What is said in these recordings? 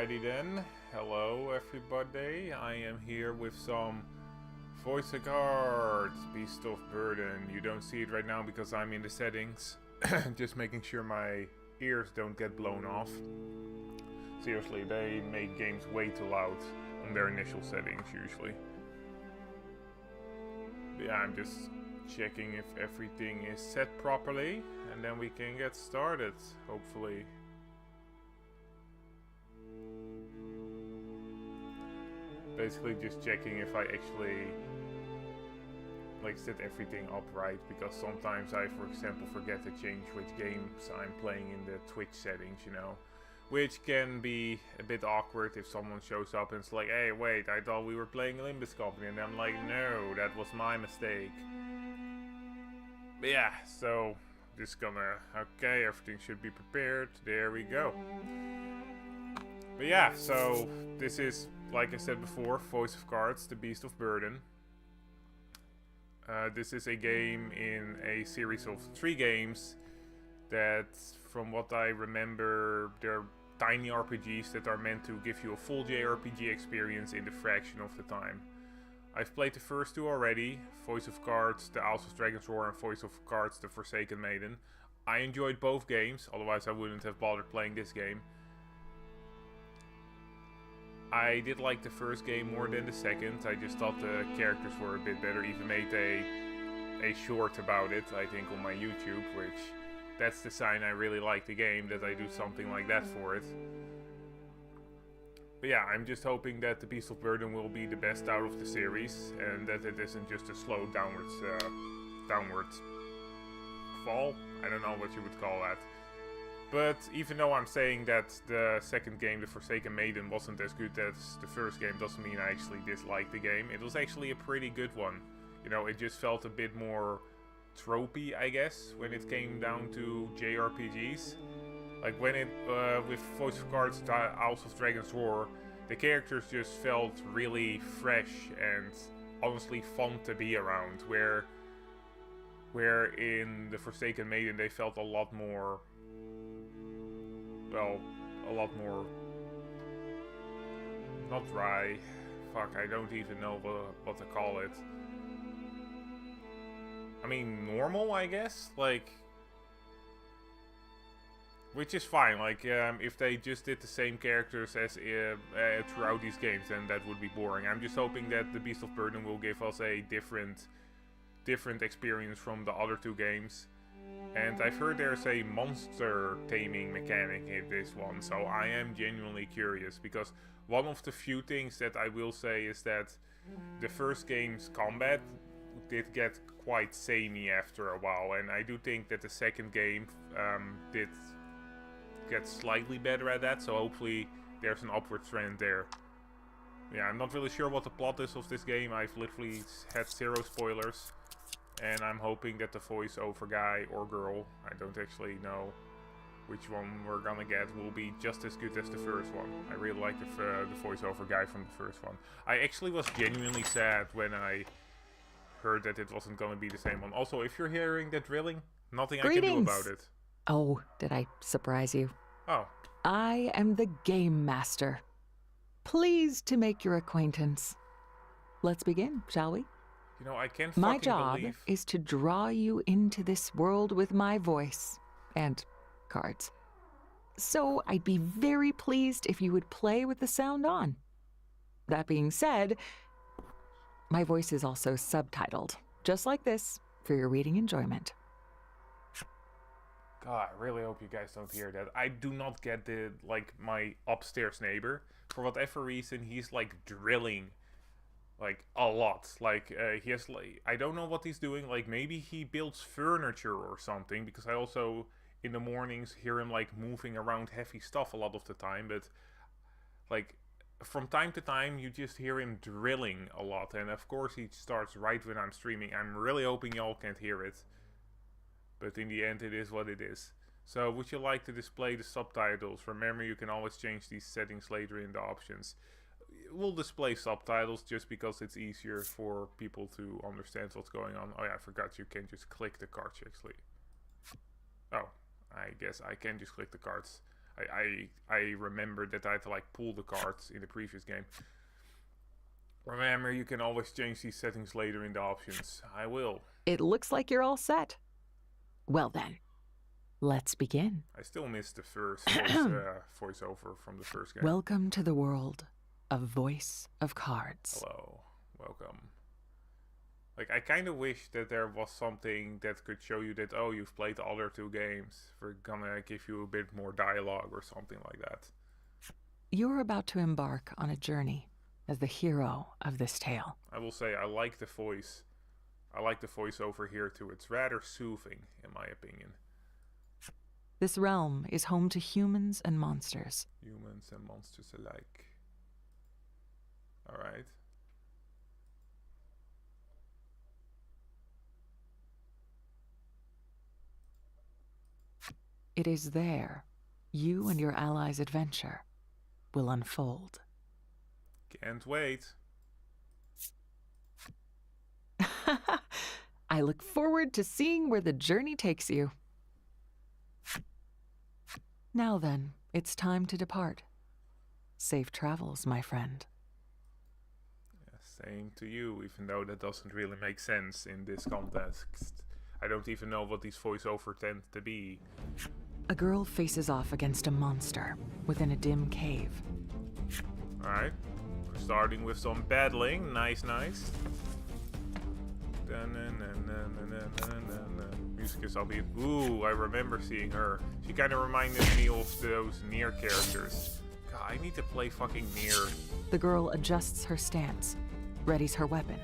Alrighty then. Hello everybody. I am here with some voice cards, Beast of Burden. You don't see it right now because I'm in the settings. Just making sure my ears don't get blown off. Seriously, they make games way too loud on their initial settings usually. But yeah, I'm just checking if everything is set properly and then we can get started, hopefully. Basically just checking if I actually set everything up right, because sometimes I, for example, forget to change which games I'm playing in the Twitch settings, you know. Which can be a bit awkward if someone shows up and it's like, hey, wait, I thought we were playing Olympus Company, and I'm like, no, that was my mistake. But yeah, so just gonna, okay, everything should be prepared, there we go. But yeah, so this is, like I said before, Voice of Cards, the Beast of Burden. This is a game in a series of 3 games that, from what I remember, they're tiny RPGs that are meant to give you a full JRPG experience in the fraction of the time. I've played the first 2 already, Voice of Cards, The Isles of Dragon's Roar, and Voice of Cards, The Forsaken Maiden. I enjoyed both games, otherwise I wouldn't have bothered playing this game. I did like the first game more than the second. I just thought the characters were a bit better. Even made a short about it, I think, on my YouTube, which that's the sign I really like the game, that I do something like that for it. But yeah, I'm just hoping that the Beast of Burden will be the best out of the series, and that it isn't just a slow downwards fall. I don't know what you would call that. But even though I'm saying that the second game, The Forsaken Maiden, wasn't as good as the first game, doesn't mean I actually disliked the game. It was actually a pretty good one. You know, it just felt a bit more tropey, I guess, when it came down to JRPGs. Like when it, with Voice of Cards, The Isles of Dragon's Roar, the characters just felt really fresh and honestly fun to be around. Where in The Forsaken Maiden they felt a lot more... well, a lot more, not dry, fuck, I don't even know what to call it. I mean, normal, I guess, like, which is fine, like, if they just did the same characters as throughout these games, then that would be boring. I'm just hoping that the Beast of Burden will give us a different experience from the other 2 games. And I've heard there's a monster taming mechanic in this one, so I am genuinely curious, because one of the few things that I will say is that the first game's combat did get quite samey after a while, and I do think that the second game did get slightly better at that, so hopefully there's an upward trend there. Yeah, I'm not really sure what the plot is of this game. I've literally had 0 spoilers. And I'm hoping that the voiceover guy or girl, I don't actually know which one we're gonna get, will be just as good as the first one. I really like the voiceover guy from the first one. I actually was genuinely sad when I heard that it wasn't gonna be the same one. Also, if you're hearing that drilling, nothing I can do about it. Oh, did I surprise you? Oh. I am the Game Master. Pleased to make your acquaintance. Let's begin, shall we? You know, I can't My fucking job believe... is to draw you into this world with my voice and cards. So I'd be very pleased if you would play with the sound on. That being said, my voice is also subtitled, just like this, for your reading enjoyment. God, I really hope you guys don't hear that. I do not get the, my upstairs neighbor. For whatever reason, he's, drilling... a lot. He has, I don't know what he's doing. Maybe he builds furniture or something, because I also, in the mornings, hear him, moving around heavy stuff a lot of the time. But, from time to time, you just hear him drilling a lot. And, of course, he starts right when I'm streaming. I'm really hoping y'all can't hear it. But in the end, it is what it is. So, would you like to display the subtitles? Remember, you can always change these settings later in the options. We'll display subtitles just because it's easier for people to understand what's going on. Oh yeah, I forgot you can just click the cards actually. Oh, I guess I can just click the cards. I remember that I had to like pull the cards in the previous game. Remember, you can always change these settings later in the options. I will. It looks like you're all set. Well then, let's begin. I still miss the first voiceover from the first game. Welcome to the world of Voice of Cards. Hello, welcome. Like, I kind of wish that there was something that could show you that, oh, you've played the other 2 games. We're gonna give you a bit more dialogue or something like that. You're about to embark on a journey as the hero of this tale. I will say, I like the voice. I like the voiceover here too. It's rather soothing, in my opinion. This realm is home to humans and monsters. Humans and monsters alike. Alright. It is there you and your allies' adventure will unfold. Can't wait. I look forward to seeing where the journey takes you. Now then, it's time to depart. Safe travels, my friend. Yeah, same to you, even though that doesn't really make sense in this context. I don't even know what these voiceovers tend to be. A girl faces off against a monster within a dim cave. Alright, we're starting with some battling. Nice, nice. Music is albeit. Ooh, I remember seeing her. She kind of reminded me of those Nier characters. God, I need to play fucking Nier. The girl adjusts her stance, readies her weapon,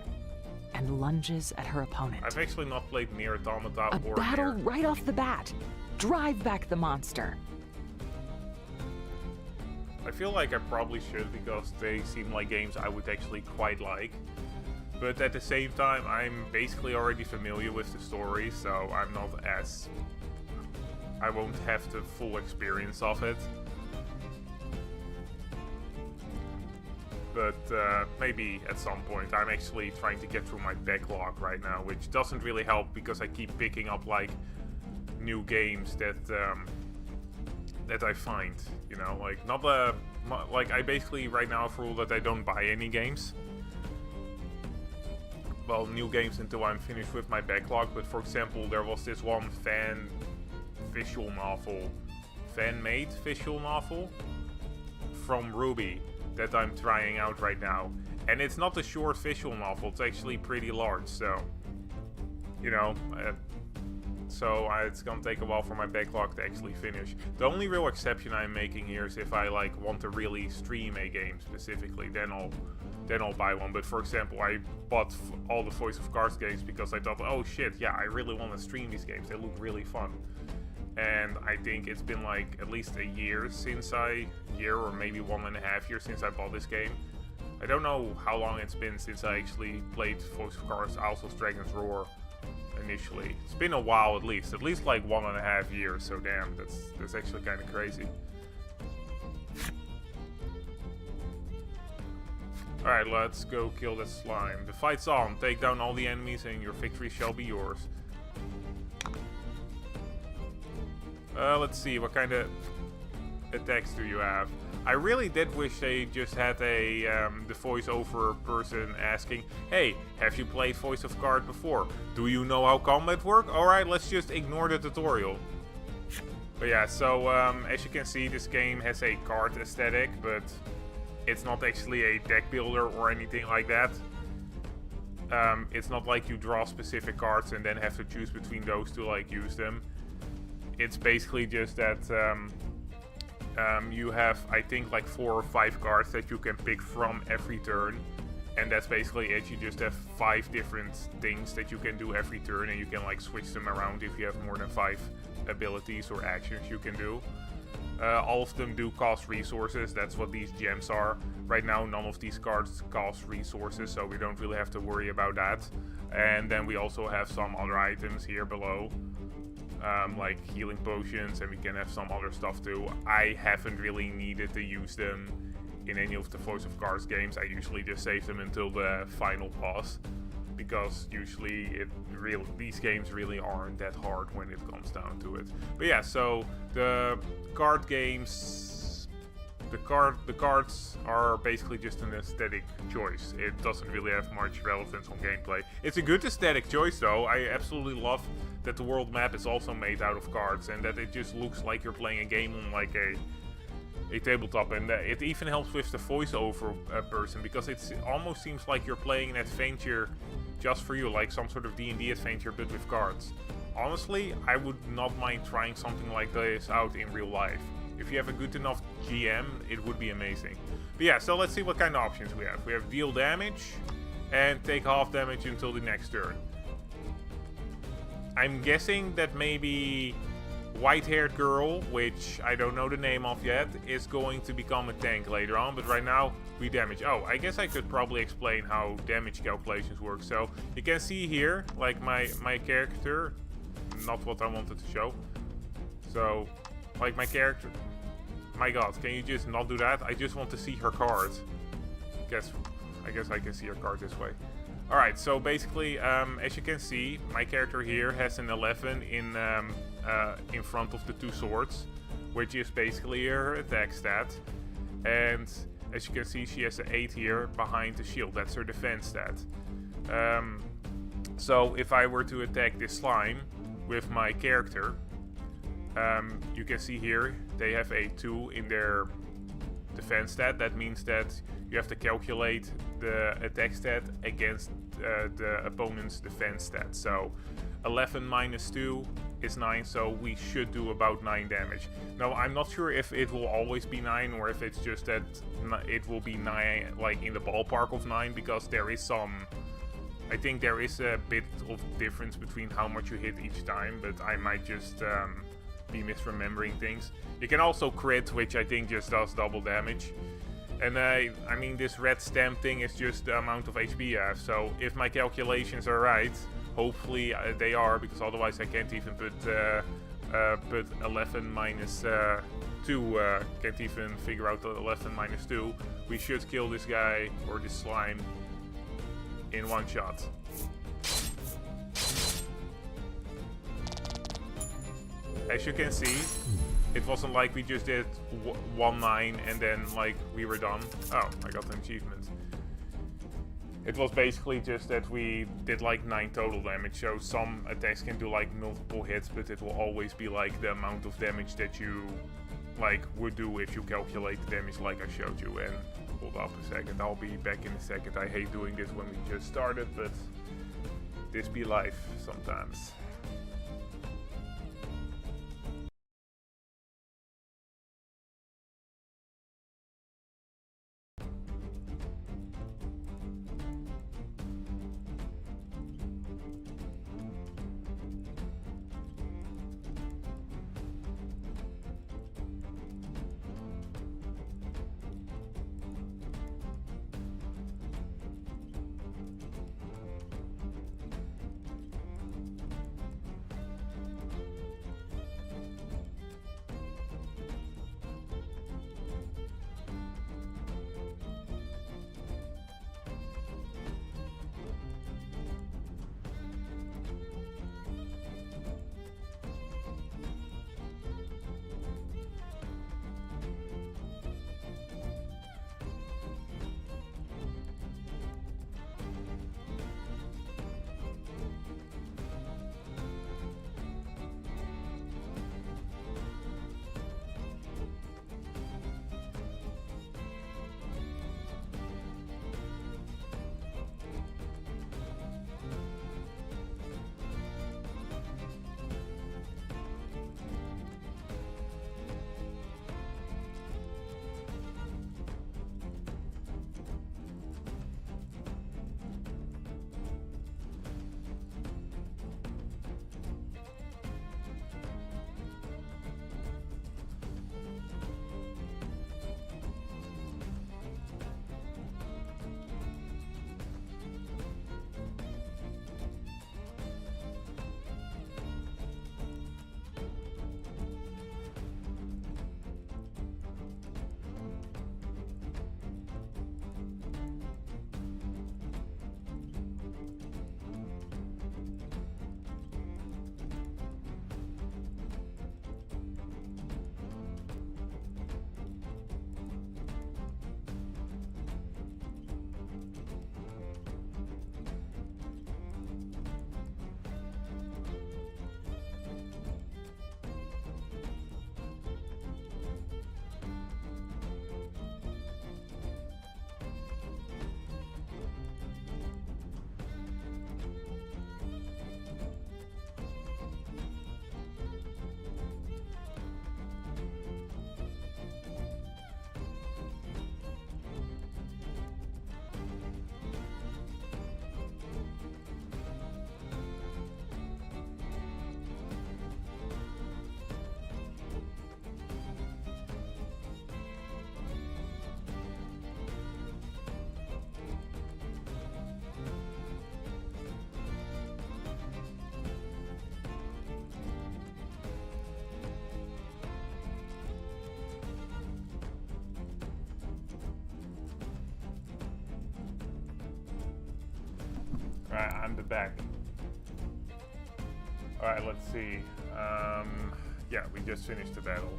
and lunges at her opponent. I've actually not played Nier Automata A or battle Nier. right off the bat. Drive back the monster. I feel like I probably should because they seem like games I would actually quite like. But at the same time, I'm basically already familiar with the story, so I'm not as... I won't have the full experience of it. But maybe at some point. I'm actually trying to get through my backlog right now, which doesn't really help because I keep picking up like new games that that I find, you know, like like I basically right now have a rule that I don't buy any games. Well, new games until I'm finished with my backlog. But for example, there was this one fan-made visual novel from Ruby that I'm trying out right now, and it's not a short visual novel. It's actually pretty large, so you know. It's gonna take a while for my backlog to actually finish. The only real exception I'm making here is if I like want to really stream a game specifically, then I'll buy one. But for example, I bought all the Voice of Cards games because I thought, oh shit, yeah, I really want to stream these games. They look really fun. And I think it's been like at least a year or maybe 1.5 years since I bought this game. I don't know how long it's been since I actually played Voice of Cards Alsos Dragon's Roar initially. It's been a while at least like 1.5 years, so damn, that's actually kind of crazy. Alright, let's go kill the slime. The fight's on. Take down all the enemies and your victory shall be yours. Let's see, what kind of attacks do you have? I really did wish they just had the voiceover person asking, hey, have you played Voice of Card before? Do you know how combat works? Alright, let's just ignore the tutorial. But yeah, so as you can see, this game has a card aesthetic, but it's not actually a deck builder or anything like that. It's not like you draw specific cards and then have to choose between those to like use them. It's basically just that you have, I think, like 4 or 5 cards that you can pick from every turn. And that's basically it. You just have 5 different things that you can do every turn, and you can like switch them around if you have more than 5 abilities or actions you can do. All of them do cost resources. That's what these gems are. Right now, none of these cards cost resources, so we don't really have to worry about that. And then we also have some other items here below. Like healing potions, and we can have some other stuff too. I haven't really needed to use them in any of the Voice of Cards games. I usually just save them until the final boss, because usually these games really aren't that hard when it comes down to it. But yeah, so the card games, the cards are basically just an aesthetic choice. It doesn't really have much relevance on gameplay. It's a good aesthetic choice though. I absolutely love that the world map is also made out of cards and that it just looks like you're playing a game on like a tabletop, and it even helps with the voiceover person, because it almost seems like you're playing an adventure just for you, like some sort of D&D adventure but with cards. Honestly, I would not mind trying something like this out in real life. If you have a good enough GM, it would be amazing. But yeah, so let's see what kind of options we have. We have deal damage and take half damage until the next turn. I'm guessing that maybe white-haired girl, which I don't know the name of yet, is going to become a tank later on, but right now we damage. Oh, I guess I could probably explain how damage calculations work. So you can see here, like my character, not what I wanted to show. So, like my character, my god, can you just not do that? I just want to see her card. I guess I can see her card this way. Alright, so basically, as you can see, my character here has an 11 in front of the two swords, which is basically her attack stat. And as you can see, she has an 8 here behind the shield. That's her defense stat. So if I were to attack this slime with my character, you can see here they have a 2 in their defense stat. That means that you have to calculate the attack stat against the opponent's defense stat. So 11 minus 2 is 9, so we should do about 9 damage. Now, I'm not sure if it will always be 9 or if it's just that it will be 9, like in the ballpark of 9, because there is some... I think there is a bit of difference between how much you hit each time, but I might just be misremembering things. You can also crit, which I think just does double damage. And I mean, this red stamp thing is just the amount of HP you have, so if my calculations are right, hopefully they are, because otherwise I can't even put 11 minus 2, can't even figure out the 11 minus 2. We should kill this guy, or this slime, in one shot. As you can see, it wasn't like we just did 1-9 and then like we were done. Oh, I got an achievement. It was basically just that we did like 9 total damage, so some attacks can do like multiple hits, but it will always be like the amount of damage that you like would do if you calculate the damage like I showed you. And hold up a second, I'll be back in a second. I hate doing this when we just started, but this be life sometimes. Right, I'm the back. Alright, let's see. Yeah, we just finished the battle.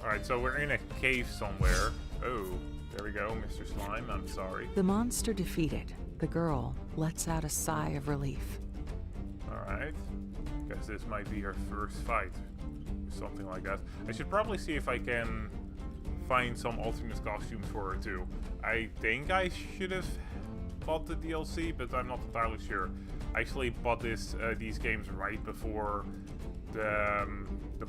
Alright, so we're in a cave somewhere. Oh, there we go, Mr. Slime, I'm sorry. The monster defeated, the girl lets out a sigh of relief. Alright. Guess this might be her first fight. Something like that. I should probably see if I can find some alternate costumes for her too. I think I should have bought the DLC, but I'm not entirely sure. I actually bought these games right before the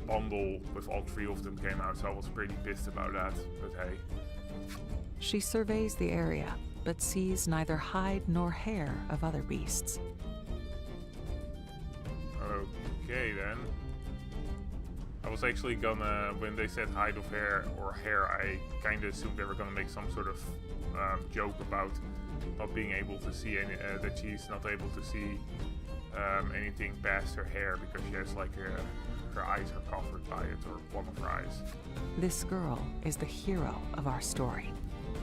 bundle with all three of them came out, so I was pretty pissed about that, but hey. She surveys the area, but sees neither hide nor hair of other beasts. Okay then. I was actually gonna, when they said hide of hair or hair, I kinda assumed they were gonna make some sort of joke about not being able to see any, that she's not able to see anything past her hair because she has like her eyes are covered by it, or one of her eyes. This girl is the hero of our story,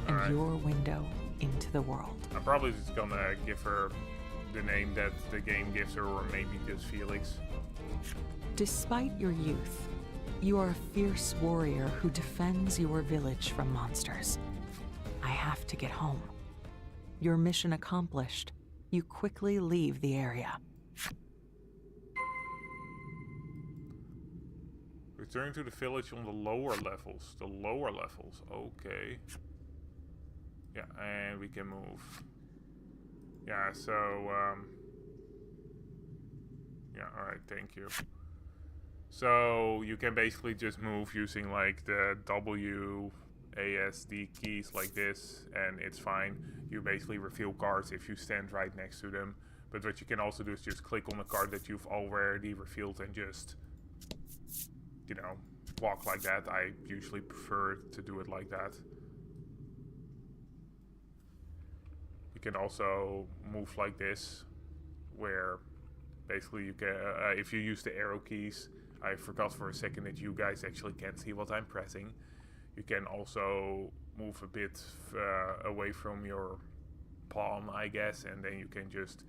and your window into the world. I'm probably just gonna give her the name that the game gives her, or maybe just Felix. Despite your youth, you are a fierce warrior who defends your village from monsters. I have to get home. Your mission accomplished, you quickly leave the area. Return to the village on the lower levels. The lower levels, okay. Yeah, and we can move. Yeah, so, yeah, alright, thank you. So, you can basically just move using, like, the WASD keys like this, and it's fine. You basically reveal cards if you stand right next to them. But what you can also do is just click on the card that you've already revealed and just, you know, walk like that. I usually prefer to do it like that. You can also move like this, where basically you can, if you use the arrow keys, I forgot for a second that you guys actually can't see what I'm pressing. You can also move a bit away from your palm, I guess, and then you can just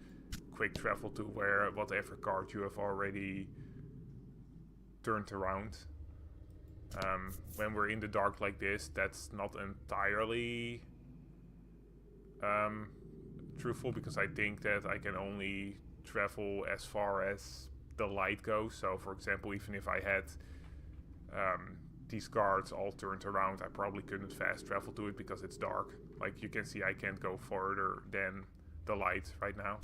quick travel to whatever card you have already turned around. When we're in the dark like this, that's not entirely truthful, because I think that I can only travel as far as the light goes. So for example, even if I had these cards all turned around, I probably couldn't fast travel to it because it's dark. Like you can see, I can't go further than the light right now.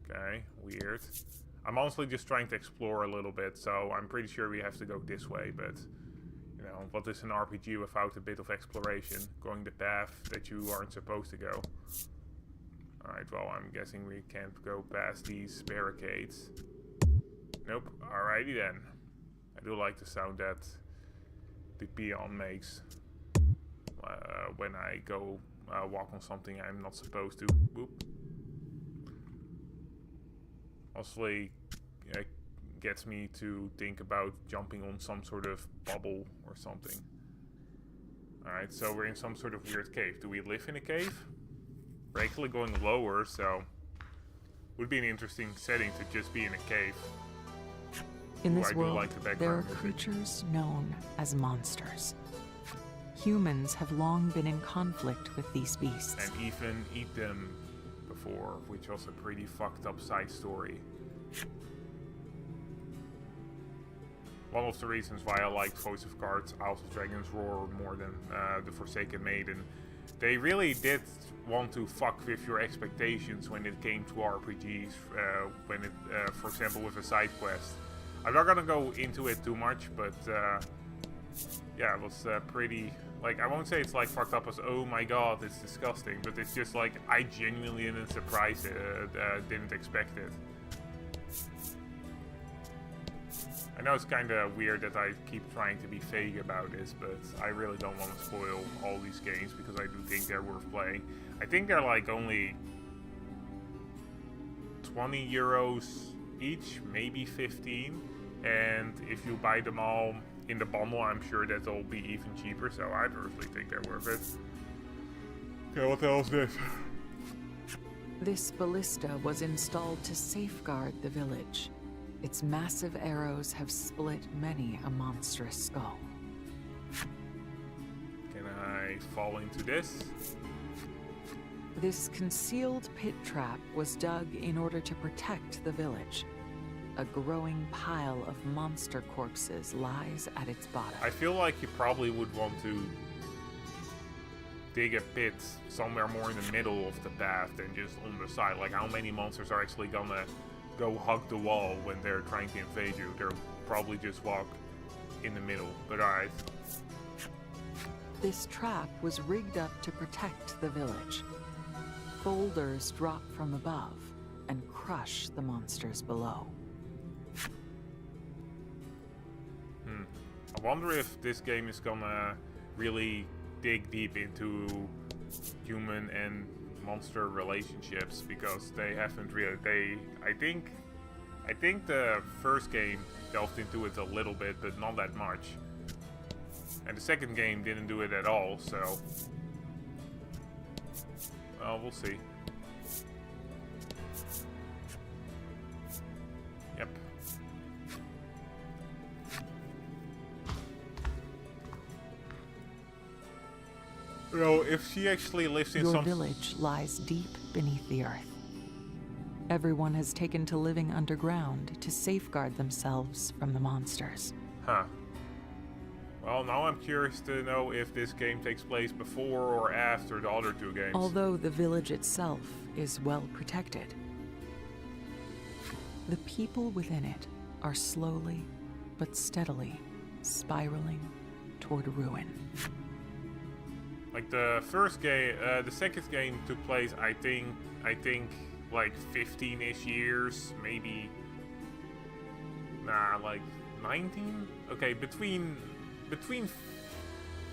Okay, weird. I'm honestly just trying to explore a little bit, so I'm pretty sure we have to go this way, but you know, what is an RPG without a bit of exploration? Going the path that you aren't supposed to go. Alright, well, I'm guessing we can't go past these barricades. Nope, alrighty then. I do like the sound that the peon makes when I go walk on something I'm not supposed to. Boop. Honestly, it gets me to think about jumping on some sort of bubble or something. Alright, so we're in some sort of weird cave. Do we live in a cave? We're actually going lower, so would be an interesting setting to just be in a cave. In this world, there are creatures known as monsters. Humans have long been in conflict with these beasts. And even eat them before, which was a pretty fucked up side story. One of the reasons why I liked Voice of Cards, Isles of Dragon's Roar more than The Forsaken Maiden. They really did want to fuck with your expectations when it came to RPGs, when it, for example, with a side quest. I'm not gonna go into it too much, but yeah, it was pretty, like, I won't say it's like fucked up as, oh my god, it's disgusting, but it's just like, I genuinely didn't expect it. I know it's kinda weird that I keep trying to be vague about this, but I really don't want to spoil all these games because I do think they're worth playing. I think they're like only 20 euros each, maybe 15, and if you buy them all in the bundle, I'm sure that'll be even cheaper, so I personally think they're worth it. Okay, what the hell is this? This ballista was installed to safeguard the village. Its massive arrows have split many a monstrous skull. Can I fall into this? This concealed pit trap was dug in order to protect the village. A growing pile of monster corpses lies at its bottom. I feel like you probably would want to dig a pit somewhere more in the middle of the path than just on the side. Like, how many monsters are actually gonna go hug the wall when they're trying to invade you? They'll probably just walk in the middle, but alright. This trap was rigged up to protect the village. Boulders drop from above and crush the monsters below. I wonder if this game is gonna really dig deep into human and monster relationships, because they haven't really. I think the first game delved into it a little bit, but not that much. And the second game didn't do it at all, so well, we'll see. Yep. You know, if she actually lives in Your some village lies deep beneath the earth. Everyone has taken to living underground to safeguard themselves from the monsters. Huh. Well, now I'm curious to know if this game takes place before or after the other two games. Although the village itself is well protected, the people within it are slowly but steadily spiraling toward ruin. Like the first game, the second game took place, I think like 15-ish years, maybe. Nah, like 19. Okay, between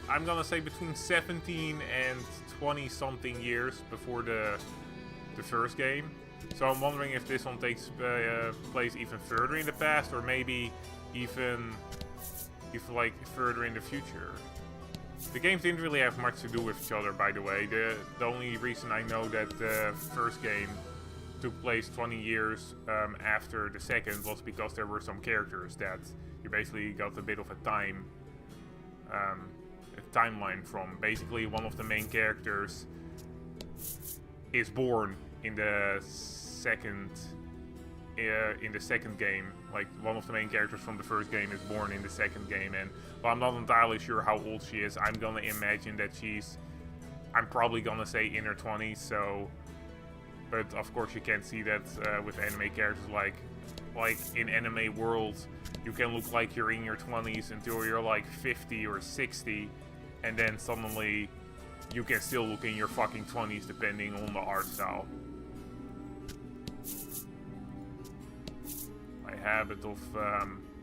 I'm gonna say between 17 and 20 something years before the first game. So I'm wondering if this one takes place even further in the past, or maybe even like further in the future. The games didn't really have much to do with each other, by the way. The only reason I know that the first game took place 20 years after the second was because there were some characters that you basically got a bit of a timeline from. Basically, one of the main characters is born in the second game. Like, one of the main characters from the first game is born in the second game, and well, I'm not entirely sure how old she is. I'm gonna imagine that I'm probably gonna say in her 20s, so, but of course you can't see that with anime characters. Like in anime world, you can look like you're in your 20s until you're like 50 or 60, and then suddenly you can still look in your fucking 20s depending on the art style. My habit of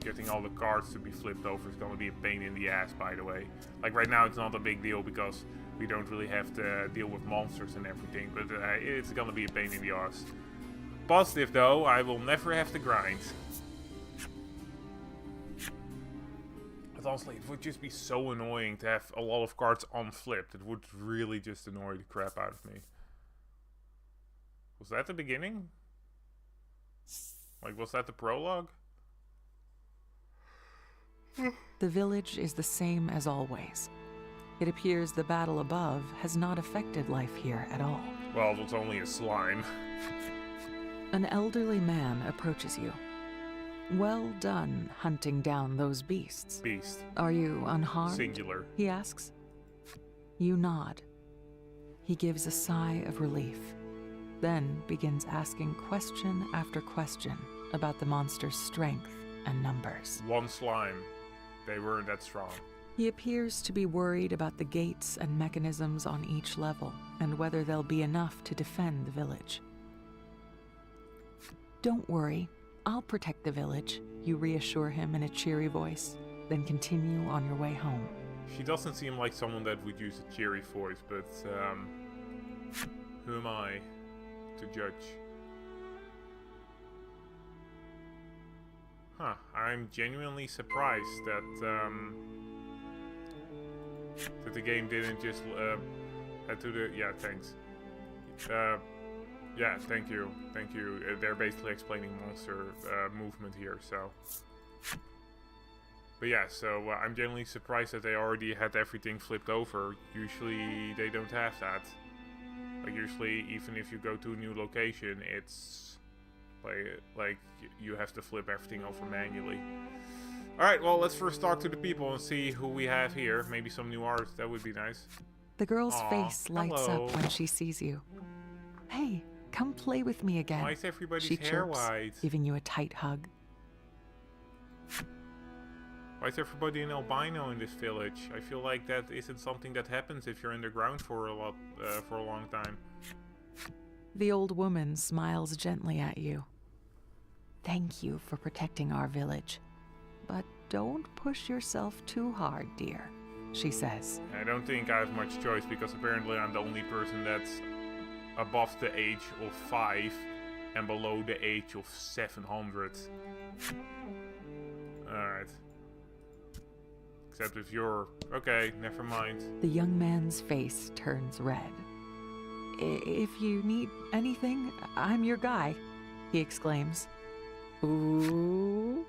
getting all the cards to be flipped over is gonna be a pain in the ass, by the way. Like right now it's not a big deal because we don't really have to deal with monsters and everything, but it's gonna be a pain in the ass. Positive though, I will never have to grind. But honestly, it would just be so annoying to have a lot of cards unflipped. It would really just annoy the crap out of me. Was that the beginning? Like, was that the prologue? The village is the same as always. It appears the battle above has not affected life here at all. Well, it was only a slime. An elderly man approaches you. Well done hunting down those beasts. Beast. Are you unharmed? Singular. He asks. You nod. He gives a sigh of relief, then begins asking question after question about the monster's strength and numbers. One slime. They weren't that strong. He appears to be worried about the gates and mechanisms on each level, and whether they'll be enough to defend the village. Don't worry, I'll protect the village, you reassure him in a cheery voice, then continue on your way home. She doesn't seem like someone that would use a cheery voice, but who am I to judge? Huh, I'm genuinely surprised that that the game didn't just head to the... Yeah, thanks. Yeah, thank you. Thank you. They're basically explaining monster movement here, so... But yeah, so I'm genuinely surprised that they already had everything flipped over. Usually they don't have that. Like usually, even if you go to a new location, it's like you have to flip everything over manually. Alright, well, let's first talk to the people and see who we have here. Maybe some new art, that would be nice. The girl's Aw, face lights hello. up when she sees you. Hey, come play with me again. Why is everybody's She hair chirps, white? giving you a tight hug. Why is everybody an albino in this village? I feel like that isn't something that happens if you're underground for a long time. The old woman smiles gently at you. Thank you for protecting our village. But don't push yourself too hard, dear, she says. I don't think I have much choice because apparently I'm the only person that's above the age of 5 and below the age of 700. Alright. Except if you're... Okay, never mind. The young man's face turns red. If you need anything, I'm your guy, he exclaims. Ooh.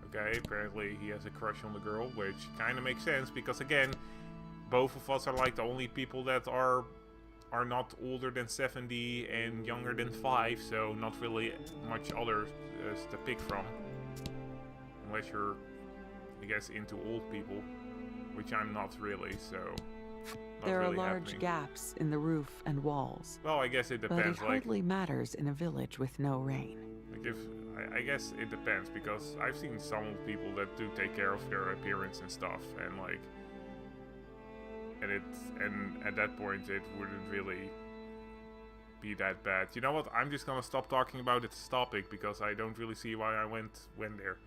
Okay, apparently he has a crush on the girl, which kind of makes sense because again, both of us are like the only people that are not older than 70 and younger than 5, so not really much others to pick from. Unless you're, I guess, into old people, which I'm not really, so... There are really large happening. gaps in the roof and walls. Well, I guess it But depends. it Like, hardly matters in a village with no rain. if I guess it depends because I've seen some people that do take care of their appearance and stuff, and like, and at that point it wouldn't really be that bad. You know what? I'm just gonna stop talking about this topic because I don't really see why I went there.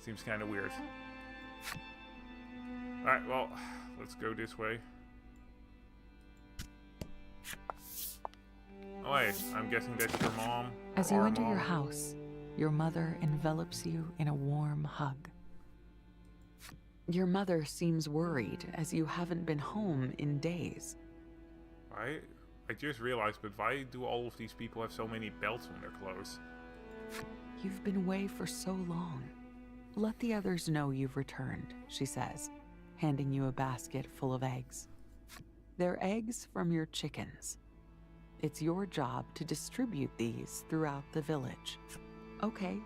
Seems kind of weird. All right, well, let's go this way. Oh wait, I'm guessing that's your mom. As or you our enter your mom. house, your mother envelops you in a warm hug. Your mother seems worried as you haven't been home in days. I just realized, but why do all of these people have so many belts on their clothes? You've been away for so long. Let the others know you've returned, she says, handing you a basket full of eggs. They're eggs from your chickens. It's your job to distribute these throughout the village. Okay,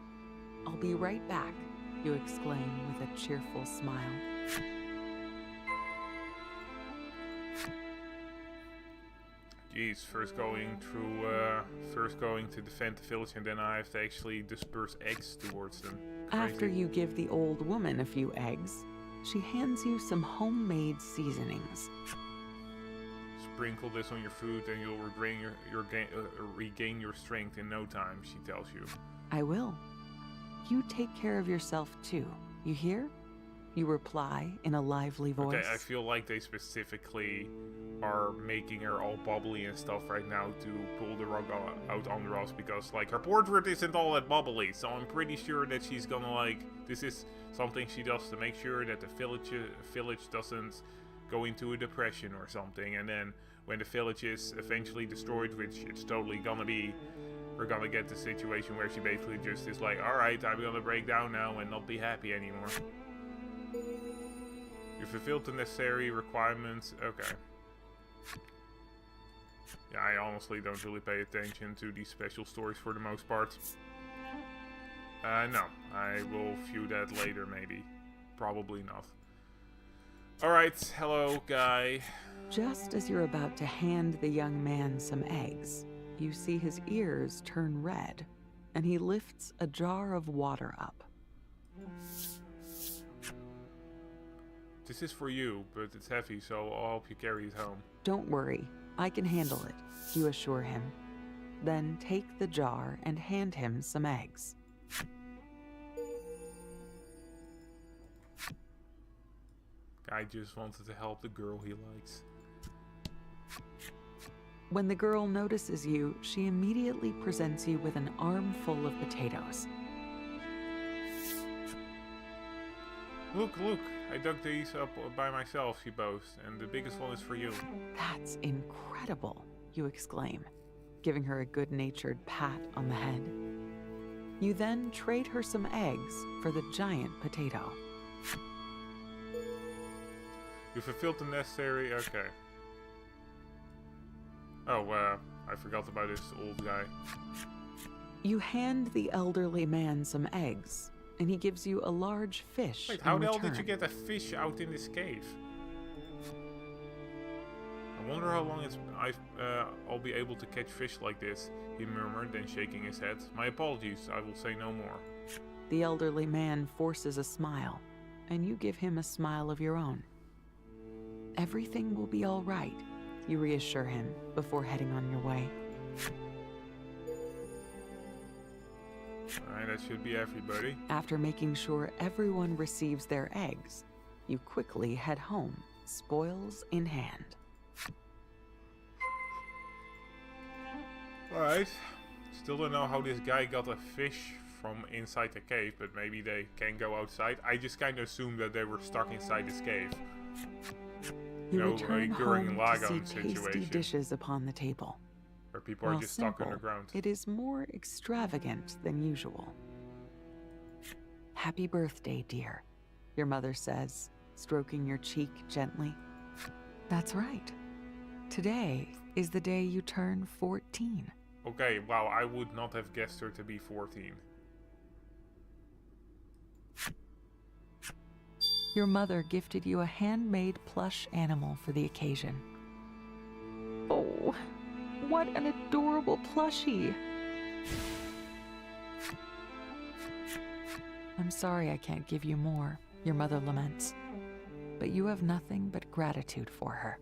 I'll be right back, you exclaim with a cheerful smile. Jeez, first going to defend the village and then I have to actually disperse eggs towards them. Crazy. After you give the old woman a few eggs, she hands you some homemade seasonings. Sprinkle this on your food and you'll regain your strength in no time, she tells you. I will. You take care of yourself too, you hear? You reply in a lively voice. Okay, I feel like they specifically are making her all bubbly and stuff right now to pull the rug out under us because, like, her portrait isn't all that bubbly, so I'm pretty sure that she's gonna, like, this is something she does to make sure that the village doesn't go into a depression or something, and then when the village is eventually destroyed, which it's totally gonna be, we're gonna get the situation where she basically just is like, alright, I'm gonna break down now and not be happy anymore. You fulfilled the necessary requirements. Okay. Yeah, I honestly don't really pay attention to these special stories for the most part. No. I will view that later, maybe. Probably not. Alright, hello, guy. Just as you're about to hand the young man some eggs, you see his ears turn red, and he lifts a jar of water up. This is for you, but it's heavy, so I'll help you carry it home. Don't worry, I can handle it, you assure him. Then take the jar and hand him some eggs. Guy just wanted to help the girl he likes. When the girl notices you, she immediately presents you with an armful of potatoes. Look, look, I dug these up by myself, she boasts, and the biggest one is for you. That's incredible, you exclaim, giving her a good-natured pat on the head. You then trade her some eggs for the giant potato. You fulfilled the necessary... Okay. Oh, I forgot about this old guy. You hand the elderly man some eggs, and he gives you a large fish. Wait, how in the hell return. did you get a fish out in this cave? I wonder how long I'll be able to catch fish like this, he murmured, then shaking his head. My apologies, I will say no more. The elderly man forces a smile, and you give him a smile of your own. Everything will be all right, you reassure him before heading on your way. Alright, that should be everybody. After making sure everyone receives their eggs, you quickly head home, spoils in hand. Alright. Still don't know how this guy got a fish from inside the cave, but maybe they can go outside. I just kind of assumed that they were stuck inside this cave. You No, return a home Gurren to Lagann see tasty situation. dishes upon the table. Where people are While just stuck simple, underground. it is more extravagant than usual. Happy birthday, dear, your mother says, stroking your cheek gently. That's right. Today is the day you turn 14. Okay, wow, I would not have guessed her to be 14. Your mother gifted you a handmade plush animal for the occasion. Oh, what an adorable plushie! I'm sorry I can't give you more, your mother laments, but you have nothing but gratitude for her.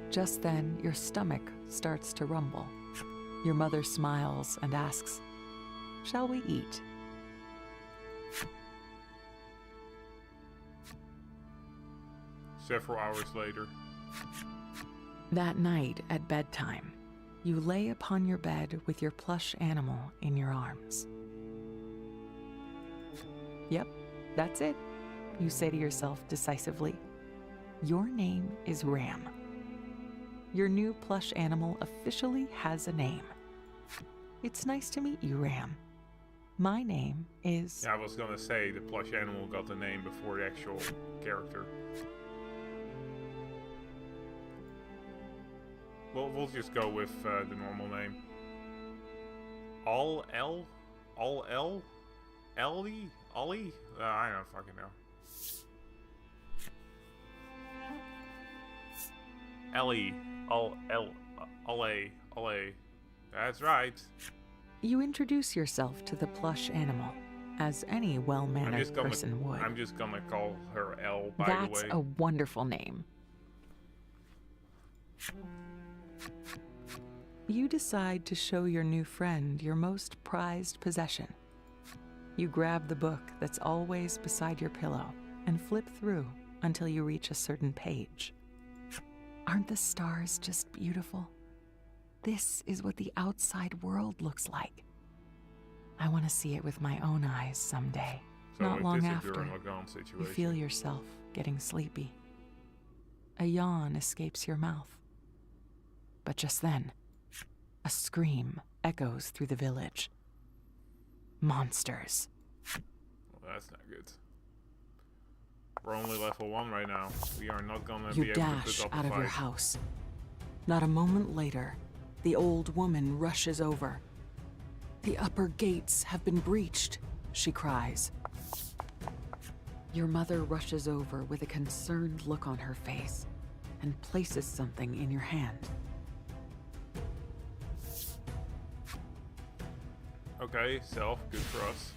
Just then, your stomach starts to rumble. Your mother smiles and asks, "Shall we eat?" Several hours later. That night at bedtime, you lay upon your bed with your plush animal in your arms. Yep, that's it, you say to yourself decisively. Your name is Ram. Your new plush animal officially has a name. It's nice to meet you, Ram. My name is... Yeah, I was gonna say the plush animal got the name before the actual character. We'll just go with the normal name. Ollie? I don't fucking know. Ellie. Ollie. That's right. You introduce yourself to the plush animal, as any well-mannered person would. I'm just gonna call her Elle, by That's the way. a wonderful name. You decide to show your new friend your most prized possession. You grab the book that's always beside your pillow and flip through until you reach a certain page. Aren't the stars just beautiful? This is what the outside world looks like. I want to see it with my own eyes someday. So Not long it is a after, Gurren Lagann situation. you feel yourself getting sleepy. A yawn escapes your mouth. But just then, a scream echoes through the village. Monsters. Well, that's not good. We're only level 1 right now. We are not gonna You be able to dash put up out a of your fight. house. Not a moment later, the old woman rushes over. The upper gates have been breached, she cries. Your mother rushes over with a concerned look on her face and places something in your hand. Okay, self, good for us.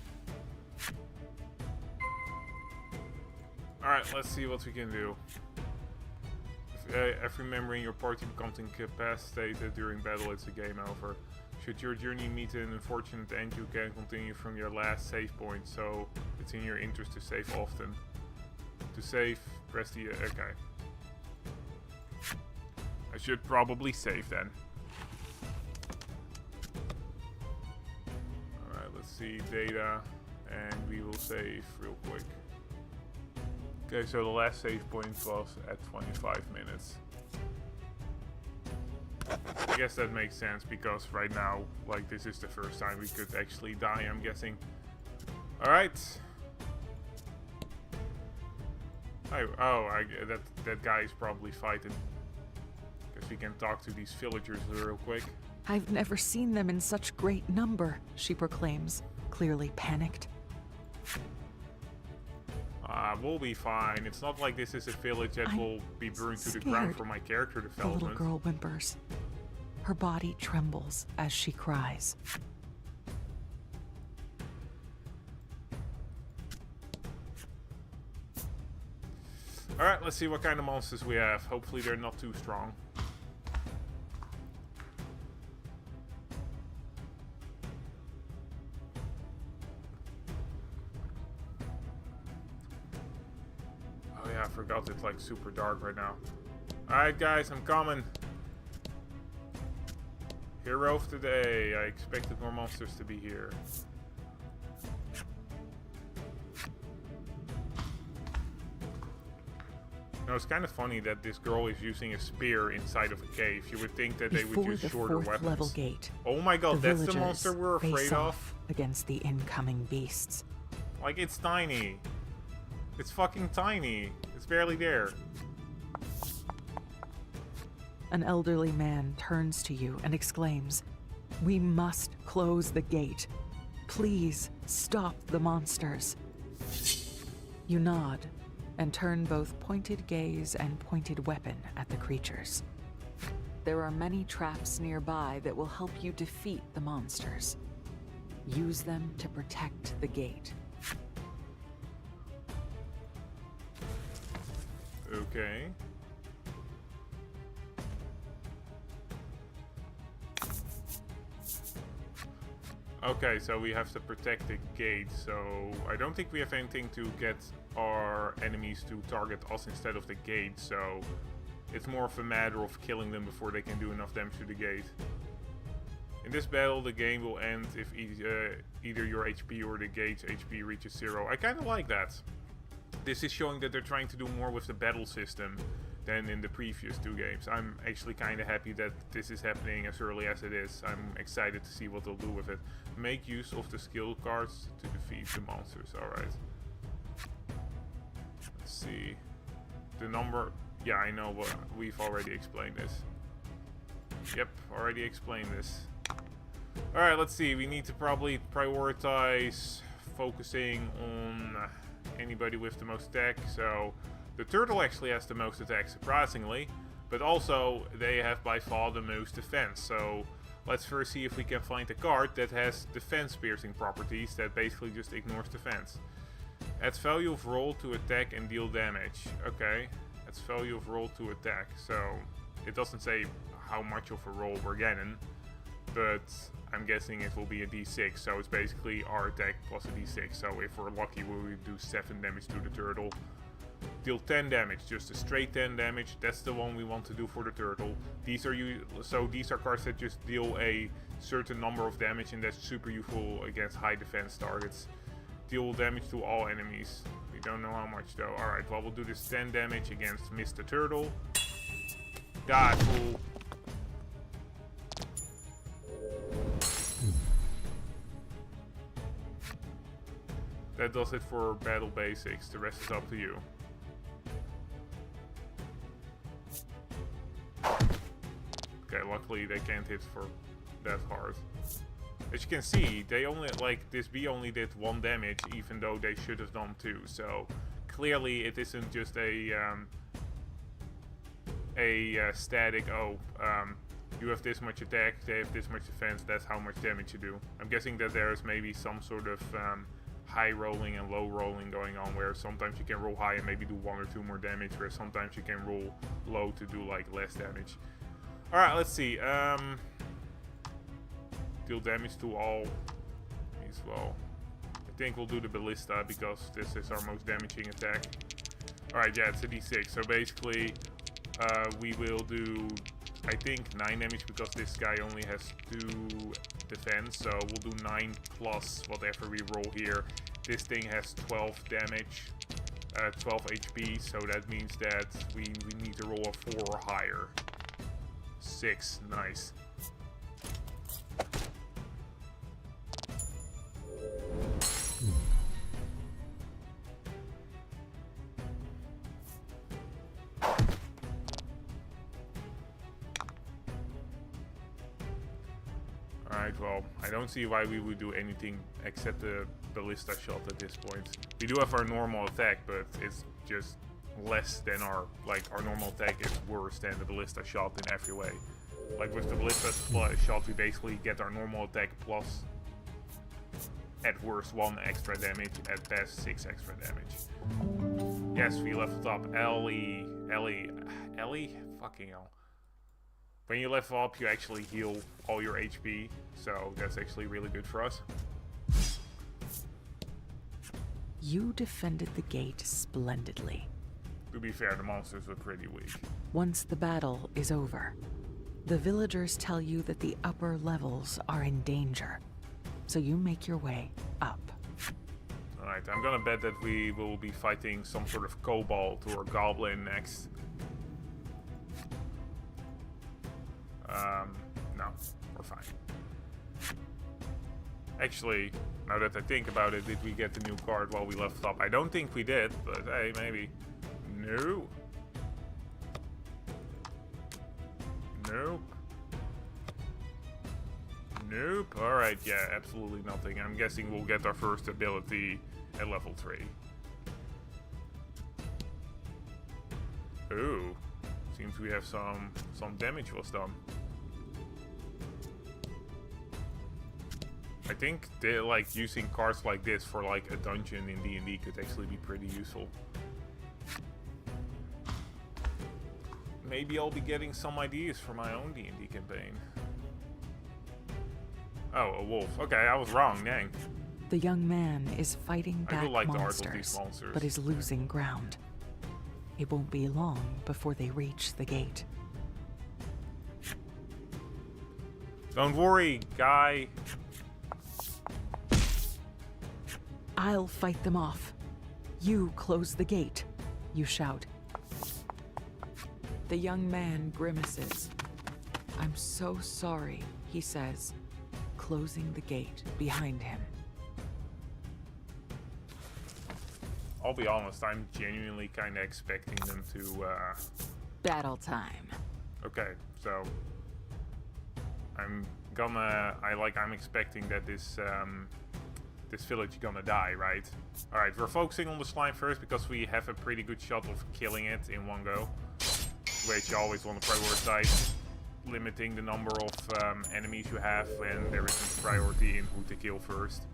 Alright, let's see what we can do. If every member in your party becomes incapacitated during battle, it's a game over. Should your journey meet an unfortunate end, you can continue from your last save point, so it's in your interest to save often. To save, press the... okay. I should probably save then. Alright, let's see, data, And we will save real quick. Okay, so the last save point was at 25 minutes. I guess that makes sense because right now, like, this is the first time we could actually die, I'm guessing. Alright. That guy is probably fighting. Guess we can talk to these villagers real quick. I've never seen them in such great number, she proclaims, clearly panicked. We'll be fine. It's not like this is a village that will be burned to the ground for my character The development. little girl whimpers. Her body trembles as she cries. Alright, let's see what kind of monsters we have. Hopefully they're not too strong. Oh yeah, I forgot it's like super dark right now. Alright guys, I'm coming. Hero of the day. I expected more monsters to be here. No, it's kind of funny that this girl is using a spear inside of a cave. You would think that they would use shorter weapons. Before the fourth level gate, oh my god, that's the villagers monster we're afraid face of? off against the incoming beasts. Like, it's tiny. It's fucking tiny. It's barely there. An elderly man turns to you and exclaims, "We must close the gate. Please stop the monsters." You nod and turn both pointed gaze and pointed weapon at the creatures. There are many traps nearby that will help you defeat the monsters. Use them to protect the gate. Okay. Okay, so we have to protect the gate, so I don't think we have anything to get our enemies to target us instead of the gate, so it's more of a matter of killing them before they can do enough damage to the gate. In this battle, the game will end if either your HP or the gate's HP reaches 0. I kind of like that. This is showing that they're trying to do more with the battle system than in the previous two games. I'm actually kind of happy that this is happening as early as it is. I'm excited to see what they'll do with it. Make use of the skill cards to defeat the monsters. Alright. Let's see. The number... Yeah, I know, but we've already explained this. Yep, already explained this. Alright, let's see. We need to probably prioritize focusing on anybody with the most attack. So the turtle actually has the most attack, surprisingly, but also they have by far the most defense. So let's first see if we can find a card that has defense piercing properties that basically just ignores defense. Adds value of roll to attack and deal damage. Okay, adds value of roll to attack. So it doesn't say how much of a roll we're getting, but I'm guessing it will be a d6, so it's basically our attack plus a d6. So if we're lucky, we will do 7 damage to the turtle. Deal 10 damage, just a straight 10 damage. That's the one we want to do for the turtle. These are cards that just deal a certain number of damage, and that's super useful against high defense targets. Deal damage to all enemies. We don't know how much though. Alright, well, we'll do this 10 damage against Mr. Turtle. Die, fool. That does it for battle basics. The rest is up to you. Okay, luckily they can't hit for that hard. As you can see, they only, like, this bee only did 1 damage, even though they should have done 2. So clearly it isn't just a static, you have this much attack, they have this much defense, that's how much damage you do. I'm guessing that there's maybe some sort of high rolling and low rolling going on, where sometimes you can roll high and maybe do 1 or 2 more damage, where sometimes you can roll low to do like less damage. Alright, let's see. Deal damage to all as well. I think we'll do the ballista because this is our most damaging attack. Alright, yeah, it's a d6. So basically, we will do, I think, 9 damage because this guy only has 2 defense. So we'll do 9 plus whatever we roll here. this thing has 12 damage, 12 HP, so that means that we need to roll a 4 or higher. 6, nice. Alright, well, I don't see why we would do anything except the ballista shot at this point. We do have our normal attack, but it's just less than our normal attack is worse than the ballista shot in every way. Like with the ballista shot, we basically get our normal attack plus at worst 1 extra damage, at best 6 extra damage. Yes, we leveled up Ellie, fucking hell. When you level up, you actually heal all your HP, so that's actually really good for us. You defended the gate splendidly. To be fair, the monsters were pretty weak. Once the battle is over, the villagers tell you that the upper levels are in danger, so you make your way up. Alright, I'm gonna bet that we will be fighting some sort of kobold or goblin next. No, we're fine. Actually, now that I think about it, did we get the new card while we leveled up? I don't think we did, but hey, maybe. No. Nope. Nope. Alright, yeah, absolutely nothing. I'm guessing we'll get our first ability at level 3. Ooh. Seems we have some damage was done. I think using cards like this for like a dungeon in D&D could actually be pretty useful. Maybe I'll be getting some ideas for my own D&D campaign. Oh, a wolf. Okay, I was wrong, dang. The young man is fighting back like the art of these monsters, but is losing ground. It won't be long before they reach the gate. Don't worry, guy. I'll fight them off. You close the gate, you shout. The young man grimaces. I'm so sorry, he says, closing the gate behind him. I'll be honest, I'm genuinely kind of expecting them to, Battle time. Okay, so I'm expecting that this village is gonna die, right? Alright, we're focusing on the slime first because we have a pretty good shot of killing it in one go. Which you always want to prioritize, limiting the number of enemies you have when there is a priority in who to kill first.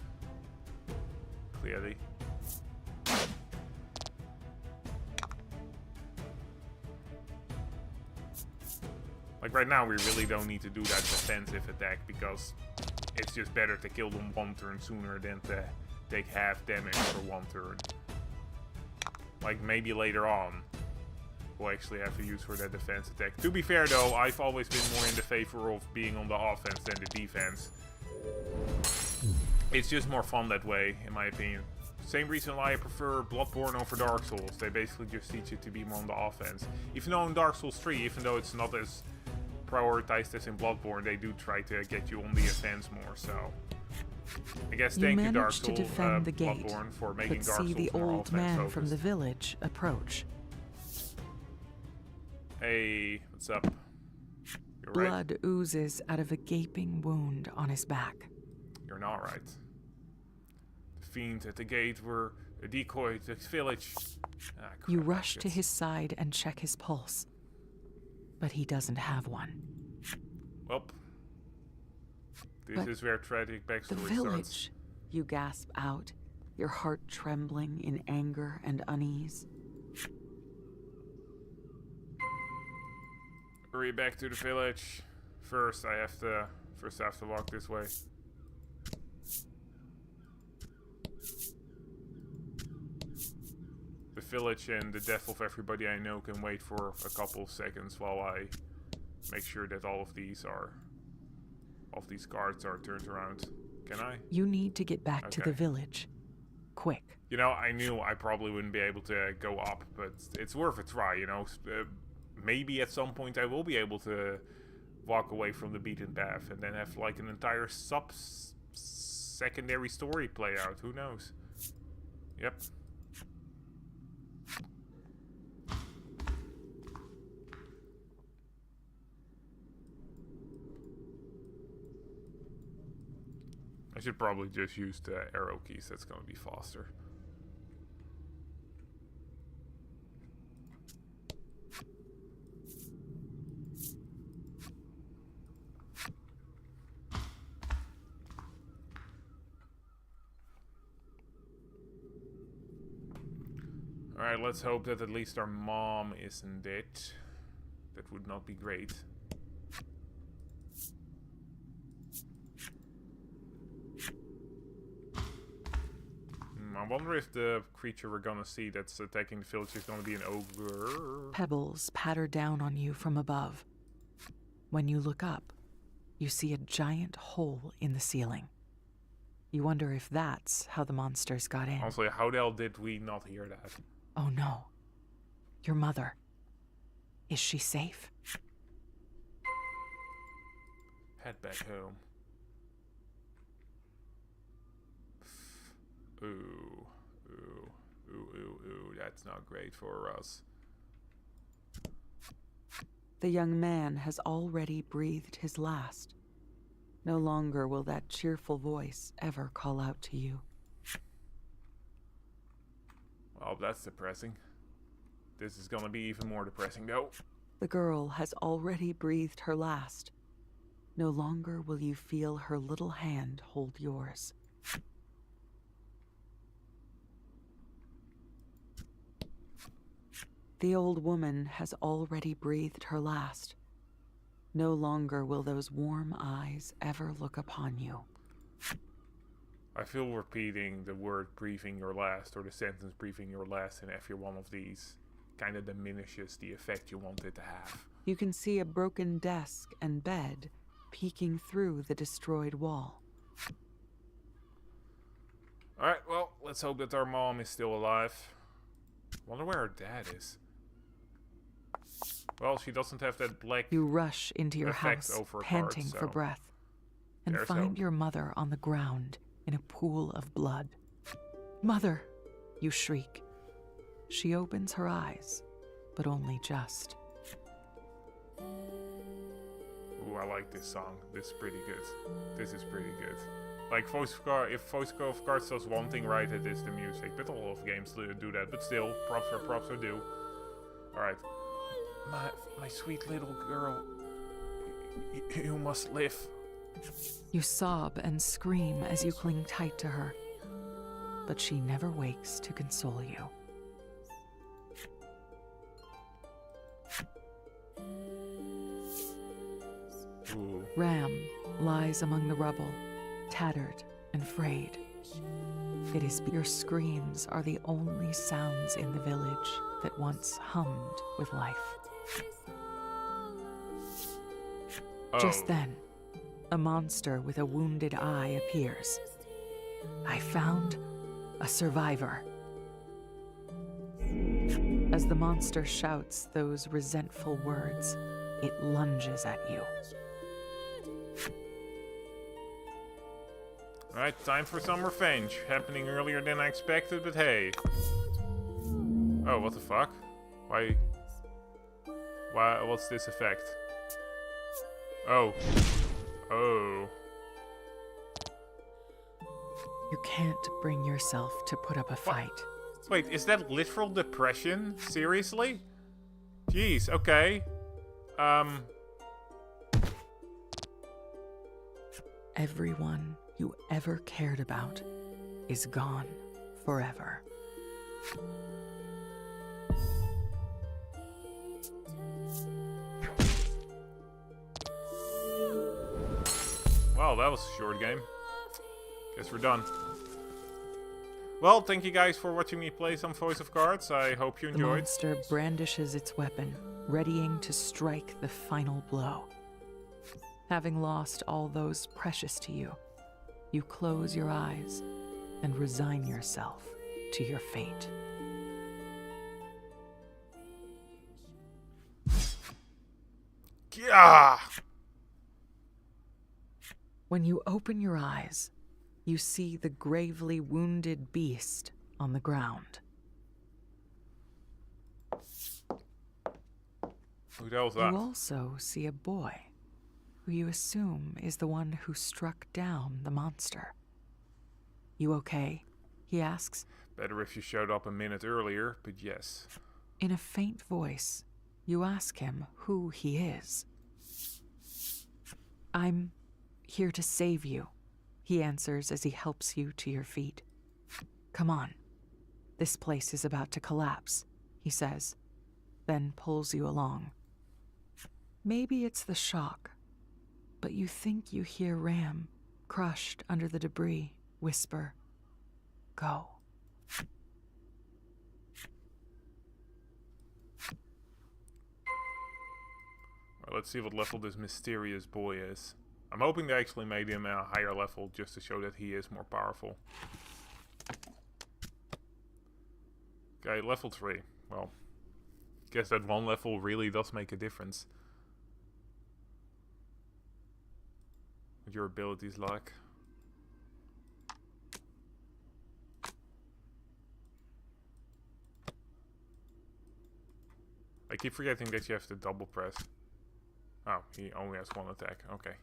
Clearly. Like right now we really don't need to do that defensive attack because it's just better to kill them 1 turn sooner than to take half damage for 1 turn. Like maybe later on we'll actually have to use for that defense attack. To be fair though, I've always been more in the favor of being on the offense than the defense. It's just more fun that way, in my opinion. Same reason why I prefer Bloodborne over Dark Souls. They basically just teach you to be more on the offense. Even though in Dark Souls 3, even though it's not as prioritized as in Bloodborne, they do try to get you on the offense more, so... I guess thank you Dark Souls, Bloodborne, for making Dark Souls more offense-focused. See the old man from the village approach. Hey, what's up? You're Blood right. oozes out of a gaping wound on his back. You're not right. The fiends at the gate were a decoy to the village. Ah, crap, you rush to his side and check his pulse, but he doesn't have one. Well, this is where tragic backstory the village, starts. You gasp out, your heart trembling in anger and unease. Hurry back to the village. First, I have to walk this way. The village and the death of everybody I know can wait for a couple of seconds while I make sure that all of these guards are turned around. Can I? You need to get back to the village. quick. You know, I knew I probably wouldn't be able to go up, but it's worth a try, you know. Maybe at some point I will be able to walk away from the beaten path and then have like an entire secondary story play out. Who knows? Yep. I should probably just use the arrow keys. That's going to be faster. Alright, let's hope that at least our mom isn't dead. That would not be great. I wonder if the creature we're gonna see that's attacking the village is gonna be an ogre. Pebbles patter down on you from above. When you look up, you see a giant hole in the ceiling. You wonder if that's how the monsters got in. Honestly, how the hell did we not hear that? Oh no. Your mother. Is she safe? Head back home. Ooh, ooh, ooh, ooh, ooh, that's not great for us. The young man has already breathed his last. No longer will that cheerful voice ever call out to you. Well, that's depressing. This is gonna be even more depressing, though. The girl has already breathed her last. No longer will you feel her little hand hold yours. The old woman has already breathed her last. No longer will those warm eyes ever look upon you. I feel repeating the word breathing your last or the sentence breathing your last in every one of these kind of diminishes the effect you want it to have. You can see a broken desk and bed peeking through the destroyed wall. Alright, well, let's hope that our mom is still alive. Wonder where her dad is. Well, she doesn't have that black. You rush into your effect house, over panting heart, for so breath, and there's find hope. your mother on the ground in a pool of blood. Mother, you shriek. She opens her eyes, but only just. Ooh, I like this song. This is pretty good. This is pretty good. Like, if Voice of Cards does one thing right, it is the music. But a lot of games do that. But still, props are due. Alright. My sweet little girl. You must live. You sob and scream as you cling tight to her, but she never wakes to console you. Ooh. Ram lies among the rubble, tattered and frayed. It is your screams are the only sounds in the village that once hummed with life. Oh. Just then, a monster with a wounded eye appears. I found a survivor. As the monster shouts those resentful words, it lunges at you. Alright, time for some revenge. Happening earlier than I expected, but hey. Oh, what the fuck? Why, what's this effect? Oh. Oh. You can't bring yourself to put up a fight. Wait, is that literal depression? Seriously? Jeez, okay. Everyone you ever cared about is gone forever. Well, that was a short game. Guess we're done. Well, thank you guys for watching me play some Voice of Cards. I hope you The enjoyed. monster brandishes its weapon, readying to strike the final blow. Having lost all those precious to you, you close your eyes and resign yourself to your fate. Yeah. When you open your eyes, you see the gravely wounded beast on the ground. Who the hell's that? You also see a boy, who you assume is the one who struck down the monster. You okay? He asks. Better if you showed up a minute earlier, but yes. In a faint voice, you ask him who he is. I'm here to save you, he answers as he helps you to your feet. Come on. This place is about to collapse, he says, then pulls you along. Maybe it's the shock, but you think you hear Ram, crushed under the debris, whisper, "Go." Well, let's see what level this mysterious boy is. I'm hoping they actually made him a higher level just to show that he is more powerful. Okay, level 3. Well, guess that one level really does make a difference. What your abilities like. I keep forgetting that you have to double press. Oh, he only has one attack. Okay.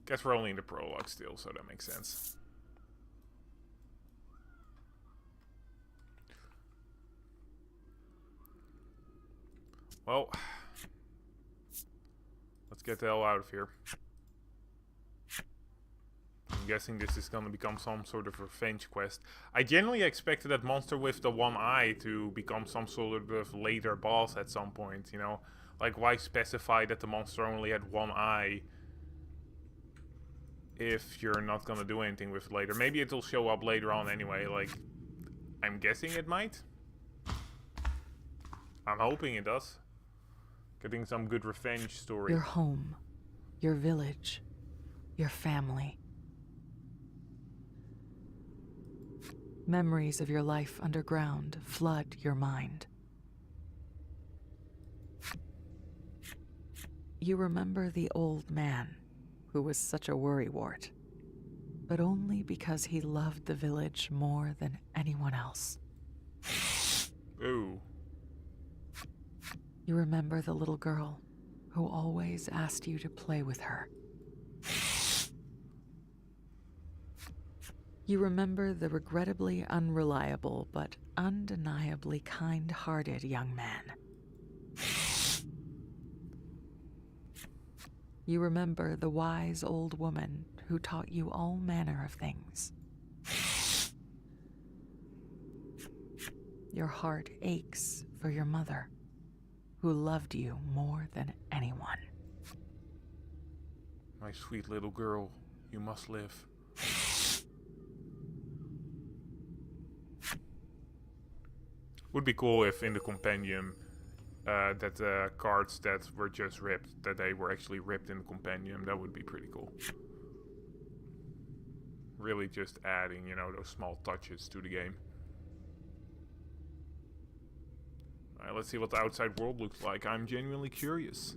Guess we're only in the prologue still, so that makes sense. Well, let's get the hell out of here. I'm guessing this is gonna become some sort of revenge quest. I genuinely expected that monster with the one eye to become some sort of later boss at some point, you know? Like, why specify that the monster only had one eye if you're not gonna do anything with it later? Maybe it'll show up later on anyway, like, I'm guessing it might. I'm hoping it does. Getting some good revenge story. Your home, your village, your family. Memories of your life underground flood your mind. You remember the old man who was such a worrywart, but only because he loved the village more than anyone else. Ooh. You remember the little girl who always asked you to play with her. You remember the regrettably unreliable but undeniably kind-hearted young man. You remember the wise old woman who taught you all manner of things. Your heart aches for your mother, who loved you more than anyone. My sweet little girl, you must live. Would be cool if in the compendium that the cards that were just ripped, that they were actually ripped in the compendium. That would be pretty cool. Really just adding, you know, those small touches to the game. Alright, let's see what the outside world looks like. I'm genuinely curious.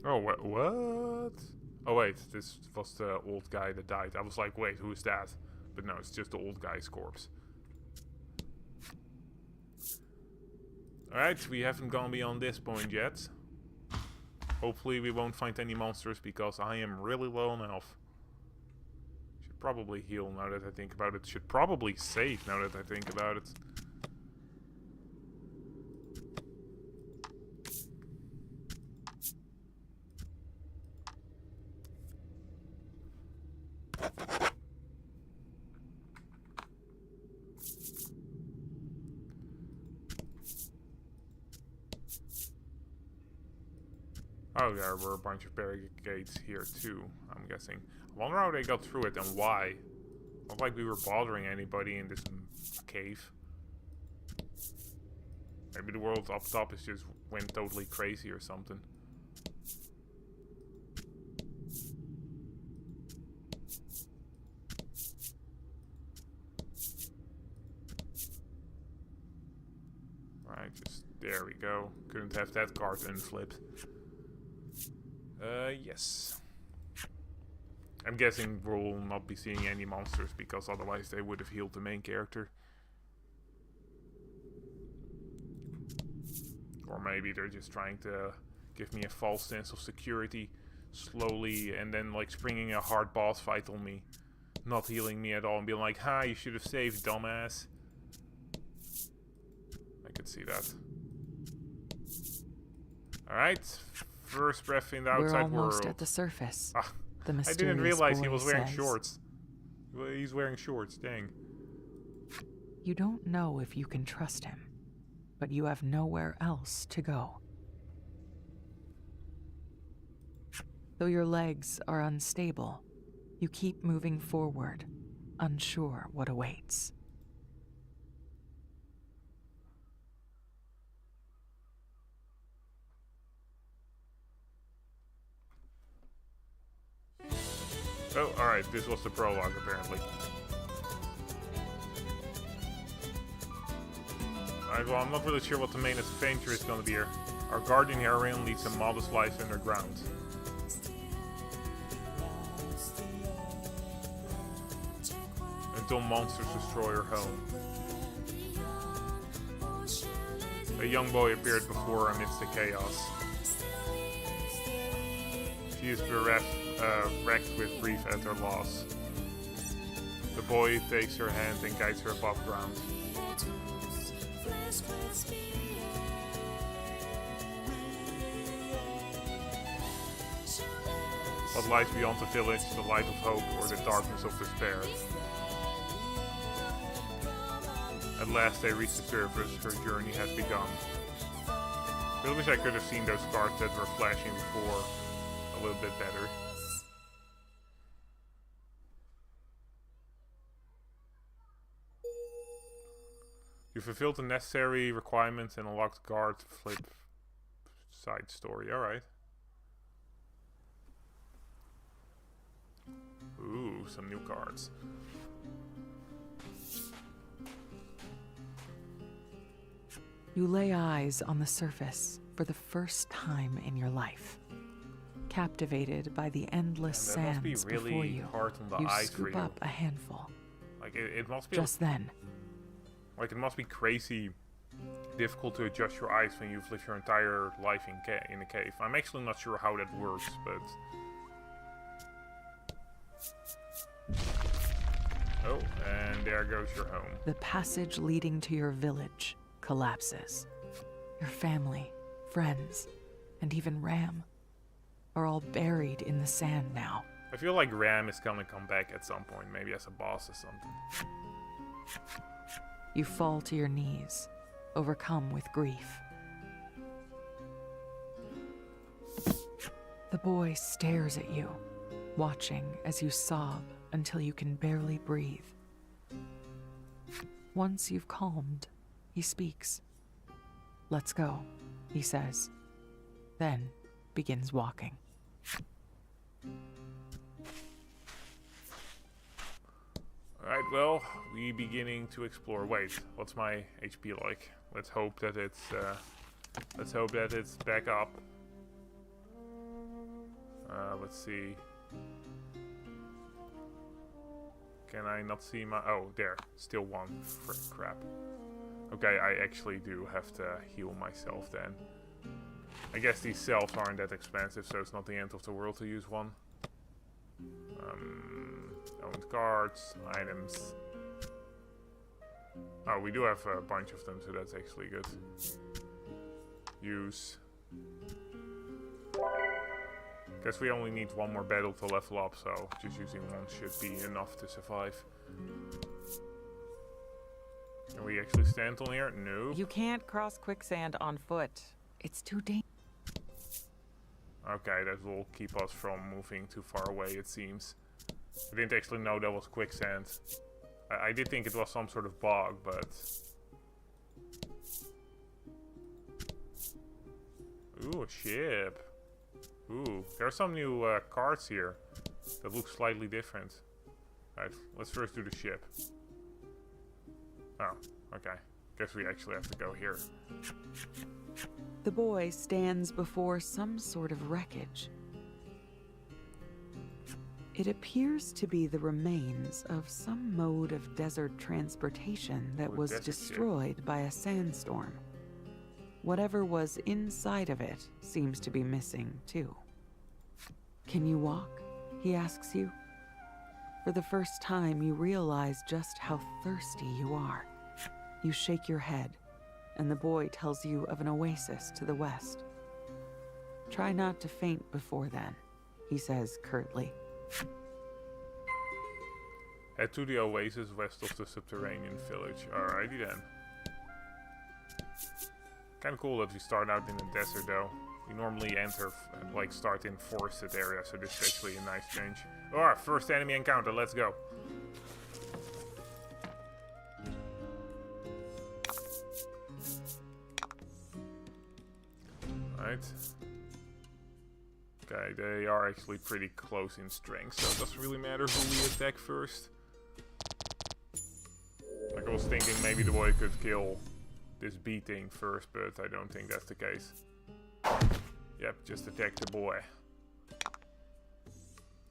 Oh, what? Oh, wait, this was the old guy that died. I was like, wait, who's that? But no, it's just the old guy's corpse. Alright, we haven't gone beyond this point yet. Hopefully we won't find any monsters because I am really low on health. Should probably heal now that I think about it. Should probably save now that I think about it. Oh, there were a bunch of barricades here too, I'm guessing. I wonder how they got through it and why. Not like we were bothering anybody in this cave. Maybe the world up top is just went totally crazy or something. Right, just there we go. Couldn't have that card unflipped. Yes. I'm guessing we'll not be seeing any monsters because otherwise they would have healed the main character. Or maybe they're just trying to give me a false sense of security slowly and then like springing a hard boss fight on me. Not healing me at all and being like, ha, you should have saved, dumbass. I could see that. Alright, first breath in the outside world. We're almost at the surface. Ah, the mysterious I didn't realize he was wearing says. shorts. He's wearing shorts, dang. You don't know if you can trust him, but you have nowhere else to go. Though your legs are unstable, you keep moving forward, unsure what awaits. Oh, alright, this was the prologue apparently. Alright, well, I'm not really sure what the main adventure is going to be here. Our guardian heroine leads a modest life underground. Until monsters destroy her home. A young boy appeared before her amidst the chaos. She is wrecked with grief at her loss. The boy takes her hand and guides her above ground. What lies beyond the village, the light of hope or the darkness of despair? At last they reach the surface, her journey has begun. I really wish I could have seen those cards that were flashing before a little bit better. You fulfilled the necessary requirements and unlocked guard flip side story. Alright. Ooh, some new cards. You lay eyes on the surface for the first time in your life. Captivated by the endless sands must be really before you, hard on the you eyes scoop for you. up a handful. Like it must be Just then, like it must be crazy difficult to adjust your eyes when you've lived your entire life in a cave. I'm actually not sure how that works, but oh, and there goes your home. the passage leading to your village collapses. Your family, friends, and even Ram are all buried in the sand now. I feel like Ram is gonna come back at some point, maybe as a boss or something. You fall to your knees, overcome with grief. The boy stares at you, watching as you sob until you can barely breathe. Once you've calmed, he speaks. "Let's go," he says, then begins walking. Alright, well, we beginning to explore. Wait, what's my HP like? Let's hope that it's back up. Let's see. Can I not see my... Oh, there. Still one. Crap. Okay, I actually do have to heal myself then. I guess these cells aren't that expensive, so it's not the end of the world to use one. Owned cards, items. Oh, we do have a bunch of them, so that's actually good. Use. Guess we only need one more battle to level up, so just using one should be enough to survive. Can we actually stand on here? No. You can't cross quicksand on foot. It's too dangerous. Okay, that will keep us from moving too far away, it seems. I didn't actually know that was quicksand. I did think it was some sort of bog, but... Ooh, a ship. Ooh, there are some new cards here that look slightly different. Alright, let's first do the ship. Oh, okay. Guess we actually have to go here. The boy stands before some sort of wreckage. It appears to be the remains of some mode of desert transportation that was destroyed by a sandstorm. Whatever was inside of it seems to be missing, too. Can you walk? He asks you. For the first time, you realize just how thirsty you are. You shake your head, and the boy tells you of an oasis to the west. Try not to faint before then, he says curtly. Head to the oasis west of the subterranean village. Alrighty then. Kinda cool that we start out in the desert though. We normally enter, like start in forested area, so this is actually a nice change. Alright, first enemy encounter, let's go. Right. Okay, they are actually pretty close in strength, so it doesn't really matter who we attack first. Like I was thinking maybe the boy could kill this bee thing first, but I don't think that's the case. Yep, just attack the boy.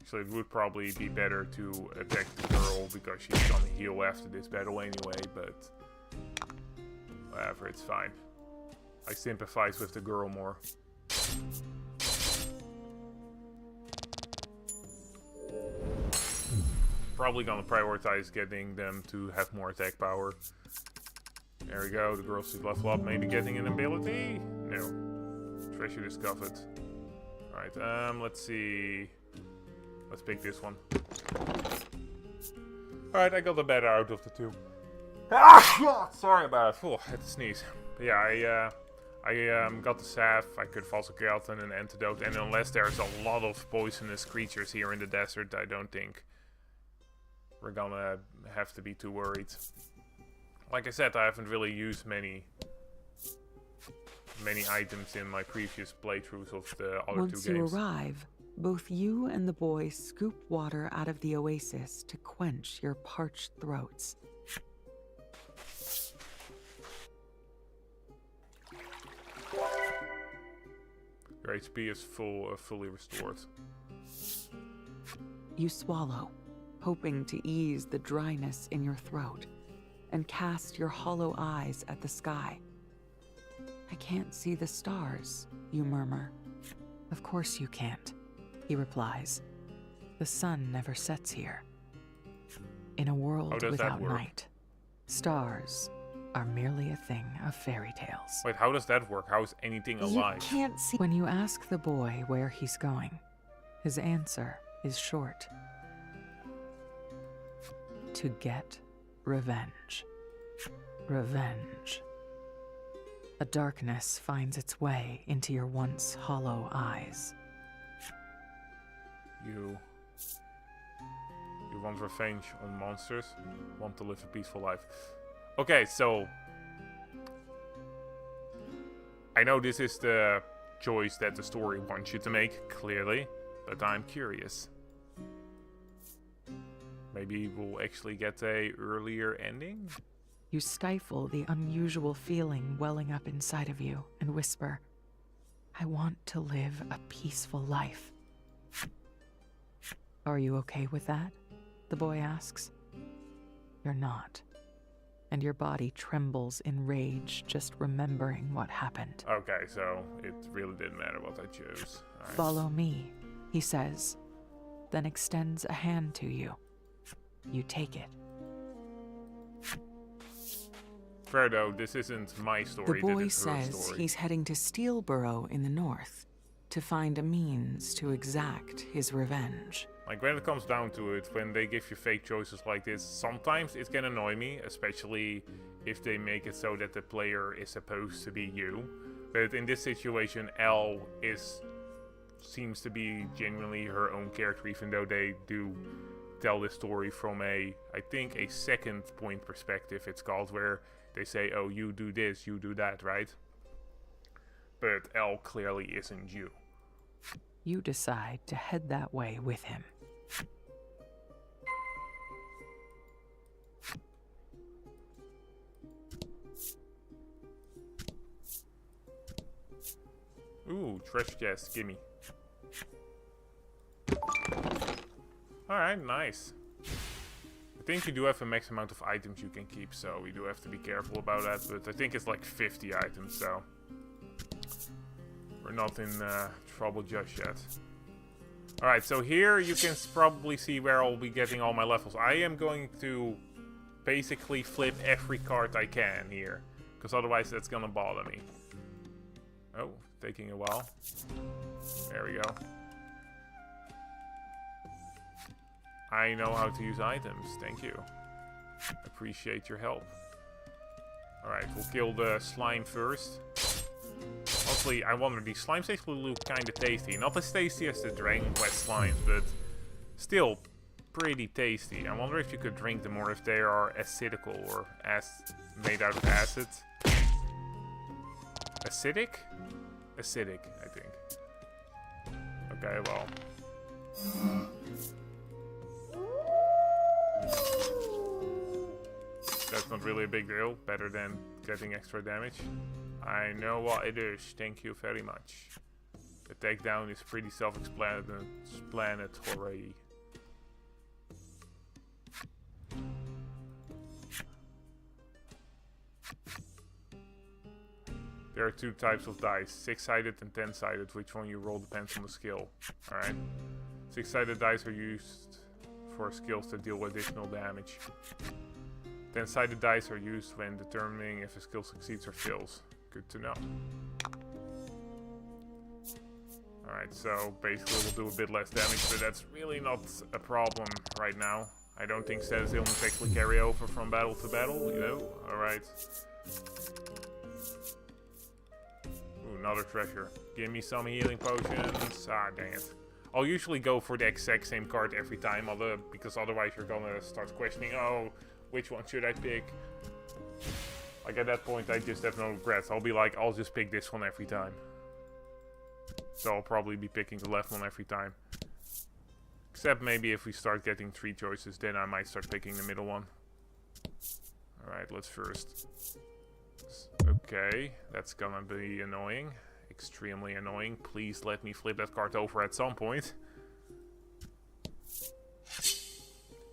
So it would probably be better to attack the girl because she's gonna heal after this battle anyway, but whatever, it's fine. I sympathize with the girl more. Probably gonna prioritize getting them to have more attack power. There we go, the girl should level up, maybe getting an ability? No. Treasure discovered. Alright, let's see. Let's pick this one. Alright, I got the better out of the two. Ah, sorry about it. Oh, I had to sneeze. But yeah, I got the salve. I could have also gotten an antidote. And unless there's a lot of poisonous creatures here in the desert, I don't think we're gonna have to be too worried. Like I said, I haven't really used many items in my previous playthroughs of the other two games. Once you arrive, both you and the boy scoop water out of the oasis to quench your parched throats. Your HP is fully restored. You swallow, hoping to ease the dryness in your throat, and cast your hollow eyes at the sky. I can't see the stars, you murmur. Of course you can't, he replies. The sun never sets here. In a world without night, stars are merely a thing of fairy tales. Wait, how does that work? How is anything alive? You can't see. When you ask the boy where he's going, his answer is short. To get revenge. Revenge. A darkness finds its way into your once hollow eyes. You want revenge on monsters? Want to live a peaceful life? Okay, so I know this is the choice that the story wants you to make, clearly, but I'm curious. Maybe we'll actually get a earlier ending? You stifle the unusual feeling welling up inside of you and whisper, I want to live a peaceful life. Are you okay with that? The boy asks. You're not. And your body trembles in rage just remembering what happened. Okay, so it really didn't matter what I chose. Right. Follow me, he says, then extends a hand to you. You take it. Fair though, this isn't my story. The boy this is her says story. he's heading to Steelborough in the north to find a means to exact his revenge. Like, when it comes down to it, when they give you fake choices like this, sometimes it can annoy me, especially if they make it so that the player is supposed to be you. But in this situation, Elle seems to be genuinely her own character, even though they do tell this story from I think a second point perspective, it's called, where they say, oh, you do this, you do that, right? but L clearly isn't you. You decide to head that way with him. Ooh, treasure chest, gimme. Alright, nice. I think you do have a max amount of items you can keep, so we do have to be careful about that, but I think it's like 50 items, so we're not in trouble just yet. Alright, so here you can probably see where I'll be getting all my levels. I am going to basically flip every card I can here, because otherwise that's gonna bother me. Oh, taking a while. There we go. I know how to use items, thank you. Appreciate your help. Alright, we'll kill the slime first. Mostly, I wonder, these slimes actually look kinda tasty. Not as tasty as the Dragon Quest slimes, but still pretty tasty. I wonder if you could drink them or if they are acidical or made out of acid. Acidic? Acidic, I think. Okay, well. That's not really a big deal. Better than getting extra damage. I know what it is. Thank you very much. The takedown is pretty self-explanatory. There are two types of dice, 6-sided and 10-sided. Which one you roll depends on the skill. Alright. 6-sided dice are used for skills that deal with additional damage. 10-sided dice are used when determining if a skill succeeds or fails. Good to know. Alright, so basically we'll do a bit less damage, but that's really not a problem right now. I don't think status ailments actually carry over from battle to battle, you know? Alright. Ooh, another treasure. Give me some healing potions. Ah, dang it. I'll usually go for the exact same card every time, because otherwise you're gonna start questioning, oh, which one should I pick? Like at that point I just have no regrets. I'll be like, I'll just pick this one every time. So I'll probably be picking the left one every time. Except maybe if we start getting 3 choices, then I might start picking the middle one. Alright, let's first. Okay, that's gonna be annoying. Extremely annoying. Please let me flip that card over at some point.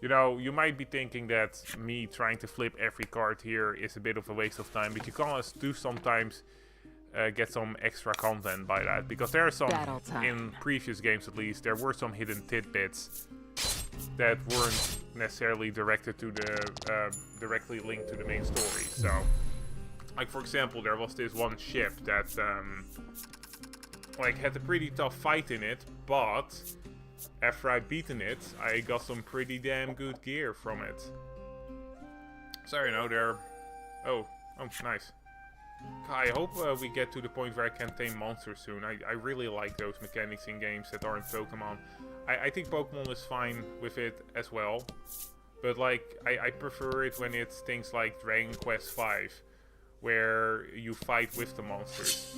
You know, you might be thinking that me trying to flip every card here is a bit of a waste of time, but you can always do sometimes get some extra content by that. Because there are some, in previous games at least, there were some hidden tidbits that weren't necessarily directed to the, directly linked to the main story. So, like for example, there was this one ship that, like had a pretty tough fight in it, but after I'd beaten it, I got some pretty damn good gear from it. So, you know, there... Oh, nice. I hope we get to the point where I can tame monsters soon. I really like those mechanics in games that aren't Pokemon. I think Pokemon is fine with it as well. But, like, I prefer it when it's things like Dragon Quest V, where you fight with the monsters.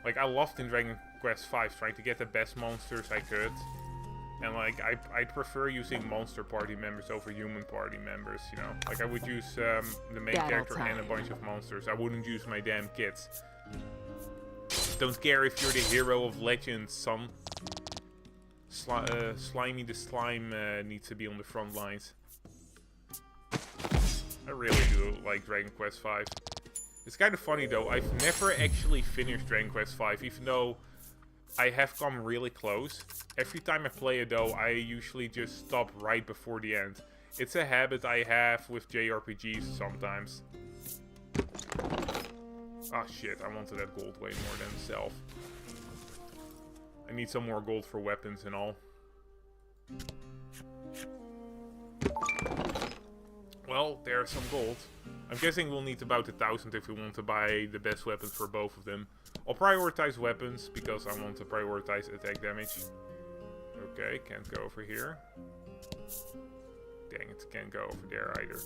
Like, I loved in Dragon Quest V trying to get the best monsters I could. And like, I prefer using monster party members over human party members, you know? Like, I would use the main character and a bunch of monsters. I wouldn't use my damn kits. Don't care if you're the hero of legend, son. Slimy the Slime needs to be on the front lines. I really do like Dragon Quest V. It's kind of funny though, I've never actually finished Dragon Quest V, even though I have come really close. Every time I play it though, I usually just stop right before the end. It's a habit I have with JRPGs sometimes. Ah shit, I wanted that gold way more than self. I need some more gold for weapons and all. Well, there's some gold. I'm guessing we'll need about 1,000 if we want to buy the best weapons for both of them. I'll prioritize weapons, because I want to prioritize attack damage. Okay, can't go over here. Dang it, can't go over there either.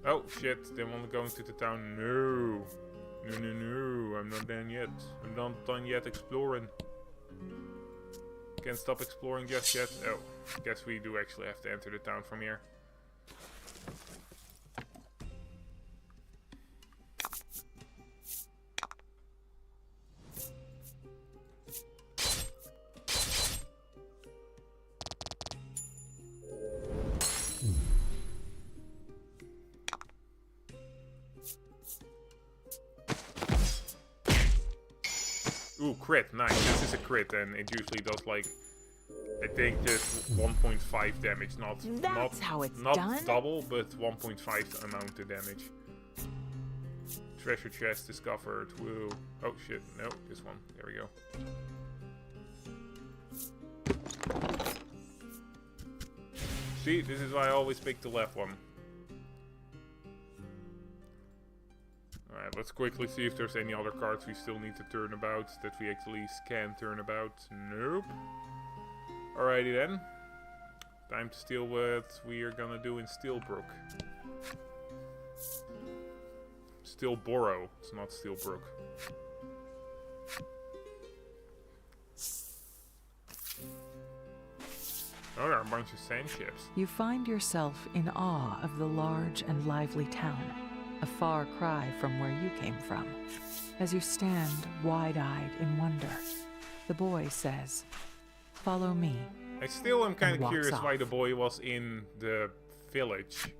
Oh, shit, they want to go into the town. No. No, I'm not done yet. I'm not done yet exploring. Can't stop exploring just yet. Oh, guess we do actually have to enter the town from here. Ooh, crit, nice. This is a crit, and it usually does like, I think just 1.5 damage, That's how it's not done? double, but 1.5 amount of damage. Treasure chest discovered. Woo. Oh shit, no, this one. There we go. See, this is why I always pick the left one. Alright, let's quickly see if there's any other cards we still need to turn about that we actually can turn about. Nope. Alrighty then. Time to steal what we are gonna do in Steelbrook. Steelborough. It's not Steelbrook. Oh, there are a bunch of sand chips. You find yourself in awe of the large and lively town, a far cry from where you came from. As you stand wide-eyed in wonder, the boy says, "Follow me." I still am kind And of walks curious off. why the boy was in the village.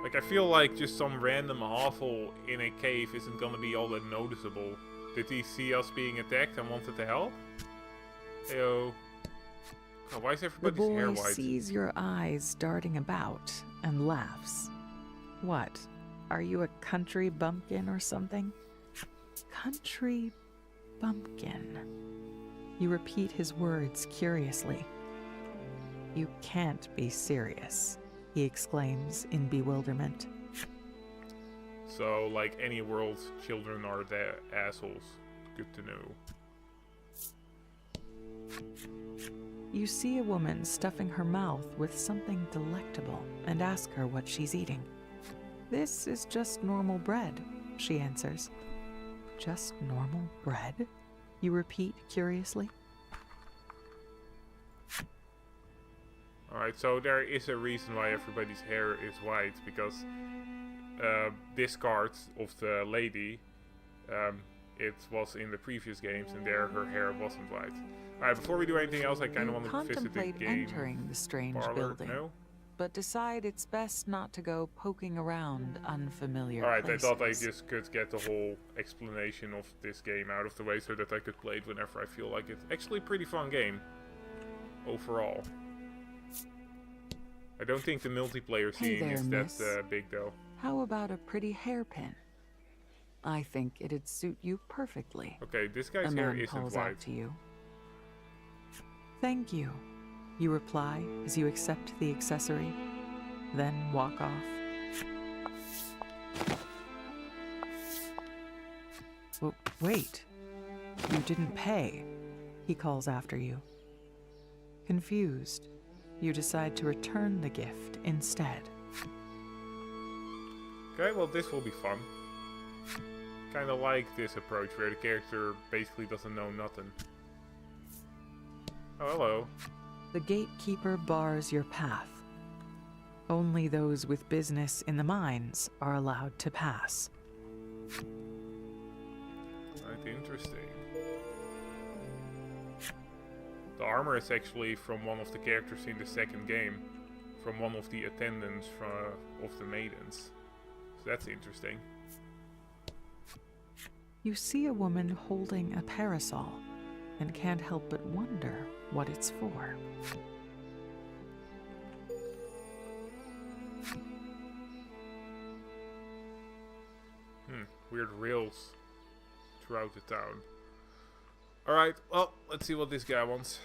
Like, I feel like just some random hovel in a cave isn't gonna be all that noticeable. Did he see us being attacked and wanted to help? Heyo. God, why is The everybody's hair boy white? sees your eyes darting about and laughs. What? Are you a country bumpkin or something? Country bumpkin. You repeat his words curiously. You can't be serious, he exclaims in bewilderment. So, like any world, children are the assholes. Good to know. You see a woman stuffing her mouth with something delectable and ask her what she's eating. "This is just normal bread," she answers. "Just normal bread?" you repeat curiously. Alright, so there is a reason why everybody's hair is white, because this card of the lady, it was in the previous games, and there her hair wasn't white. Alright, before we do anything else, I kind of You want to visit the contemplate game entering the strange parlor. building, No? but decide it's best not to go poking around unfamiliar Alright, I places. thought I just could get the whole explanation of this game out of the way so that I could play it whenever I feel like it. Actually, pretty fun game. Overall. I don't think the multiplayer Hey scene there, is miss. that big though. How about a pretty hairpin? I think it'd suit you perfectly. Okay, this A guy's hair man isn't calls out white. to you. "Thank you," you reply as you accept the accessory, then walk off. Wait, you didn't pay, he calls after you. Confused, you decide to return the gift instead. Okay, well this will be fun. Kinda like this approach where the character basically doesn't know nothing. Oh, hello. The gatekeeper bars your path. Only those with business in the mines are allowed to pass. Right, interesting. The armor is actually from one of the characters in the second game. From one of the attendants of the maidens. So that's interesting. You see a woman holding a parasol and can't help but wonder what it's for. Weird rails throughout the town. Alright, well, let's see what this guy wants.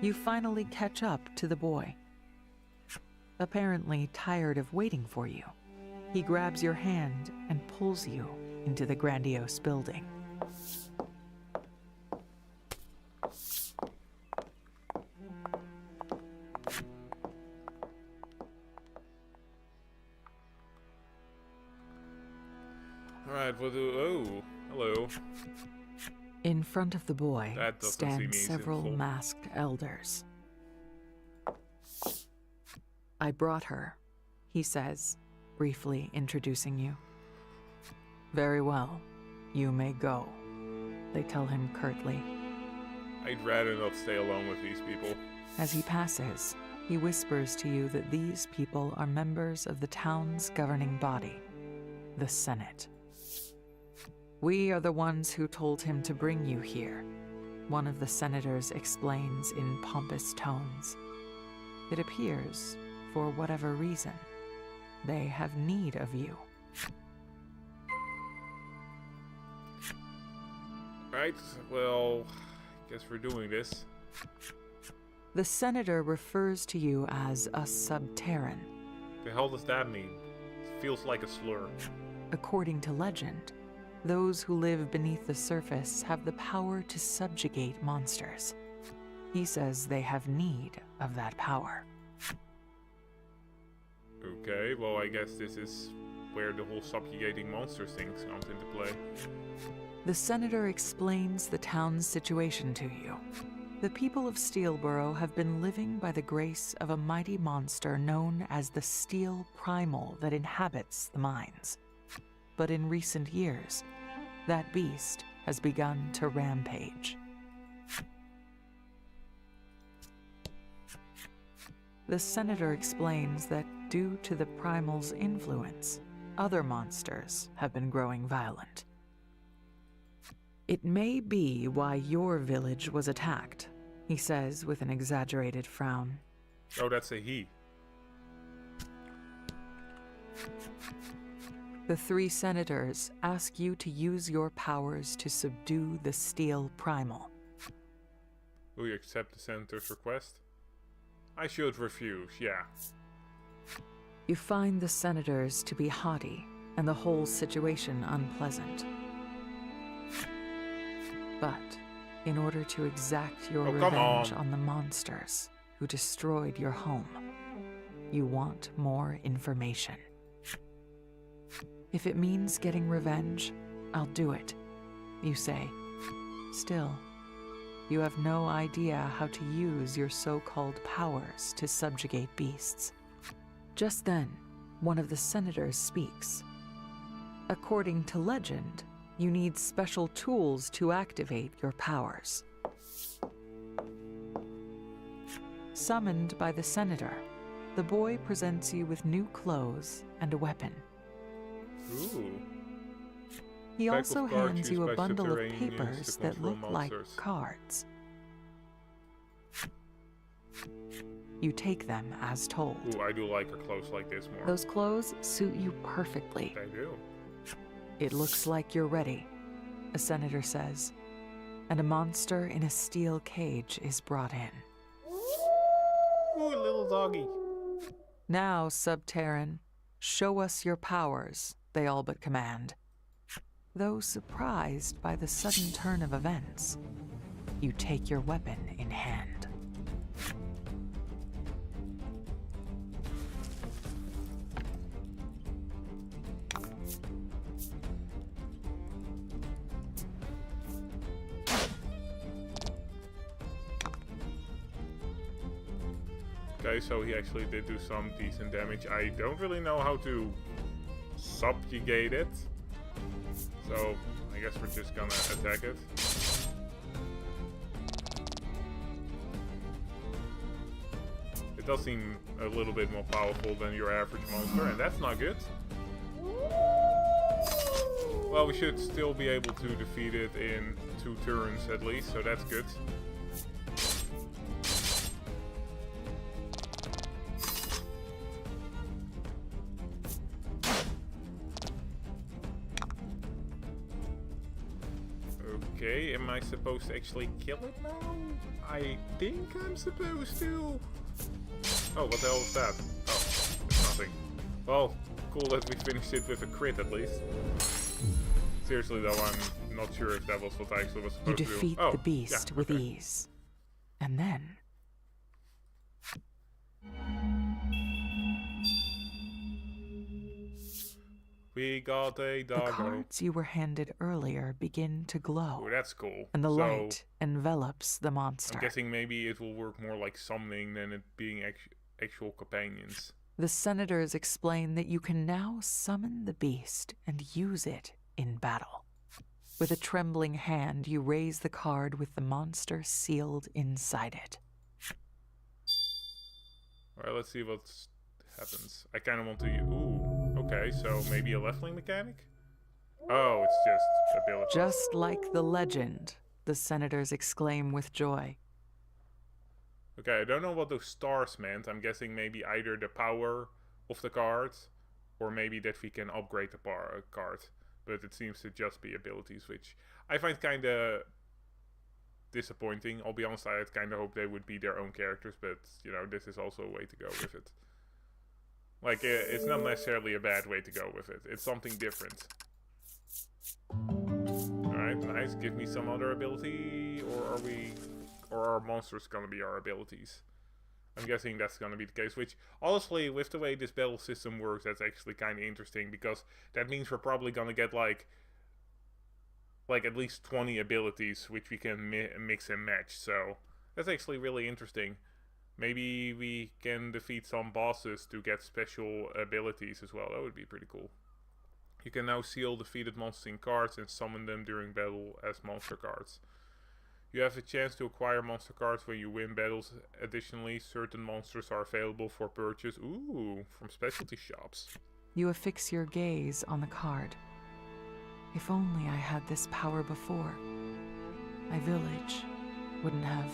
You finally catch up to the boy. Apparently tired of waiting for you, he grabs your hand and pulls you into the grandiose building. that would do. Oh, hello. In front of the boy That doesn't seem stand easy several full. masked elders. I brought her, he says, briefly introducing you. Very well, you may go, they tell him curtly. I'd rather not stay alone with these people. As he passes, he whispers to you that these people are members of the town's governing body, the Senate. We are the ones who told him to bring you here, one of the senators explains in pompous tones. It appears, for whatever reason, they have need of you. Right, well, I guess we're doing this. The senator refers to you as a subterran. The hell does that mean? It feels like a slur. According to legend, those who live beneath the surface have the power to subjugate monsters. He says they have need of that power. Okay, well I guess this is where the whole subjugating monsters thing comes into play. The senator explains the town's situation to you. The people of Steelborough have been living by the grace of a mighty monster known as the Steel Primal that inhabits the mines. But in recent years, that beast has begun to rampage. The senator explains that due to the primal's influence, other monsters have been growing violent. It may be why your village was attacked, he says with an exaggerated frown. Oh, that's a he. The three senators ask you to use your powers to subdue the Steel Primal. Will you accept the senator's request? I should refuse, yeah. You find the senators to be haughty and the whole situation unpleasant. But in order to exact your revenge on the monsters who destroyed your home, you want more information. If it means getting revenge, I'll do it, you say. Still, you have no idea how to use your so-called powers to subjugate beasts. Just then, one of the senators speaks. According to legend, you need special tools to activate your powers. Summoned by the senator, the boy presents you with new clothes and a weapon. Ooh. He Pack also of cards hands used you by a bundle of subterraneans papers to that control look like monsters. cards. You take them as told. Ooh, I do like her clothes like this more. Those clothes suit you perfectly. They do. It looks like you're ready, a senator says, and a monster in a steel cage is brought in. Ooh, little doggy. Now, Subterran, show us your powers, they all but command. Though surprised by the sudden turn of events, you take your weapon in hand. Okay, so he actually did do some decent damage. I don't really know how to subjugate it. So, I guess we're just gonna attack it. It does seem a little bit more powerful than your average monster, and that's not good. Well, we should still be able to defeat it in 2 turns at least, so that's good. Okay, am I supposed to actually kill it now? I think I'm supposed to. Oh, what the hell was that? Oh, it's nothing. Well, cool that we finished it with a crit at least. Seriously though, I'm not sure if that was what I actually was supposed to do. You defeat the beast with ease. And then... We got a The doggo. cards you were handed earlier begin to glow, Oh, that's cool. and the So, light envelops the monster. I'm guessing maybe it will work more like summoning than it being actual companions. The senators explain that you can now summon the beast and use it in battle. With a trembling hand, you raise the card with the monster sealed inside it. Alright, let's see what happens. I kind of want to use... Ooh, okay, so maybe a leveling mechanic? Oh, it's just ability. Just like the legend, the senators exclaim with joy. Okay, I don't know what those stars meant. I'm guessing maybe either the power of the card, or maybe that we can upgrade the card. But it seems to just be abilities, which I find kind of disappointing. I'll be honest, I had kind of hoped they would be their own characters, but, you know, this is also a way to go with it. Like, it's not necessarily a bad way to go with it. It's something different. Alright, nice. Give me some other ability, or are monsters gonna be our abilities? I'm guessing that's gonna be the case, which, honestly, with the way this battle system works, that's actually kind of interesting, because that means we're probably gonna get, like at least 20 abilities, which we can mix and match, so that's actually really interesting. Maybe we can defeat some bosses to get special abilities as well. That would be pretty cool. You can now seal defeated monsters in cards and summon them during battle as monster cards. You have a chance to acquire monster cards when you win battles. Additionally, certain monsters are available for purchase. Ooh, from specialty shops. You affix your gaze on the card. If only I had this power before. My village wouldn't have.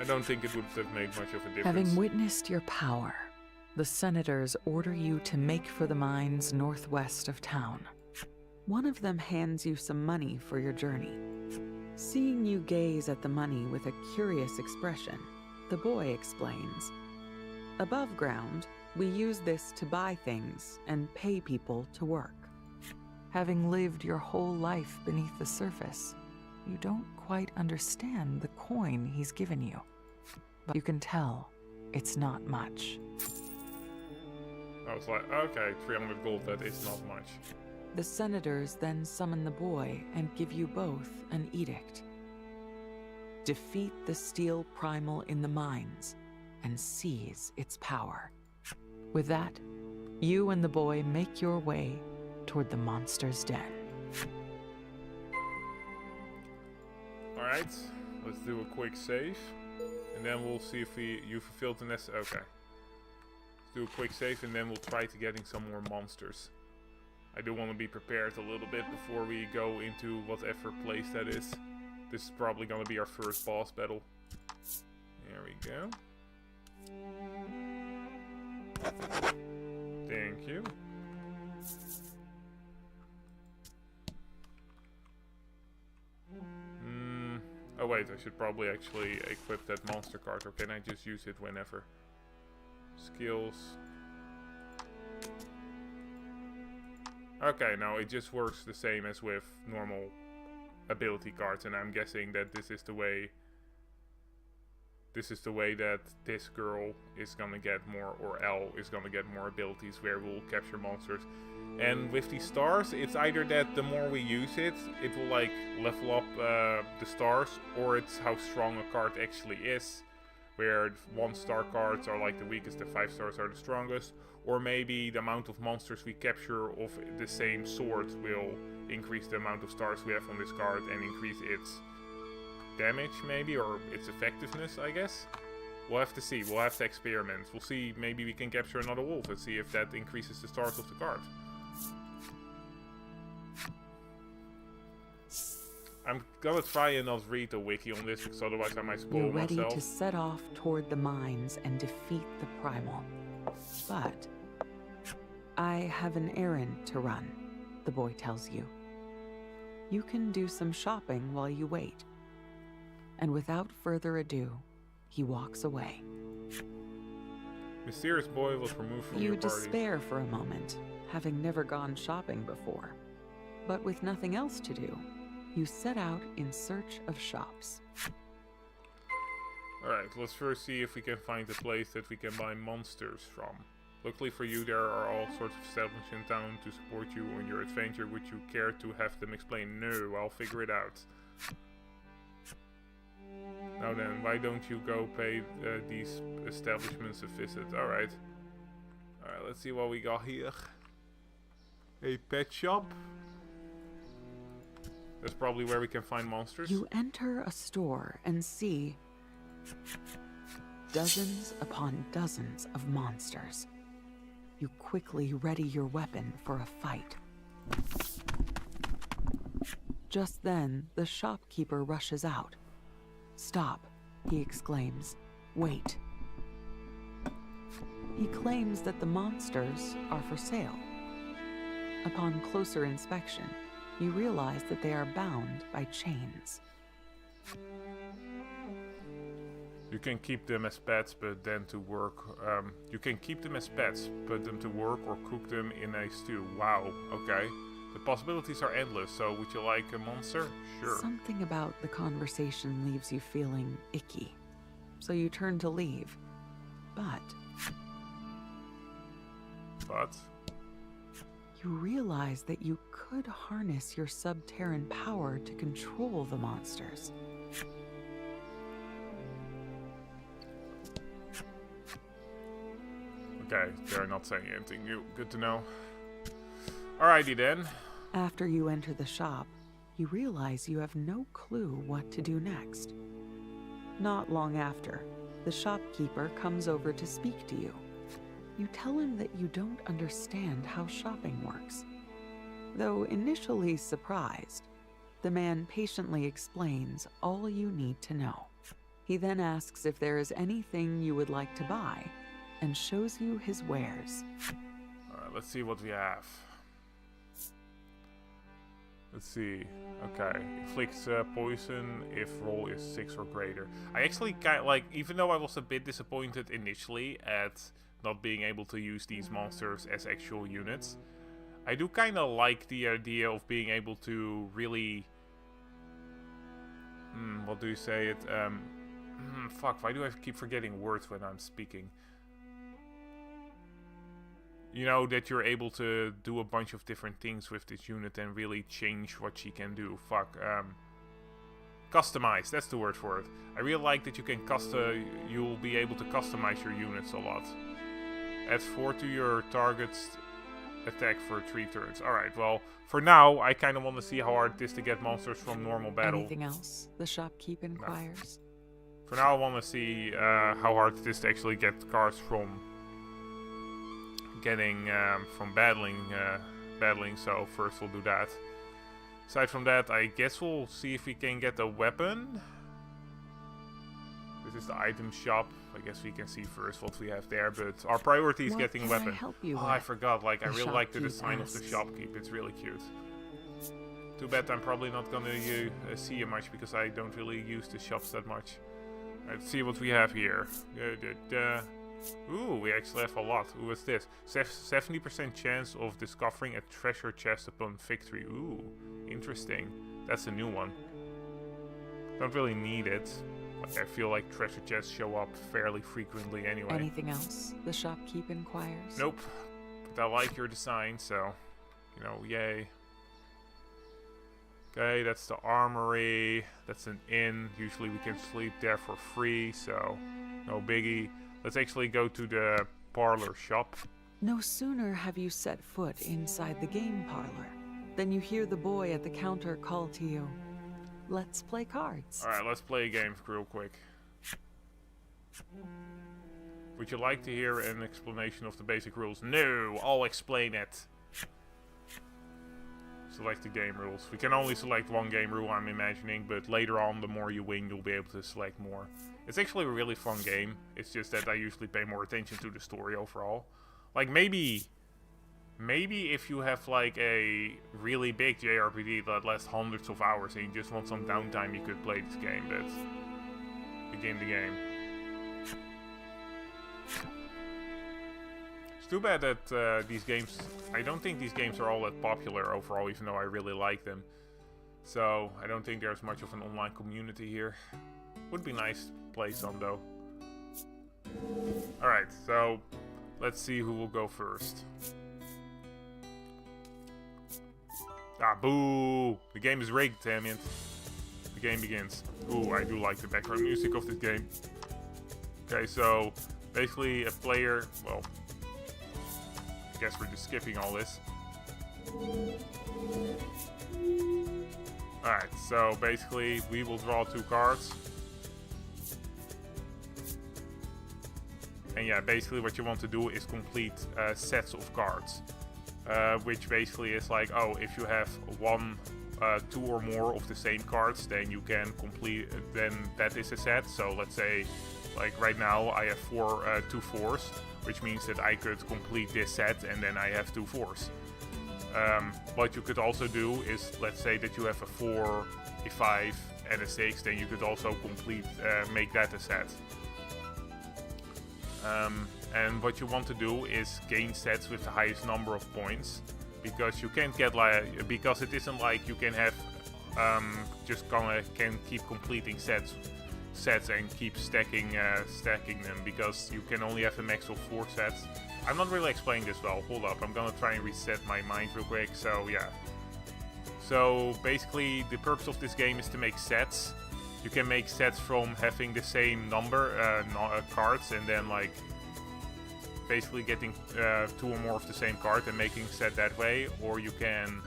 I don't think it would have made much of a difference. Having witnessed your power, the senators order you to make for the mines northwest of town. One of them hands you some money for your journey. Seeing you gaze at the money with a curious expression, the boy explains. Above ground, we use this to buy things and pay people to work. Having lived your whole life beneath the surface, you don't quite understand the coin he's given you. But you can tell it's not much. I was like, okay, 300 gold, that is not much. The senators then summon the boy and give you both an edict. Defeat the steel primal in the mines and seize its power. With that, you and the boy make your way toward the monster's den. Alright, let's do a quick save. And then we'll see if you fulfilled the necessary... Okay. Let's do a quick save and then we'll try to getting some more monsters. I do want to be prepared a little bit before we go into whatever place that is. This is probably going to be our first boss battle. There we go. Thank you. Oh wait, I should probably actually equip that monster card, or can I just use it whenever? Skills. Okay, no, it just works the same as with normal ability cards, and I'm guessing that this is the way that this girl is gonna get more, or Elle is gonna get more abilities where we'll capture monsters. And with these stars, it's either that the more we use it, it will like level up the stars, or it's how strong a card actually is, where 1-star cards are like the weakest and 5 stars are the strongest. Or maybe the amount of monsters we capture of the same sort will increase the amount of stars we have on this card and increase its damage maybe, or its effectiveness, I guess. We'll have to see, we'll have to experiment. We'll see, maybe we can capture another wolf and see if that increases the stars of the card. I'm gonna try and not read the wiki on this, because otherwise I might spoil myself. You're ready to set off toward the mines and defeat the primal. But I have an errand to run, the boy tells you. You can do some shopping while you wait. And without further ado, he walks away. Mysterious boy was removed from your You party. despair for a moment, having never gone shopping before. But with nothing else to do, you set out in search of shops. Alright, let's first see if we can find a place that we can buy monsters from. Luckily for you, there are all sorts of establishments in town to support you on your adventure. Would you care to have them explain? No, I'll figure it out. Now then, why don't you go pay these establishments a visit? Alright. Alright, let's see what we got here. A pet shop. That's probably where we can find monsters. You enter a store and see dozens upon dozens of monsters. You quickly ready your weapon for a fight. Just then, the shopkeeper rushes out. "Stop," he exclaims. "Wait." He claims that the monsters are for sale. Upon closer inspection, you realize that they are bound by chains. You can keep them as pets, but then to work. You can keep them as pets, put them to work, or cook them in a stew. Wow, okay. The possibilities are endless, so would you like a monster? Sure. Something about the conversation leaves you feeling icky, so you turn to leave. But you realize that you could harness your subterran power to control the monsters. Okay, they're not saying anything new. Good to know. Alrighty then. After you enter the shop, you realize you have no clue what to do next. Not long after, the shopkeeper comes over to speak to you. You tell him that you don't understand how shopping works. Though initially surprised, the man patiently explains all you need to know. He then asks if there is anything you would like to buy, and shows you his wares. Alright, let's see what we have. Let's see. Okay. Inflicts poison if roll is 6 or greater. I actually even though I was a bit disappointed initially at not being able to use these monsters as actual units, I do kind of like the idea of being able to really... what do you say it? Fuck, why do I keep forgetting words when I'm speaking? You know, that you're able to do a bunch of different things with this unit and really change what she can do. Customize, that's the word for it. I really like that you can you'll be able to customize your units a lot. Add 4 to your target's attack for 3 turns. Alright, well, for now, I kind of want to see how hard it is to get monsters from normal battle. Anything else? The shopkeep inquires. No. For now, I want to see how hard it is to actually get cards from battling, so first we'll do that. Aside from that, I guess we'll see if we can get a weapon. This is the item shop. I guess we can see first what we have there, but our priority is getting a weapon. I forgot, I really like the design of the shopkeep. It's really cute. Too bad I'm probably not gonna see you much because I don't really use the shops that much. Let's see what we have here. Ooh, we actually have a lot. Ooh, what's this? 70% chance of discovering a treasure chest upon victory. Ooh, interesting. That's a new one. Don't really need it. I feel like treasure chests show up fairly frequently anyway. Anything else? The shopkeep inquires. Nope. But I like your design, so, you know, yay. Okay, that's the armory. That's an inn. Usually we can sleep there for free, so no biggie. Let's actually go to the parlor shop. No sooner have you set foot inside the game parlor than you hear the boy at the counter call to you. Let's play cards. Alright, let's play a game real quick. Would you like to hear an explanation of the basic rules? No, I'll explain it. Select the game rules. We can only select one game rule, I'm imagining, but later on, the more you win, you'll be able to select more. It's actually a really fun game. It's just that I usually pay more attention to the story overall. Like, maybe if you have, like, a really big JRPG that lasts hundreds of hours and you just want some downtime, you could play this game, but... Begin the game. It's too bad that these games... I don't think these games are all that popular overall, even though I really like them. So, I don't think there's much of an online community here. Would be nice to play some, though. Alright, so... let's see who will go first. Ah, boo! The game is rigged, damn it. The game begins. Ooh, I do like the background music of this game. Okay, so basically a player, well, I guess we're just skipping all this. Alright, so basically we will draw 2 cards. And yeah, basically what you want to do is complete sets of cards. Which basically is like, oh, if you have 2 or more of the same cards, then you can complete, then that is a set. So let's say, like right now I have 2 4s, which means that I could complete this set and then I have 2 4s. What you could also do is, let's say that you have a 4, a 5 and a 6, then you could also make that a set. And what you want to do is gain sets with the highest number of points, because you can't get because it isn't like you can have can keep completing sets and keep stacking them, because you can only have a max of 4 sets. I'm not really explaining this well. Hold up, I'm gonna try and reset my mind real quick. So yeah. So basically, the purpose of this game is to make sets. You can make sets from having the same number cards, and then like basically getting 2 or more of the same card and making a set that way. Or you can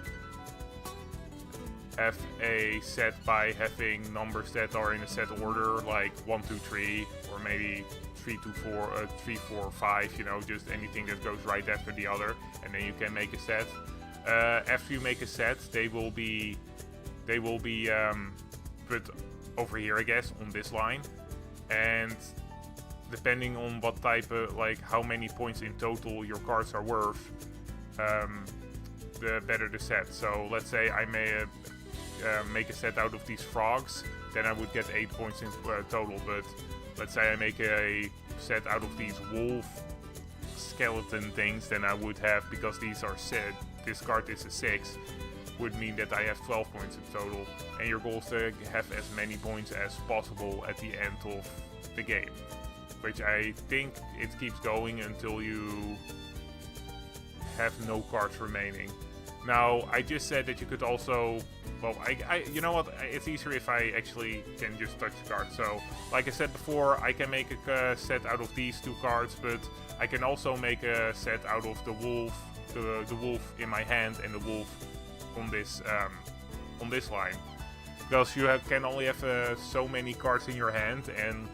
have a set by having numbers that are in a set order, like 1, 2, 3, or maybe 3, 2, 4, 3, 4, 5. You know, just anything that goes right after the other, and then you can make a set. After you make a set, they will be put over here, I guess, on this line, and depending on what type of, like how many points in total your cards are worth, the better the set. So let's say I may make a set out of these frogs, then I would get 8 points in total. But let's say I make a set out of these wolf skeleton things, then I would have, because these are set, this card is a 6, would mean that I have 12 points in total. And your goal is to have as many points as possible at the end of the game, which I think it keeps going until you have no cards remaining. Now, I just said that you could also, well, you know what, it's easier if I actually can just touch the card. So, like I said before, I can make a set out of these 2 cards, but I can also make a set out of the wolf, the wolf in my hand and the wolf on this line, because you can only have so many cards in your hand, and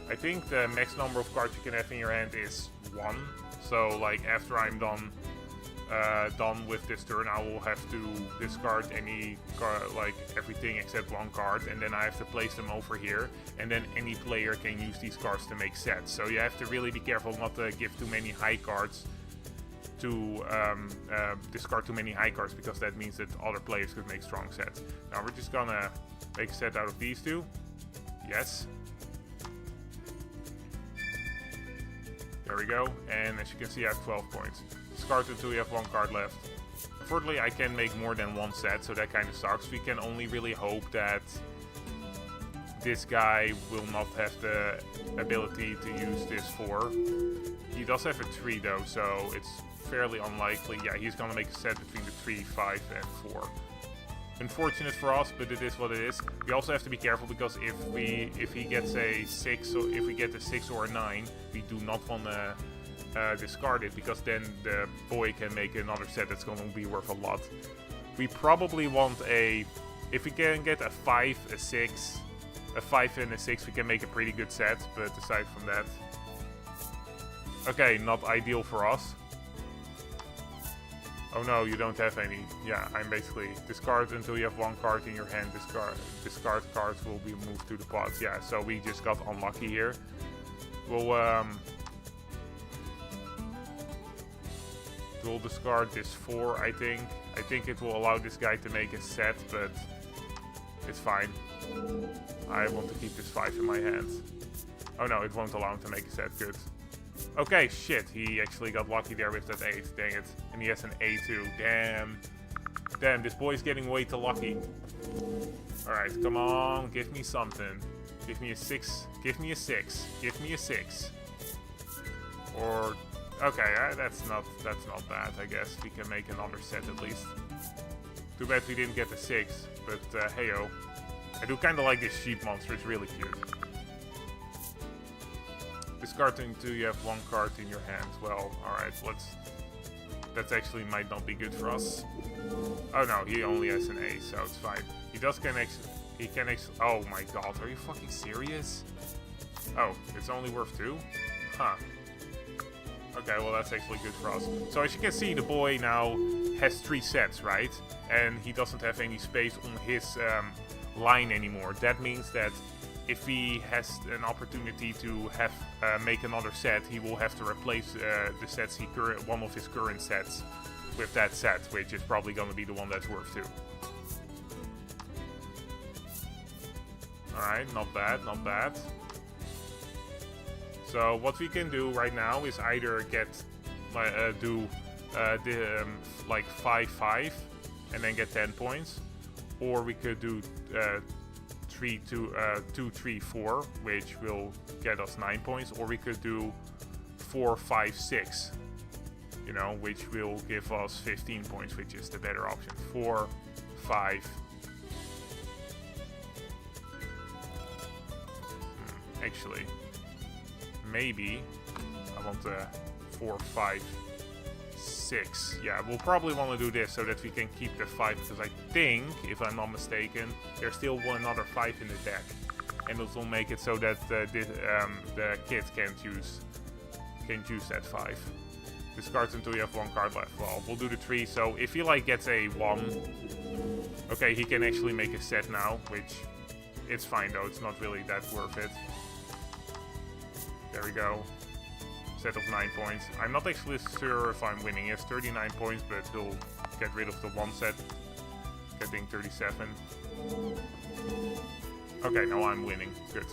I think the max number of cards you can have in your hand is 1. So like after I'm done with this turn, I will have to discard any card, like everything except 1 card, and then I have to place them over here, and then any player can use these cards to make sets. So you have to really be careful not to give too many high cards, to discard too many high cards, because that means that other players could make strong sets. Now we're just gonna make a set out of these 2. Yes. There we go. And as you can see, I have 12 points. Discard until you have 1 card left. Unfortunately, I can make more than 1 set, so that kind of sucks. We can only really hope that this guy will not have the ability to use this 4. He does have a 3 though, so it's fairly unlikely. Yeah, he's gonna make a set between the 3, 5, and 4. Unfortunate for us, but it is what it is. We also have to be careful, because if he gets a 6, or if we get a 6 or a 9, we do not want to discard it, because then the boy can make another set that's going to be worth a lot. We probably want if we can get a 5, a 6, a 5 and a 6, we can make a pretty good set, but aside from that, okay, not ideal for us. Oh no, you don't have any. Yeah, I'm basically discard until you have 1 card in your hand. Discard cards will be moved to the pots. Yeah, so we just got unlucky here. We'll discard this 4, I think. I think it will allow this guy to make a set, but it's fine. I want to keep this 5 in my hand. Oh no, it won't allow him to make a set. Good. Okay, shit, he actually got lucky there with that 8, dang it. And he has an A2, damn. Damn, this boy's getting way too lucky. Alright, come on, give me something. Give me a 6, give me a 6, give me a 6. Or, Okay, that's not bad. I guess we can make another set at least. Too bad we didn't get the 6, but heyo. I do kind of like this sheep monster. It's really cute. Discarding until you have 1 card in your hand. Well, alright, let's... That actually might not be good for us. Oh no, he only has an A, so it's fine. He does oh my god, are you fucking serious? Oh, it's only worth 2? Huh. Okay, well that's actually good for us. So as you can see, the boy now has 3 sets, right? And he doesn't have any space on his line anymore. That means that if he has an opportunity to have make another set, he will have to replace the sets one of his current sets with that set, which is probably going to be the one that's worth 2. Alright, not bad, not bad. So what we can do right now is either get do like 5-5 and then get 10 points, or we could do 2-3-4, which will get us 9 points, or we could do 4-5-6, you know, which will give us 15 points, which is the better option. 4, 5. Actually, maybe I want the 4, 5, 6. Yeah, we'll probably want to do this so that we can keep the 5, because I think, if I'm not mistaken, there's still another 5 in the deck, and it will make it so that the kid can't use that 5. Discard until you have 1 card left. Well, we'll do the 3. So if he like gets a 1, okay, he can actually make a set now, which it's fine though. It's not really that worth it. There we go. Set of 9 points. I'm not actually sure if I'm winning. He has 39 points, but he'll get rid of the 1 set, getting 37. Okay, now I'm winning. Good.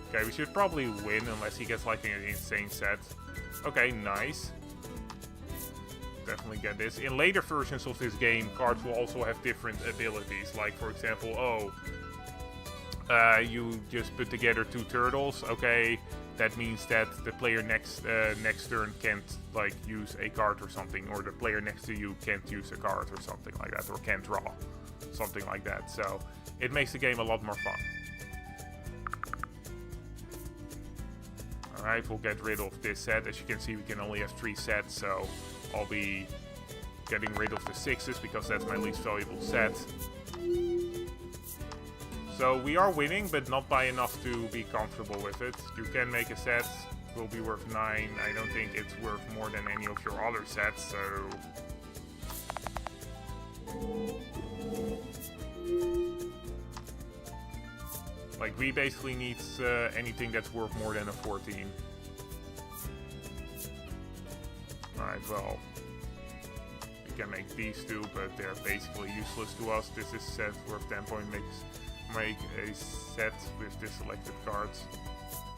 Okay, we should probably win unless he gets like an insane set. Okay, nice. Definitely get this. In later versions of this game, cards will also have different abilities. Like, for example, you just put together 2 turtles. Okay, that means that the player next turn can't like use a card or something, or the player next to you can't use a card or something like that, or can't draw something like that. So it makes the game a lot more fun. Alright, we'll get rid of this set. As you can see, we can only have 3 sets, so I'll be getting rid of the 6s because that's my least valuable set. So we are winning, but not by enough to be comfortable with it. You can make a set, will be worth 9. I don't think it's worth more than any of your other sets, so... Like, we basically need anything that's worth more than a 14. Alright, well... We can make these 2, but they're basically useless to us. This is set worth 10 points. Make a set with the selected cards.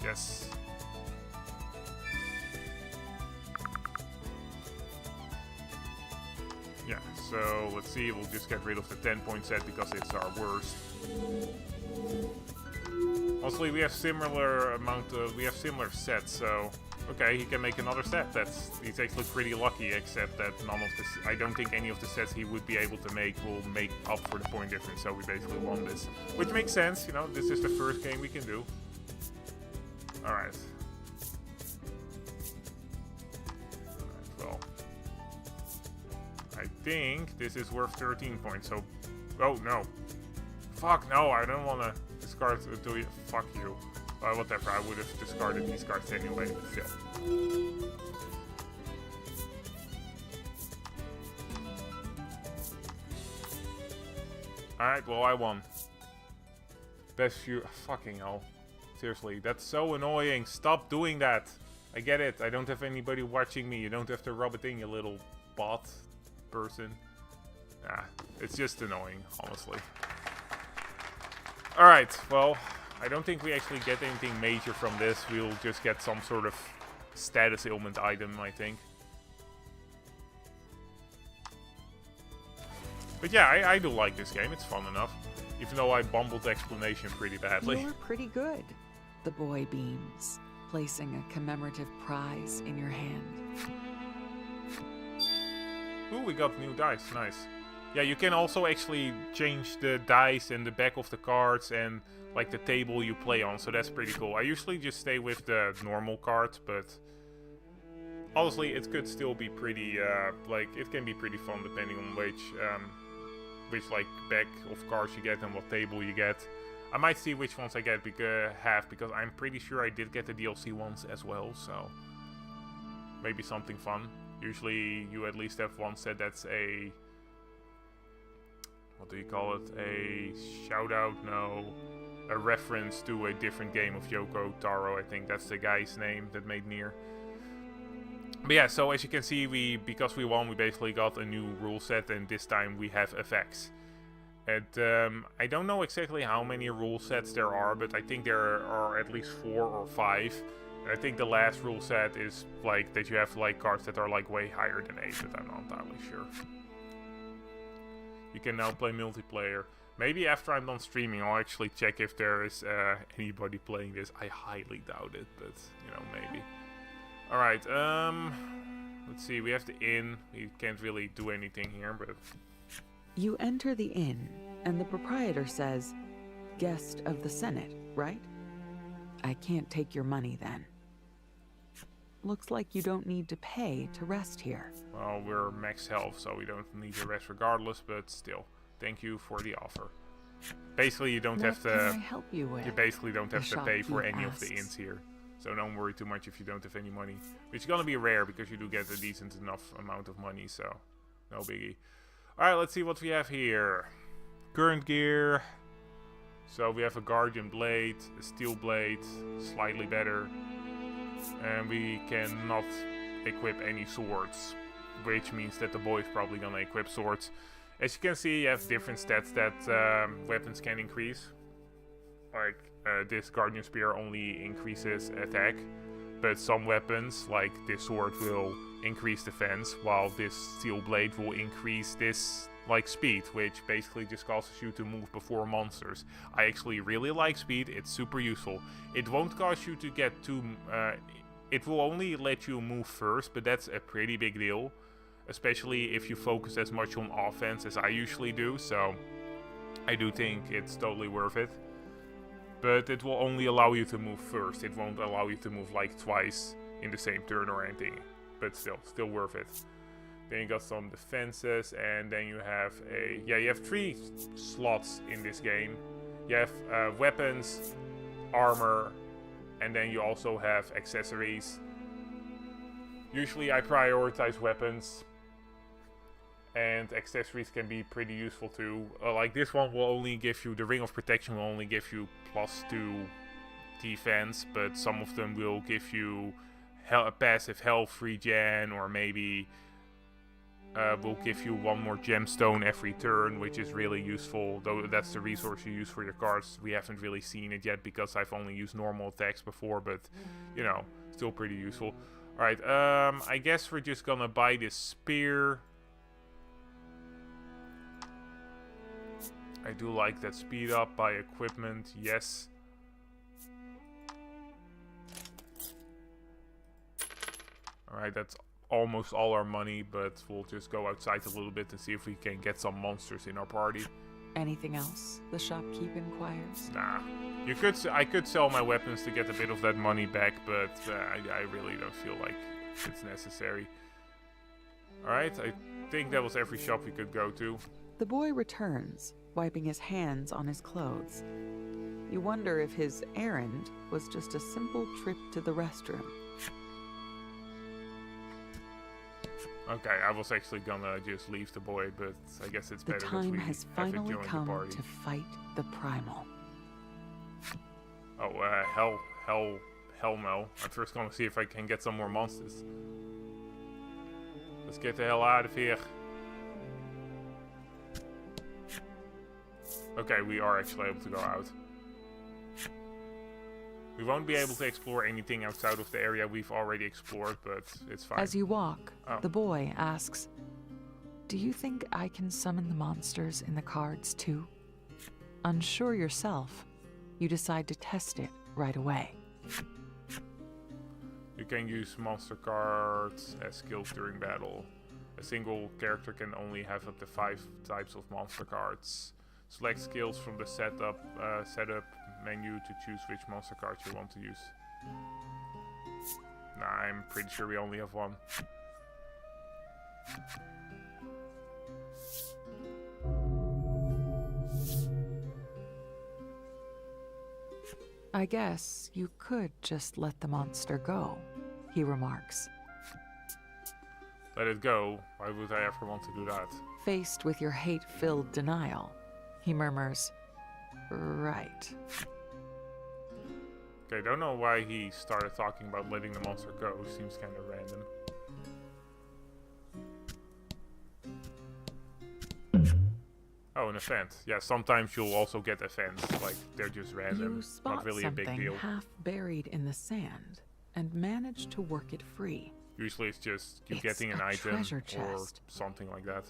Yes. Yeah, so let's see, we'll just get rid of the 10-point set because it's our worst. Honestly, we have similar sets, so okay, he can make another set. He's actually pretty lucky, except that I don't think any of the sets he would be able to make will make up for the point difference, so we basically won this. Which makes sense, you know, this is the first game we can do. Alright. Well. I think this is worth 13 points, so... Oh, no. Fuck, no, I don't want to discard until you... Fuck you. Whatever, I would have discarded these cards anyway, but still. Alright, well, I won. Best view. Fucking hell. Seriously, that's so annoying. Stop doing that. I get it. I don't have anybody watching me. You don't have to rub it in, you little bot person. Nah, it's just annoying, honestly. Alright, well... I don't think we actually get anything major from this. We'll just get some sort of status ailment item, I think. But yeah, I do like this game. It's fun enough. Even though I bumbled the explanation pretty badly. You're pretty good, the boy beams. placing a commemorative prize in your hand. Ooh, we got new dice. Nice. Yeah, you can also actually change the dice and the back of the cards and like the table you play on, so that's pretty cool. I usually just stay with the normal cards, but honestly, it could still be pretty, like, it can be pretty fun depending on which like back of cards you get and what table you get. I might see which ones I get because I'm pretty sure I did get the DLC ones as well, so maybe something fun. Usually you at least have one set that's a, what do you call it? A shout out? No. A reference to a different game of Yoko Taro. I think that's the guy's name that made Nier. But yeah, so as you can see, because we won, we basically got a new rule set, and this time we have effects. And I don't know exactly how many rule sets there are, but I think there are at least 4 or 5. And I think the last rule set is like that you have like cards that are like way higher than 8, but I'm not entirely sure. You can now play multiplayer. Maybe after I'm done streaming, I'll actually check if there is anybody playing this. I highly doubt it, but you know, maybe. Alright, let's see, we have the inn. We can't really do anything here, but... You enter the inn, and the proprietor says, "Guest of the Senate, right? I can't take your money then. Looks like you don't need to pay to rest here." Well, we're max health, so we don't need to rest regardless, but still, thank you for the offer. Basically, you don't have to... What can I help you with? You basically don't have to pay for any of the asks. inns here. So don't worry too much if you don't have any money. Which is gonna be rare, because you do get a decent enough amount of money, so no biggie. Alright, let's see what we have here. Current gear. So we have a Guardian Blade, a Steel Blade, slightly better. And we cannot equip any swords, which means that the boy is probably gonna equip swords. As you can see, you have different stats that weapons can increase. Like this Guardian Spear only increases attack, but some weapons, like this sword, will increase defense, while this Steel Blade will increase this like speed, which basically just causes you to move before monsters. I actually really like speed, it's super useful. It won't cause you to get too... it will only let you move first, but that's a pretty big deal. Especially if you focus as much on offense as I usually do, so I do think it's totally worth it. But it will only allow you to move first, it won't allow you to move like twice in the same turn or anything. But still worth it. Then you got some defenses, and then you have you have 3 slots in this game. You have weapons, armor, and then you also have accessories. Usually I prioritize weapons, and accessories can be pretty useful too. Like this one will only give you, the Ring of Protection will only give you +2 defense, but some of them will give you a passive health regen, or maybe will give you 1 more gemstone every turn, which is really useful, though that's the resource you use for your cards. We haven't really seen it yet because I've only used normal attacks before, but you know, still pretty useful. Alright, I guess we're just gonna buy this spear. I do like that speed up by equipment, yes. Alright, that's almost all our money, but we'll just go outside a little bit and see if we can get some monsters in our party. Anything else? The shopkeep inquires. Nah. I could sell my weapons to get a bit of that money back, but I really don't feel like it's necessary. Alright, I think that was every shop we could go to. The boy returns, wiping his hands on his clothes. You wonder if his errand was just a simple trip to the restroom. Okay, I was actually gonna just leave the boy, but I guess it's better The that time we has have to finally join the come party. to fight the primal. Oh, hell no. I'm first gonna see if I can get some more monsters. Let's get the hell out of here. Okay, we are actually able to go out. We won't be able to explore anything outside of the area we've already explored, but it's fine. As you walk, Oh. the boy asks, "Do you think I can summon the monsters in the cards too?" Unsure yourself, you decide to test it right away. You can use monster cards as skills during battle. A single character can only have up to 5 types of monster cards. Select skills from the setup menu to choose which monster card you want to use. Nah, I'm pretty sure we only have one. I guess you could just let the monster go, he remarks. Let it go? Why would I ever want to do that? Faced with your hate-filled denial, he murmurs, right. Okay, don't know why he started talking about letting the monster go. Seems kind of random. Oh, an event. Yeah, sometimes you'll also get events, like they're just random. You spot Not really a big deal. half buried in the sand and manage to work it free. Usually it's just you It's getting an a item treasure or chest. something like that.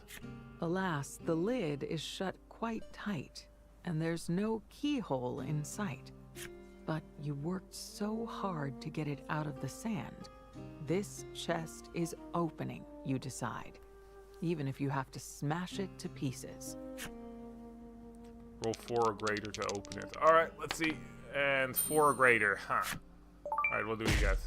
Alas, the lid is shut quite tight, and there's no keyhole in sight. But you worked so hard to get it out of the sand. This chest is opening, you decide, even if you have to smash it to pieces. Roll 4 or greater to open it. Alright, let's see. And 4 or greater. Huh. Alright, what do we get?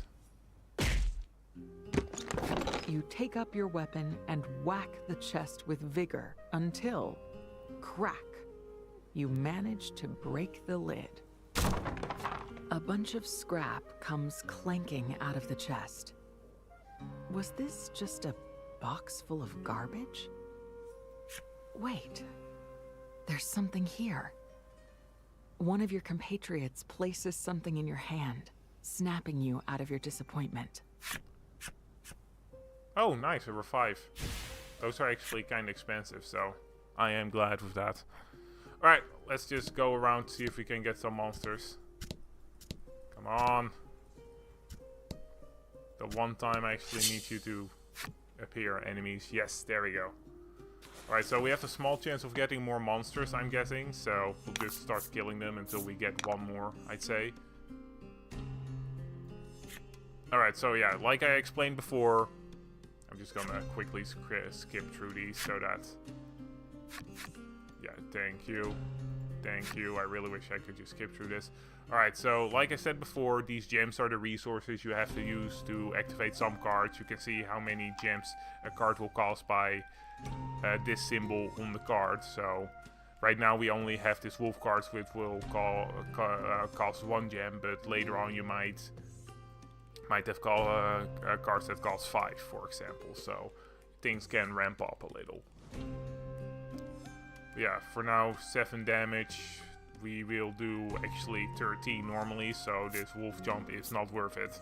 You take up your weapon and whack the chest with vigor until, crack, you manage to break the lid. A bunch of scrap comes clanking out of the chest. Was this just a box full of garbage? Wait, there's something here. One of your compatriots places something in your hand, snapping you out of your disappointment. Oh, nice, over 5. Those are actually kind of expensive, so I am glad with that. Alright, let's just go around, see if we can get some monsters. Come on. The one time I actually need you to appear, enemies. Yes, there we go. Alright, so we have a small chance of getting more monsters, I'm guessing. So we'll just start killing them until we get one more, I'd say. Alright, so yeah, like I explained before, I'm just gonna quickly skip through these so that... Yeah, thank you. Thank you. I really wish I could just skip through this. Alright, so like I said before, these gems are the resources you have to use to activate some cards. You can see how many gems a card will cost by this symbol on the card. So right now we only have this wolf cards which will cost 1 gem, but later on you might have cards that cost 5, for example. So things can ramp up a little. Yeah, for now 7 damage. We will do actually 13 normally, so this wolf jump is not worth it.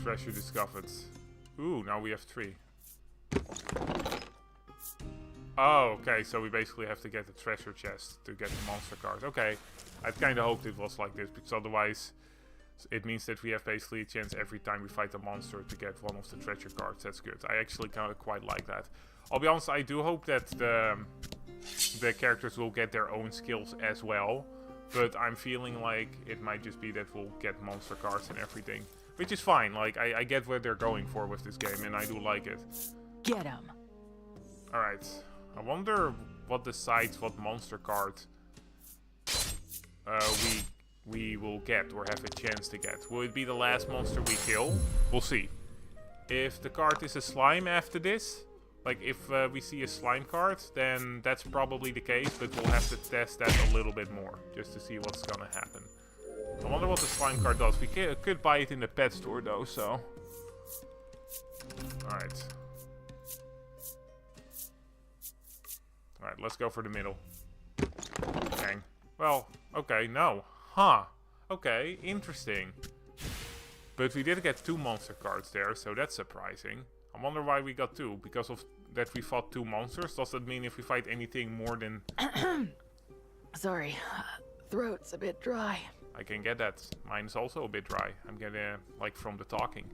Treasure discovered. Ooh, now we have 3. Oh, okay, so we basically have to get the treasure chest to get the monster card. Okay, I kind of hoped it was like this, because otherwise it means that we have basically a chance every time we fight a monster to get one of the treasure cards. That's good. I actually kind of quite like that. I'll be honest, I do hope that the characters will get their own skills as well. But I'm feeling like it might just be that we'll get monster cards and everything. Which is fine. Like, I get what they're going for with this game, and I do like it. Get him. Alright. I wonder what decides what monster card we will get or have a chance to get. Will it be the last monster we kill? We'll see. If the card is a slime after this, like if we see a slime card, then that's probably the case, but we'll have to test that a little bit more, just to see what's gonna happen. I wonder what the slime card does. We could buy it in the pet store though, so... Alright. Alright, let's go for the middle. Dang. Well, okay, no. Huh. Okay, interesting. But we did get 2 monster cards there, so that's surprising. I wonder why we got 2. Because of that we fought 2 monsters? Does that mean if we fight anything more than... Sorry, throat's a bit dry. I can get that. Mine is also a bit dry. I'm getting, like, from the talking.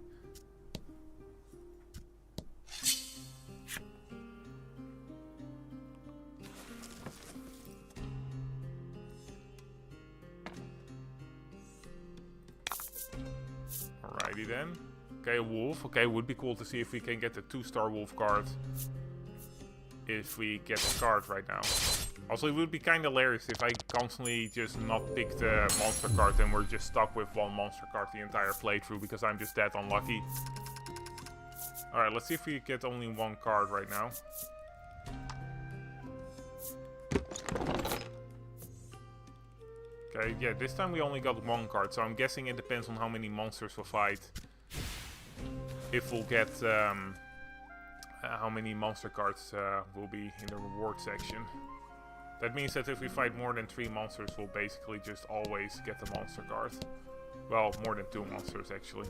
Alrighty then. Okay, a wolf. Okay, would be cool to see if we can get the 2-star wolf card. If we get the card right now. Also, it would be kind of hilarious if I constantly just not pick the monster card and we're just stuck with one monster card the entire playthrough because I'm just that unlucky. Alright, let's see if we get only one card right now. Okay, yeah, this time we only got one card, so I'm guessing it depends on how many monsters we'll fight. If we'll get how many monster cards will be in the reward section. That means that if we fight more than 3 monsters, we'll basically just always get the monster card. Well, more than 2 monsters actually.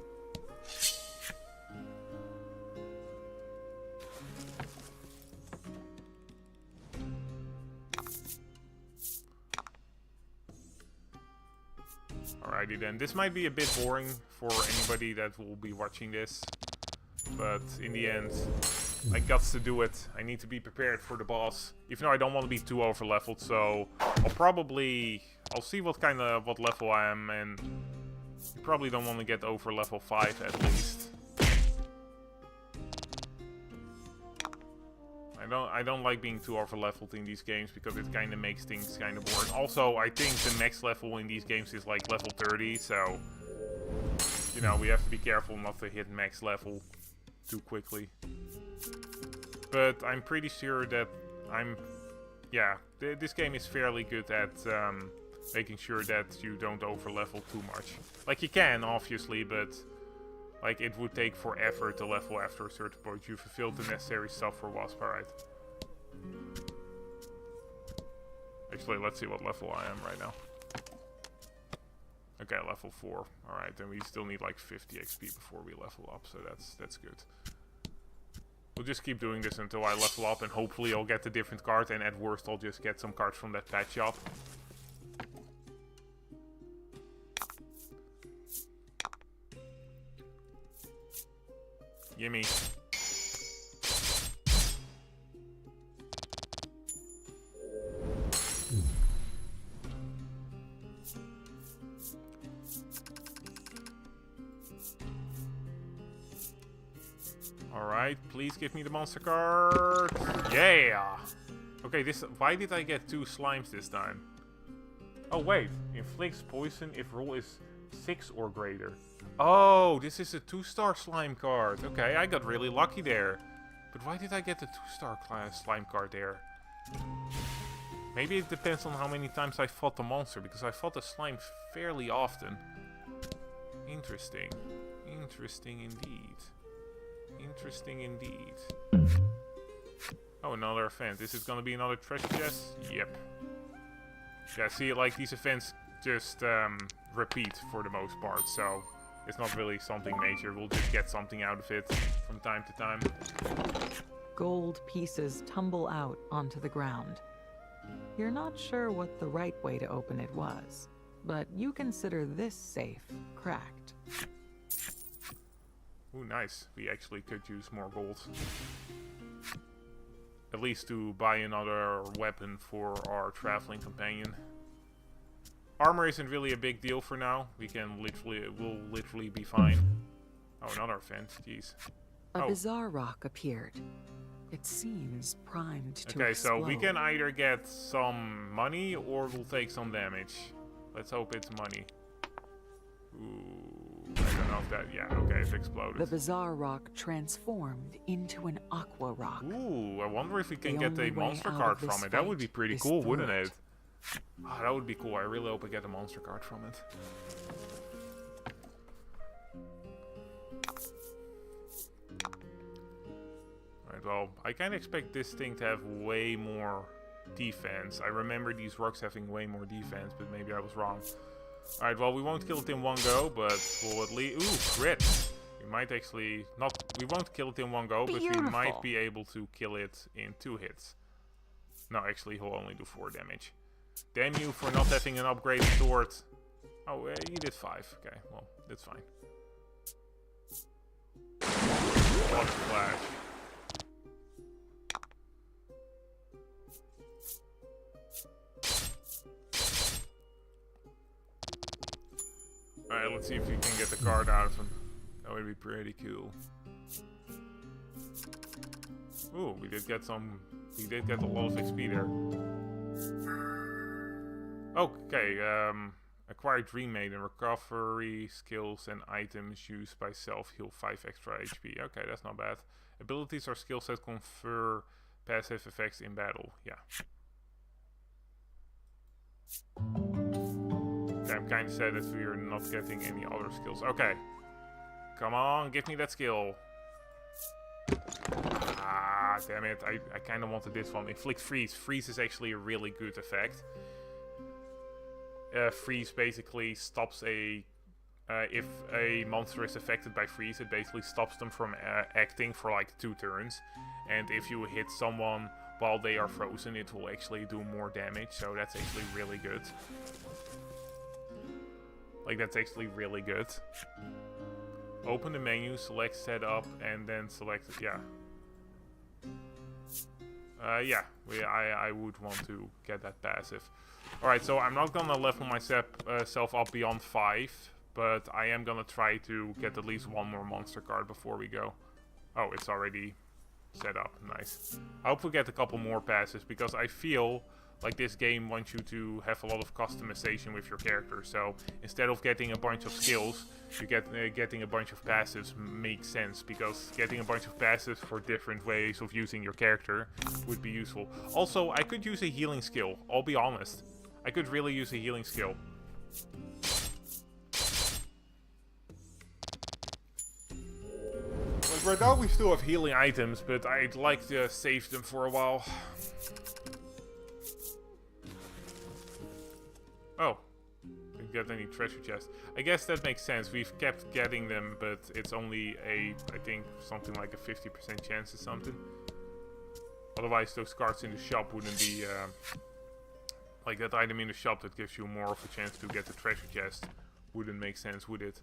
Alrighty then, this might be a bit boring for anybody that will be watching this, but in the end, I got to do it. I need to be prepared for the boss, even though I don't want to be too over leveled, so I'll see what level I am, and you probably don't want to get over level 5 at least. I don't like being too over leveled in these games because it kind of makes things kind of boring. Also, I think the max level in these games is like level 30, so you know, we have to be careful not to hit max level too quickly. But I'm pretty sure that this game is fairly good at making sure that you don't over level too much. Like, you can obviously, but like, it would take forever to level after a certain point. You fulfilled the necessary stuff for Wasp, alright. Actually, let's see what level I am right now. Okay, level 4. Alright, then we still need like 50 XP before we level up, so that's good. We'll just keep doing this until I level up, and hopefully I'll get a different card, and at worst I'll just get some cards from that pet shop. Gimme. Alright, please give me the monster card. Yeah! Okay, why did I get 2 slimes this time? Oh wait, inflicts poison if roll is 6 or greater. Oh, this is a 2-star slime card. Okay, I got really lucky there. But why did I get the 2-star slime card there? Maybe it depends on how many times I fought the monster, because I fought the slime fairly often. Interesting. Interesting indeed. Interesting indeed. Oh, another event. Is it gonna be another treasure chest? Yep. Yeah, see, like, these events just repeat for the most part, so it's not really something major. We'll just get something out of it from time to time. Gold pieces tumble out onto the ground. You're not sure what the right way to open it was, but you consider this safe cracked. Ooh, nice. We actually could use more gold. At least to buy another weapon for our traveling companion. Armor isn't really a big deal for now. We'll literally be fine. Oh, another vent. Jeez. A bizarre rock appeared. It seems primed to Okay, explode. so we can either get some money or we'll take some damage. Let's hope it's money. Ooh, I don't know if that... Yeah, okay, it exploded. The bizarre rock transformed into an aqua rock. Ooh, I wonder if we can get a monster card from it. That would be pretty cool, wouldn't it? Oh, that would be cool. I really hope I get a monster card from it. Alright, well, I kind of expect this thing to have way more defense. I remember these rocks having way more defense, but maybe I was wrong. Alright, well, we won't kill it in one go, but we'll at least... Ooh, crit! We might actually... We won't kill it in one go, but we might be able to kill it in 2 hits. No, actually, he'll only do 4 damage. Damn you for not having an upgraded sword. Oh, you did 5. Okay, well, that's fine. What flash. Alright, let's see if we can get the card out of him. That would be pretty cool. Ooh, we did get a lot of XP there. Okay, acquire Dream Maiden, recovery skills and items used by self heal 5 extra HP. Okay, that's not bad. Abilities or skills that confer passive effects in battle. Yeah. Okay, I'm kind of sad that we are not getting any other skills. Okay. Come on, give me that skill. Ah, damn it. I kind of wanted this one. Inflict Freeze. Freeze is actually a really good effect. Freeze basically stops if a monster is affected by freeze, it basically stops them from acting for like 2 turns. And if you hit someone while they are frozen, it will actually do more damage. So that's actually really good. Like, that's actually really good. Open the menu, select setup, and then select, yeah. Yeah, I would want to get that passive. Alright, so I'm not gonna level myself up beyond 5, but I am gonna try to get at least 1 more monster card before we go. Oh, it's already set up. Nice. I hope we get a couple more passes, because I feel like this game wants you to have a lot of customization with your character. So instead of getting a bunch of skills, you getting a bunch of passives makes sense, because getting a bunch of passives for different ways of using your character would be useful. Also, I could use a healing skill. I'll be honest. I could really use a healing skill. Like right now we still have healing items, but I'd like to save them for a while. Oh, didn't get any treasure chests. I guess that makes sense. We've kept getting them, but it's only I think, something like a 50% chance or something. Otherwise, those cards in the shop wouldn't be, like that item in the shop that gives you more of a chance to get the treasure chest. Wouldn't make sense, would it?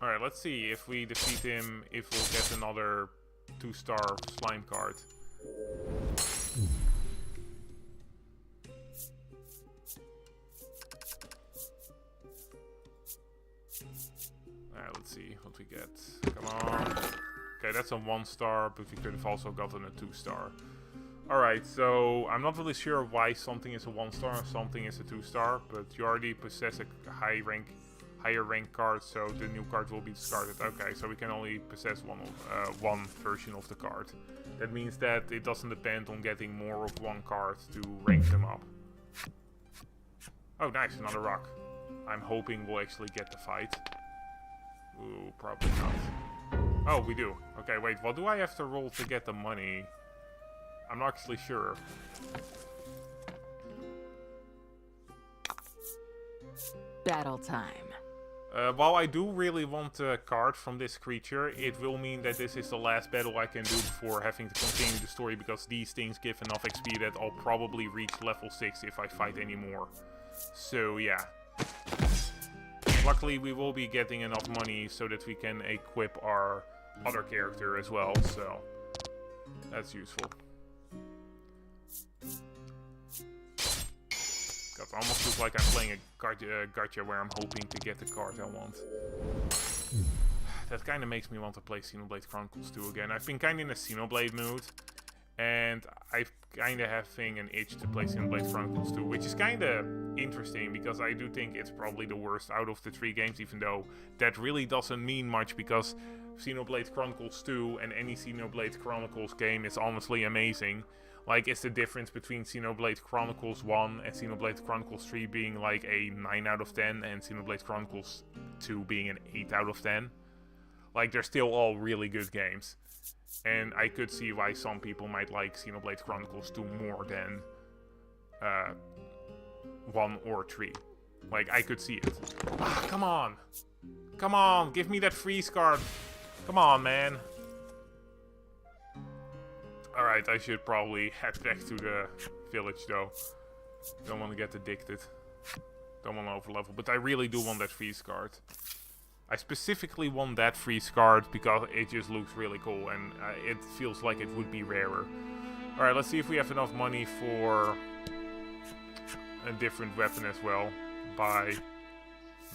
Alright, let's see if we defeat him, if we'll get another 2-star slime card. Alright, let's see what we get. Come on. Okay, that's a 1-star, but we could have also gotten a 2-star. Alright, so I'm not really sure why something is a 1-star and something is a 2-star, but you already possess a higher rank card, so the new card will be discarded. Okay, so we can only possess one version of the card. That means that it doesn't depend on getting more of one card to rank them up. Oh, nice, another rock. I'm hoping we'll actually get the fight. Ooh, probably not. Oh, we do. Okay, wait, what do I have to roll to get the money? I'm not actually sure. Battle time. While I do really want a card from this creature, it will mean that this is the last battle I can do before having to continue the story, because these things give enough XP that I'll probably reach level 6 if I fight anymore. So yeah. Luckily we will be getting enough money so that we can equip our other character as well, so that's useful. God, it almost looks like I'm playing a gacha where I'm hoping to get the card I want. That kind of makes me want to play Xenoblade Chronicles 2 again. I've been kind of in a Xenoblade mood, and I'm kind of having an itch to play Xenoblade Chronicles 2, which is kind of interesting, because I do think it's probably the worst out of the 3 games, even though that really doesn't mean much, because Xenoblade Chronicles 2 and any Xenoblade Chronicles game is honestly amazing. Like, it's the difference between Xenoblade Chronicles 1 and Xenoblade Chronicles 3 being like a 9 out of 10 and Xenoblade Chronicles 2 being an 8 out of 10. Like, they're still all really good games. And I could see why some people might like Xenoblade Chronicles 2 more than 1 or 3. Like, I could see it. Ah, come on! Come on, give me that freeze card! Come on, man! Alright, I should probably head back to the village, though. Don't want to get addicted. Don't want to overlevel, but I really do want that freeze card. I specifically want that freeze card because it just looks really cool, and it feels like it would be rarer. Alright, let's see if we have enough money for a different weapon as well. Buy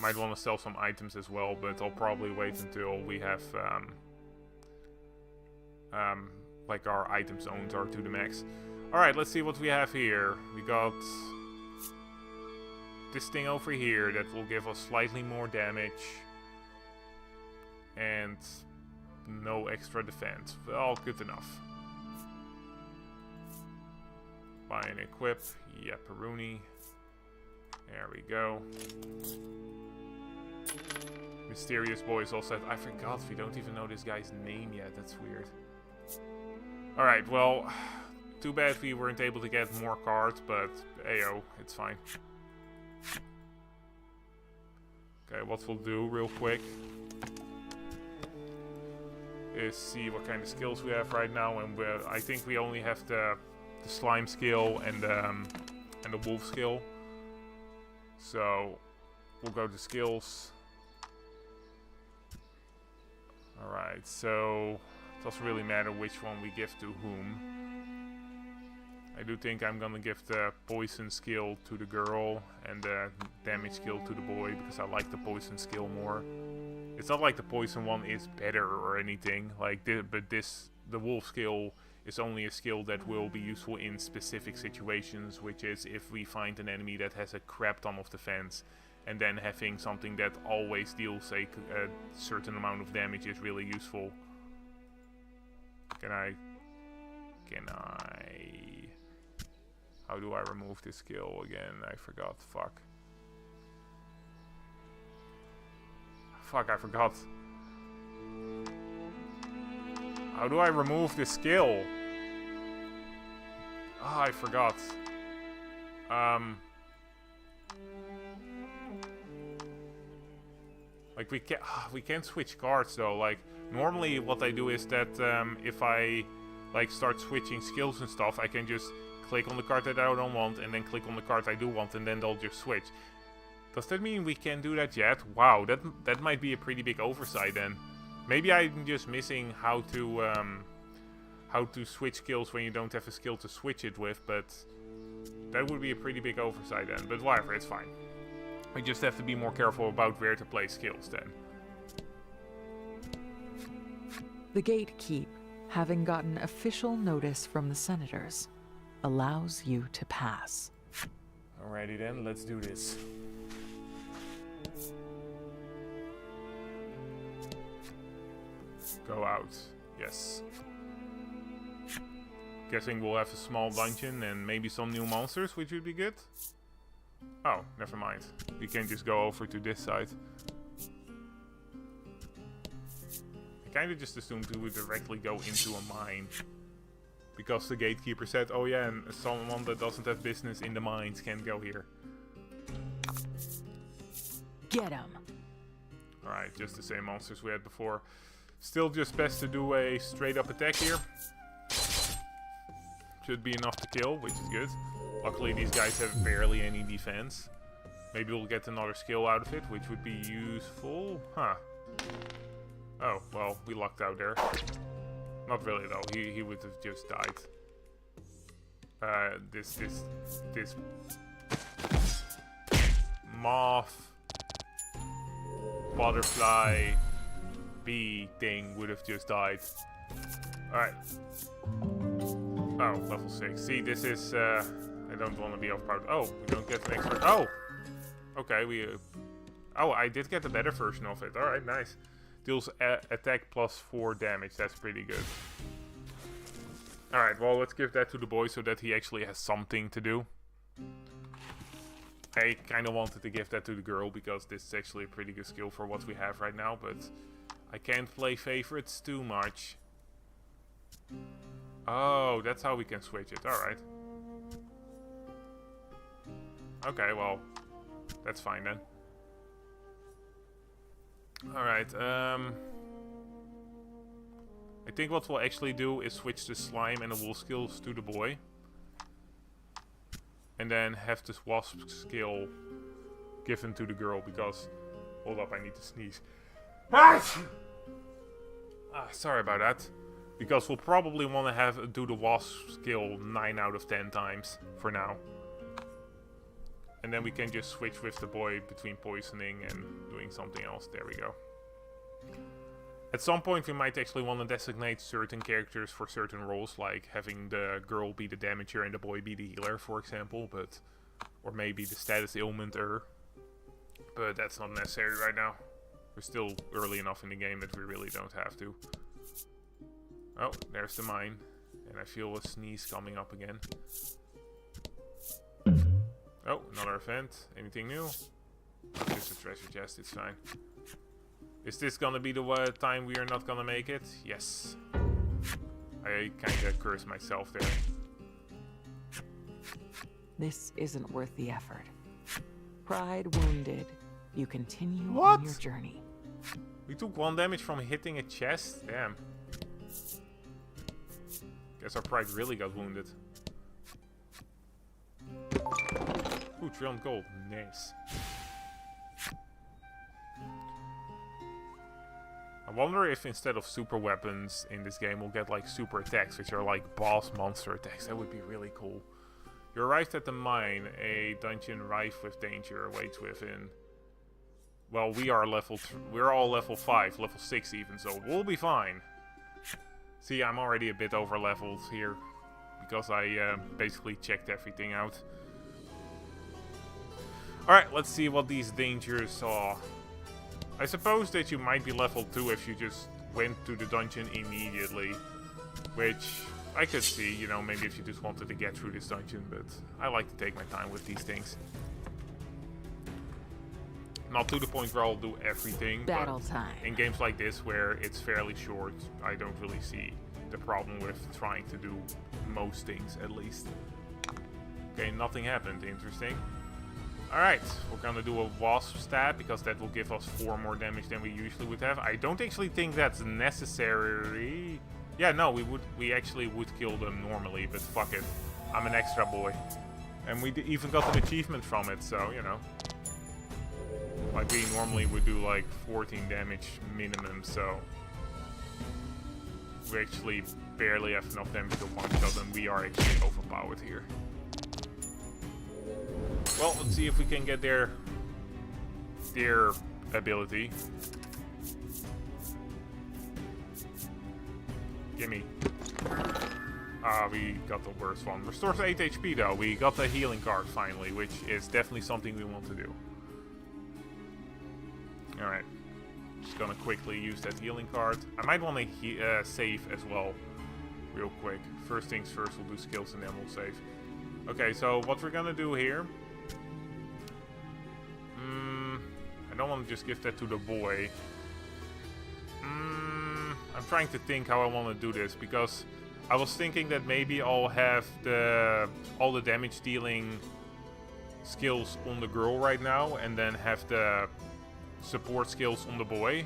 Might want to sell some items as well, but I'll probably wait until we have like our item zones are to the max. Alright, let's see what we have here. We got this thing over here that will give us slightly more damage and no extra defense. Well, good enough. Buy and equip. Yeah, Peruni. There we go. Mysterious Boys all said, I forgot, we don't even know this guy's name yet. That's weird. Alright, well, too bad we weren't able to get more cards, but ayo, it's fine. Okay, what we'll do real quick is see what kind of skills we have right now, and I think we only have the slime skill and the wolf skill. So we'll go to skills. Alright, so it doesn't really matter which one we give to whom. I do think I'm gonna give the poison skill to the girl and the damage skill to the boy, because I like the poison skill more. It's not like the poison one is better or anything, like but the wolf skill is only a skill that will be useful in specific situations, which is if we find an enemy that has a crap ton of defense, and then having something that always deals a certain amount of damage is really useful. Can I... How do I remove this skill again? I forgot. Fuck. Fuck, I forgot. How do I remove this skill? Ah, I forgot. Like we can't switch cards though. Like normally what I do is that if I like start switching skills and stuff, I can just click on the card that I don't want and then click on the card I do want, and then they'll just switch. Does that mean we can't do that yet? Wow, that might be a pretty big oversight then. Maybe I'm just missing how to switch skills when you don't have a skill to switch it with, but that would be a pretty big oversight then. But whatever, it's fine. We just have to be more careful about where to place skills then. The gatekeep, having gotten official notice from the senators, allows you to pass. Alrighty then, let's do this. Go out. Yes. Guessing we'll have a small dungeon and maybe some new monsters, which would be good. Oh, never mind. We can just go over to this side. I kinda just assumed we would directly go into a mine. Because the gatekeeper said, oh yeah, and someone that doesn't have business in the mines can't go here. Get him. Alright, just the same monsters we had before. Still just best to do a straight up attack here. Should be enough to kill, which is good. Luckily these guys have barely any defense. Maybe we'll get another skill out of it, which would be useful. Huh. Oh, well, we lucked out there. Not really though, he would have just died. This moth, butterfly, bee thing would have just died. Alright. Oh, level 6. See, this is, I don't want to be overpowered. Oh, we don't get an extra. Oh! Okay, we, oh, I did get a better version of it. Alright, nice. Deals attack plus 4 damage. That's pretty good. Alright, well, let's give that to the boy so that he actually has something to do. I kind of wanted to give that to the girl because this is actually a pretty good skill for what we have right now, but I can't play favorites too much. Oh, that's how we can switch it. Alright. Okay, well, that's fine then. Alright, I think what we'll actually do is switch the slime and the wool skills to the boy. And then have this wasp skill given to the girl because... Hold up, I need to sneeze. Sorry about that. Because we'll probably want to do the wasp skill 9 out of 10 times for now. And then we can just switch with the boy between poisoning and doing something else. There we go. At some point we might actually want to designate certain characters for certain roles, like having the girl be the damager and the boy be the healer, for example, but or maybe the status ailmenter. But that's not necessary right now. We're still early enough in the game that we really don't have to. Oh, there's the mine. And I feel a sneeze coming up again. Oh, another event. Anything new? Just a treasure chest, it's fine. Is this gonna be the time we are not gonna make it? Yes. I kinda cursed myself there. This isn't worth the effort. Pride wounded, you continue What? on your journey. We took 1 damage from hitting a chest? Damn. Guess our pride really got wounded. Ooh, 300 gold. Nice. I wonder if instead of super weapons in this game we'll get like super attacks, which are like boss monster attacks. That would be really cool. You arrived at the mine. A dungeon rife with danger awaits within. Well, we're all level 5, level 6 even, so we'll be fine. See, I'm already a bit over leveled here because I basically checked everything out. Alright, let's see what these dangers are. I suppose that you might be level 2 if you just went to the dungeon immediately. Which I could see, you know, maybe if you just wanted to get through this dungeon, but I like to take my time with these things. Not to the point where I'll do everything, Battle but time. in games like this where it's fairly short, I don't really see the problem with trying to do most things, at least. Okay, nothing happened. Interesting. Alright, we're gonna do a wasp stab, because that will give us 4 more damage than we usually would have. I don't actually think that's necessary. Yeah, no, we actually would kill them normally, but fuck it. I'm an extra boy. And we even got an achievement from it, so, you know. Like, we normally would do like 14 damage minimum, so we actually barely have enough damage to one-shot them. We are actually overpowered here. Well, let's see if we can get their ability. Gimme. Ah, we got the worst one. Restores 8 HP though. We got the healing card finally, which is definitely something we want to do. Alright. Just gonna quickly use that healing card. I might want to save as well. Real quick. First things first, we'll do skills and then we'll save. Okay, so what we're gonna do here... I don't want to just give that to the boy. I'm trying to think how I want to do this, because I was thinking that maybe I'll have all the damage dealing skills on the girl right now, and then have the support skills on the boy.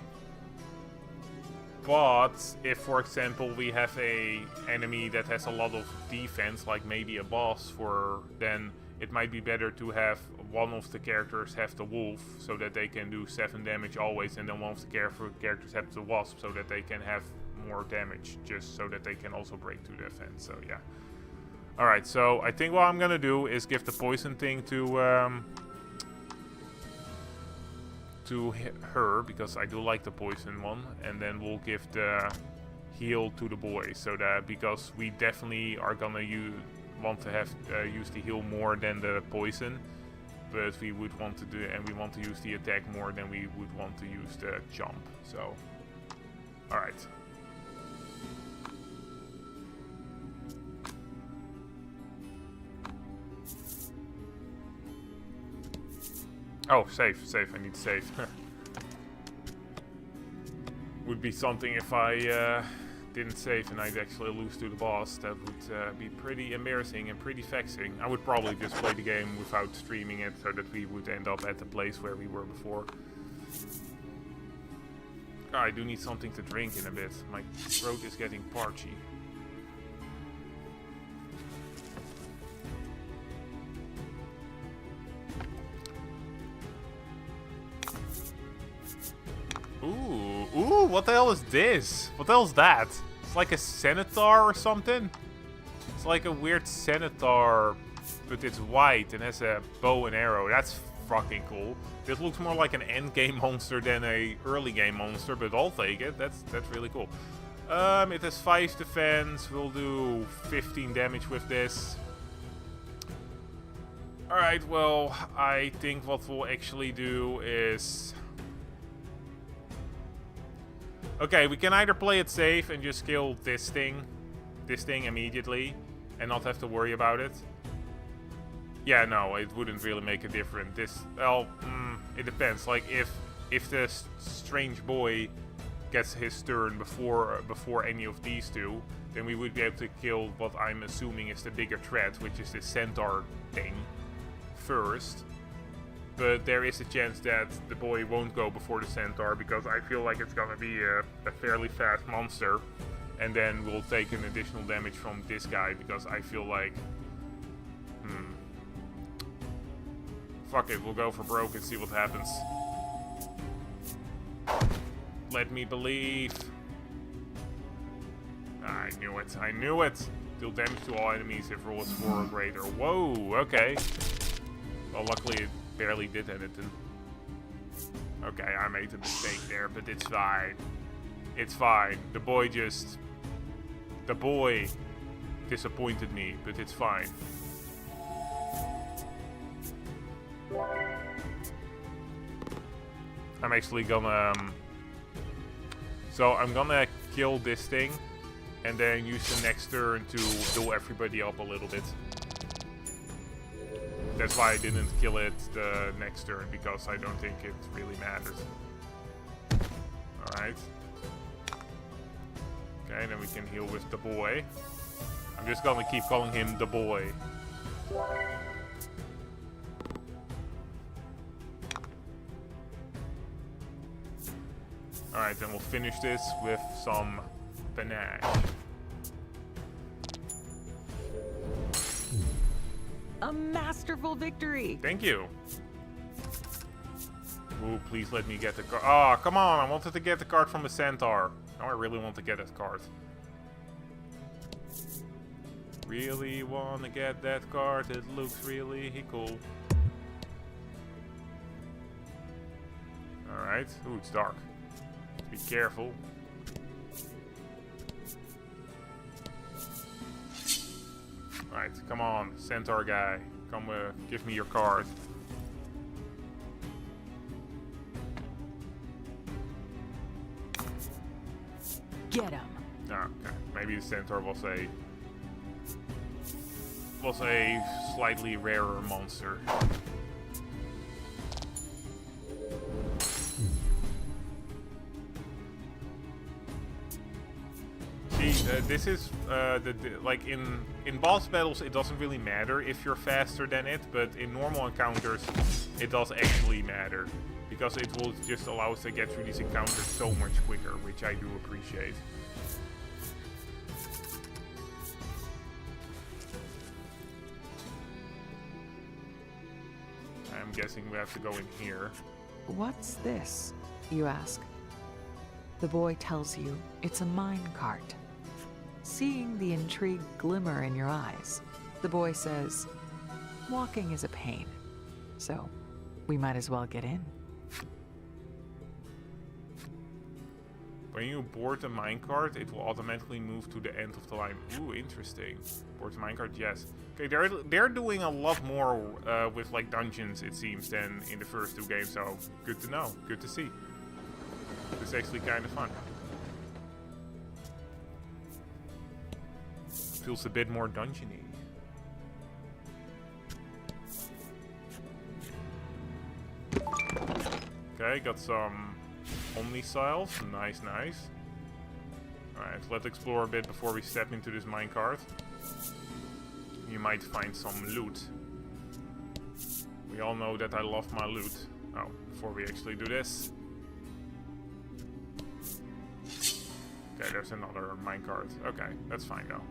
But if, for example, we have a enemy that has a lot of defense, like maybe a boss, then it might be better to have one of the characters have the wolf, so that they can do 7 damage always, and then one of the characters have the wasp, so that they can have more damage, just so that they can also break through the fence. So yeah. Alright, so I think what I'm gonna do is give the poison thing to her, because I do like the poison one, and then we'll give the heal to the boy, so that, because we definitely are gonna want to have use the heal more than the poison, but we would want to do, and we want to use the attack more than we would want to use the jump. So, all right. Oh, save. I need to save. Would be something if I didn't save and I'd actually lose to the boss. That would be pretty embarrassing and pretty vexing. I would probably just play the game without streaming it, so that we would end up at the place where we were before. Oh, I do need something to drink in a bit. My throat is getting parchy. Ooh, what the hell is this? What the hell is that? It's like a centaur or something? It's like a weird centaur but it's white and has a bow and arrow. That's fucking cool. This looks more like an end game monster than a early game monster, but I'll take it. That's really cool. It has 5 defense. We'll do 15 damage with this. Alright, well, I think what we'll actually do is... Okay, we can either play it safe and just kill this thing immediately and not have to worry about it. Yeah, no, it wouldn't really make a difference. Well, it depends. Like, if the strange boy gets his turn before any of these two, then we would be able to kill what I'm assuming is the bigger threat, which is the centaur thing, first. But there is a chance that the boy won't go before the centaur, because I feel like it's gonna be a fairly fast monster. And then we'll take an additional damage from this guy, because I feel like... Fuck it, we'll go for broke and see what happens. Let me believe. I knew it, I knew it! Deal damage to all enemies if roll is 4 or greater. Whoa, okay. Well, luckily it barely did anything. Okay, I made a mistake there, but it's fine. It's fine. The boy disappointed me, but it's fine. I'm actually gonna... So I'm gonna kill this thing, and then use the next turn to duel everybody up a little bit. That's why I didn't kill it the next turn, because I don't think it really matters. Alright. Okay, then we can heal with the boy. I'm just gonna keep calling him the boy. Alright, then we'll finish this with some panache. A masterful victory! Thank you. Ooh, please let me get the card. Oh, come on, I wanted to get the card from the centaur. Now I really want to get that card. Really want to get that card. It looks really cool. Alright. Ooh, it's dark. Be careful. Alright, come on, centaur guy. Come, give me your card. Get him. Oh, okay. Maybe the centaur was a slightly rarer monster. This is like in boss battles it doesn't really matter if you're faster than it, but in normal encounters it does actually matter, because it will just allow us to get through these encounters so much quicker, which I do appreciate. I'm guessing we have to go in here. What's this, you ask? The boy tells you it's a minecart. Seeing the intrigue glimmer in your eyes, the boy says, walking is a pain, so we might as well get in. When you board the minecart, it will automatically move to the end of the line. Ooh, interesting. Board the minecart, yes. Okay, they're doing a lot more with like dungeons, it seems, than in the first two games, so good to know, good to see. It's actually kind of fun. Feels a bit more dungeony. Okay, got some omnissiles. Nice, nice. Alright, let's explore a bit before we step into this minecart. You might find some loot. We all know that I love my loot. Oh, before we actually do this. Okay, there's another minecart. Okay, that's fine though.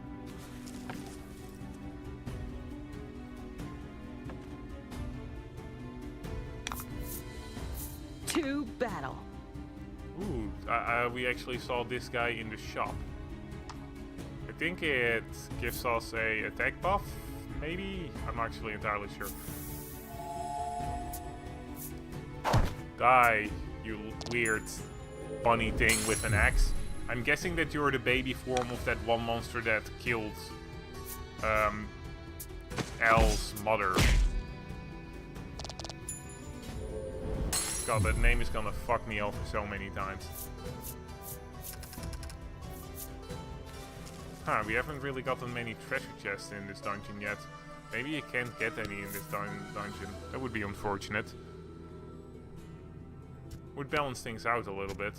To battle. Ooh, we actually saw this guy in the shop. I think it gives us a attack buff, maybe? I'm not actually entirely sure. Die, you weird bunny thing with an axe. I'm guessing that you're the baby form of that one monster that killed Elle's mother. God, that name is gonna fuck me over so many times. Huh, we haven't really gotten many treasure chests in this dungeon yet. Maybe you can't get any in this dungeon. That would be unfortunate. Would balance things out a little bit.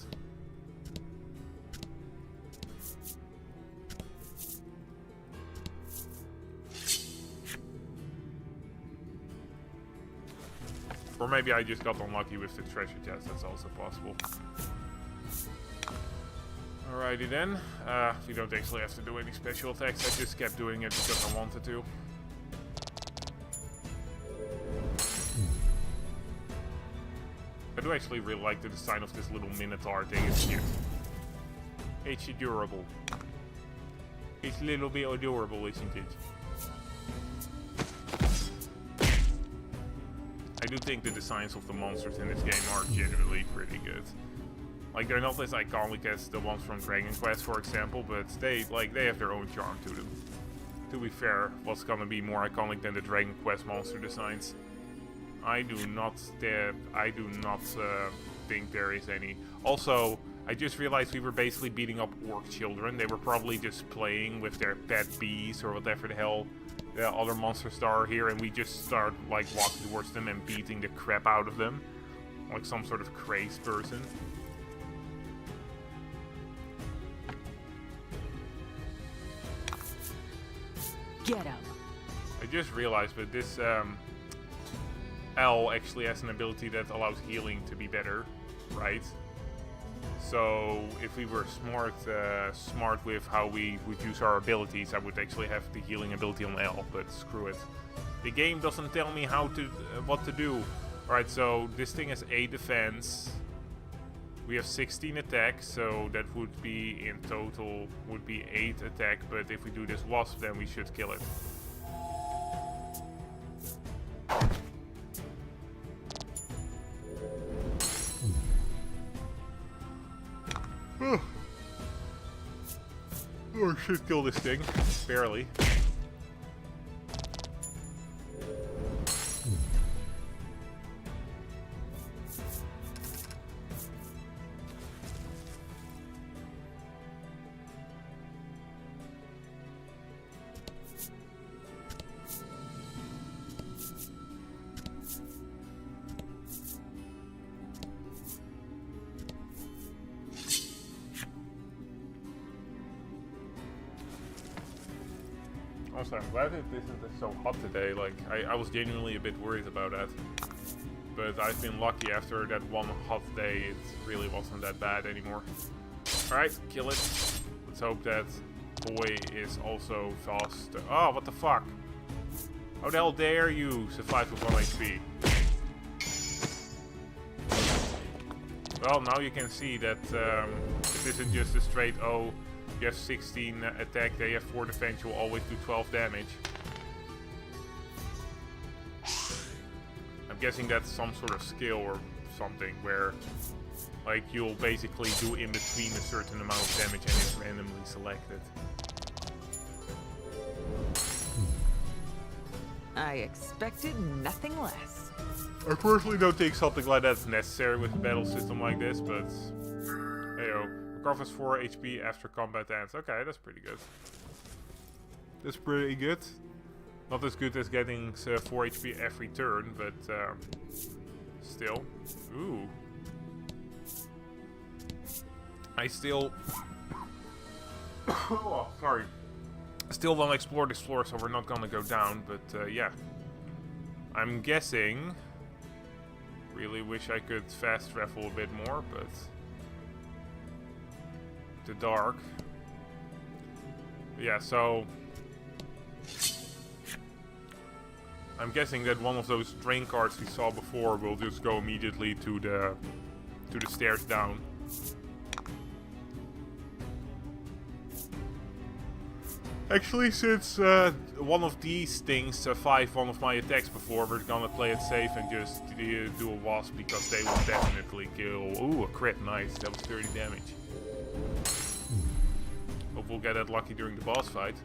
Or maybe I just got unlucky with the treasure chest, that's also possible. Alrighty then, we don't actually have to do any special attacks, I just kept doing it because I wanted to. I do actually really like the design of this little minotaur thing, it's cute. It's adorable. It's a little bit adorable, isn't it? I do think the designs of the monsters in this game are genuinely pretty good. Like, they're not as iconic as the ones from Dragon Quest, for example, but they have their own charm to them. To be fair, what's gonna be more iconic than the Dragon Quest monster designs? I do not think there is any. Also, I just realized we were basically beating up orc children. They were probably just playing with their pet bees or whatever the hell the other monsters are here, and we just start like walking towards them and beating the crap out of them, like some sort of crazed person. Get him. I just realized, but this L actually has an ability that allows healing to be better, right? So if we were smart with how we would use our abilities, I would actually have the healing ability on L, but screw it. The game doesn't tell me how to what to do. Alright, so this thing has 8 defense. We have 16 attack, so that would be in total would be 8 attack, but if we do this wasp, then we should kill it. Oh, should kill this thing. Barely. Also, I'm glad that this isn't so hot today. Like, I was genuinely a bit worried about that. But I've been lucky after that one hot day, it really wasn't that bad anymore. Alright, kill it. Let's hope that boy is also fast. Oh, what the fuck? How the hell dare you survive with 1 HP? Well, now you can see that this isn't just a straight, oh, you have 16 attack, they have 4 defense, you'll always do 12 damage. I'm guessing that's some sort of skill or something where, like, you'll basically do in between a certain amount of damage and it's randomly selected. I expected nothing less. I personally don't think something like that's necessary with a battle system like this, but heyo. Recovers 4 HP after combat ends. Okay, that's pretty good. That's pretty good. Not as good as getting 4 HP every turn, but still. Ooh. I still... oh, sorry. Still want to explore this floor, so we're not gonna go down, but yeah. I'm guessing... Really wish I could fast travel a bit more, but... The dark. Yeah, so... I'm guessing that one of those train cards we saw before will just go immediately to the stairs down. Actually, since one of these things survived one of my attacks before, we're gonna play it safe and just do a wasp because they will definitely kill. Ooh, a crit, nice. That was 30 damage. Hope we'll get that lucky during the boss fight.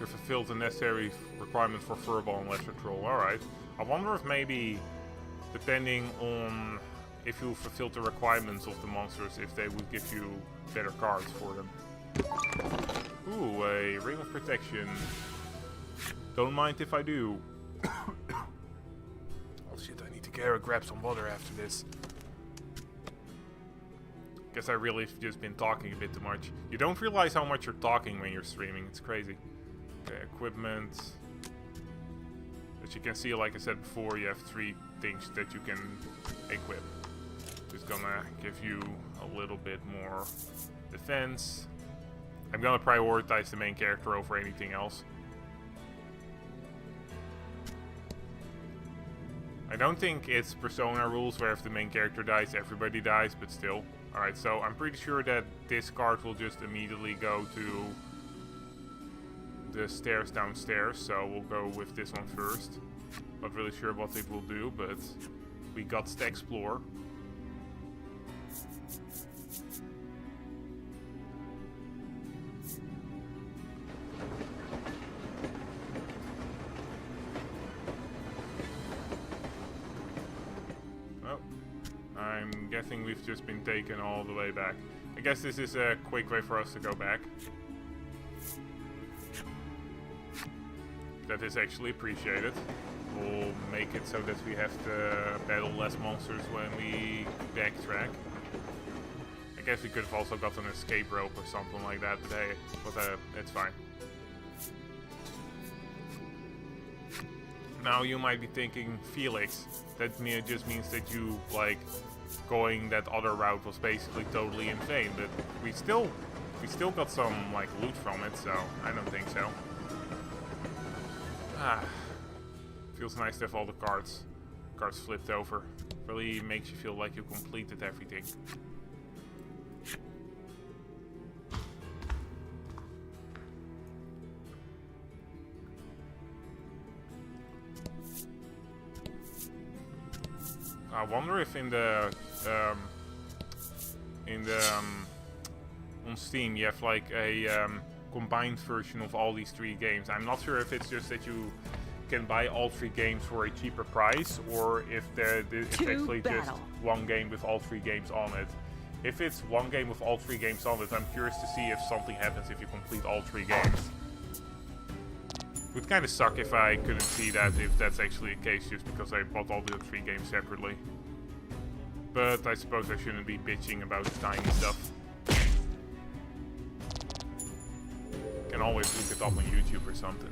You fulfilled the necessary requirements for Furball and Lesser Troll. Alright. I wonder if maybe, depending on if you fulfilled the requirements of the monsters, if they would give you better cards for them. Ooh, a Ring of Protection. Don't mind if I do. Oh shit, I need to grab some water after this. Guess I really have just been talking a bit too much. You don't realize how much you're talking when you're streaming, it's crazy. Okay, equipment. As you can see, like I said before, you have 3 things that you can equip. Just gonna give you a little bit more defense. I'm gonna prioritize the main character over anything else. I don't think it's Persona rules where if the main character dies, everybody dies, but still. Alright, so I'm pretty sure that this card will just immediately go to the stairs downstairs, so we'll go with this one first. Not really sure what it will do, but we got to explore. Oh, I'm guessing we've just been taken all the way back. I guess this is a quick way for us to go back. That is actually appreciated. We'll make it so that we have to battle less monsters when we backtrack. I guess we could have also got an escape rope or something like that, but hey, it's fine. Now you might be thinking, Felix, that just means that you, like, going that other route was basically totally in vain, but we still got some, like, loot from it, so I don't think so. Ah, feels nice to have all the cards flipped over. Really makes you feel like you completed everything. I wonder if on Steam you have like a combined version of all these 3 games. I'm not sure if it's just that you can buy all 3 games for a cheaper price, or if it's actually just one game with all 3 games on it. If it's one game with all 3 games on it, I'm curious to see if something happens if you complete all 3 games. It would kind of suck if I couldn't see that, if that's actually the case, just because I bought all the 3 games separately. But I suppose I shouldn't be bitching about tiny stuff. Can always look it up on YouTube or something.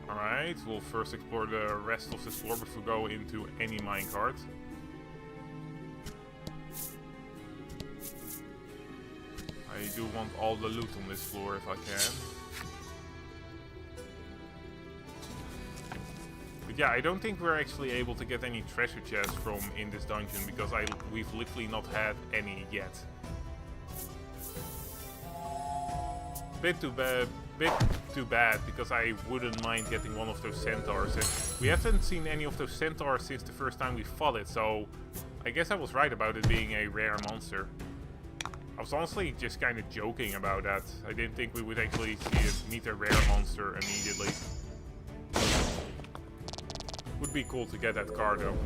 Alright, we'll first explore the rest of this floor before we go into any minecart. I do want all the loot on this floor if I can. But yeah, I don't think we're actually able to get any treasure chests from in this dungeon because we've literally not had any yet. Bit too bad because I wouldn't mind getting one of those centaurs, and we haven't seen any of those centaurs since the first time we fought it, so I guess I was right about it being a rare monster. I was honestly just kind of joking about that. I didn't think we would actually meet a rare monster immediately. Would be cool to get that card though.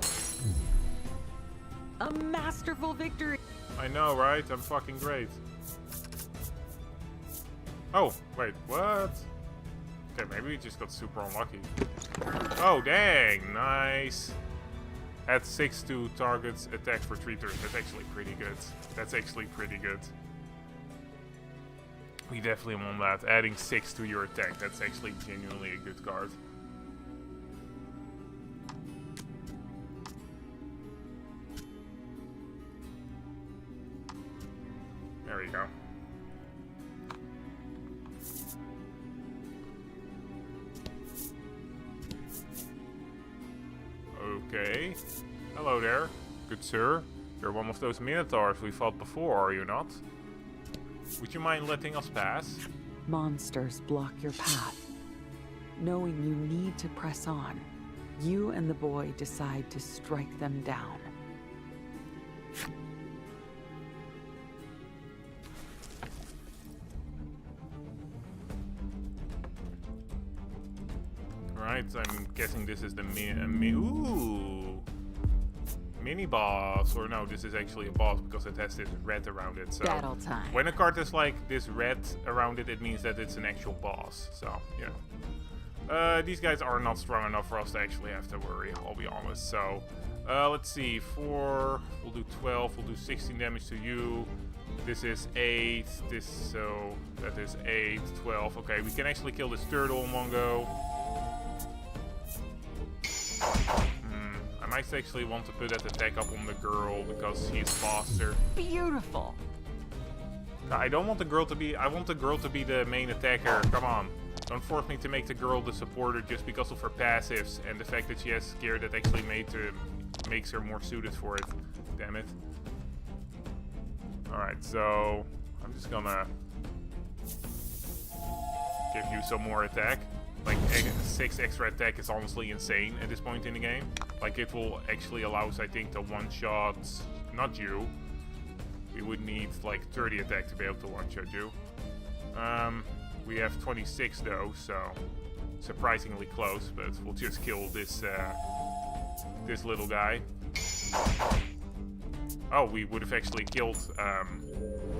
A masterful victory! I know, right? I'm fucking great. Oh, wait, what? Okay, maybe we just got super unlucky. Oh, dang, nice. Add 6 to target's attack for 3 turns. That's actually pretty good. That's actually pretty good. We definitely want that. Adding 6 to your attack. That's actually genuinely a good card. There we go. Okay. Hello there, good sir. You're one of those minotaurs we fought before, are you not? Would you mind letting us pass? Monsters block your path. Knowing you need to press on, you and the boy decide to strike them down. Right, I'm guessing this is the mini boss, or no, this is actually a boss because it has this red around it. So Battle time. when a card is like this red around it, it means that it's an actual boss. So you know, these guys are not strong enough for us to actually have to worry. I'll be honest. So let's see, 4. We'll do 12. We'll do 16 damage to you. This is 8. So that is 8, 12. Okay, we can actually kill this turtle in one go. I might actually want to put that attack up on the girl because she's faster. Beautiful. I don't want the girl to be. I want the girl to be the main attacker. Come on. Don't force me to make the girl the supporter just because of her passives and the fact that she has gear that actually makes her more suited for it. Damn it. Alright, so I'm just gonna give you some more attack. Like 6 extra attack is honestly insane at this point in the game. Like it will actually allow us, I think, to one-shot not you. We would need like 30 attack to be able to one-shot you. We have 26 though, so surprisingly close. But we'll just kill this this little guy. Oh, we would have actually killed.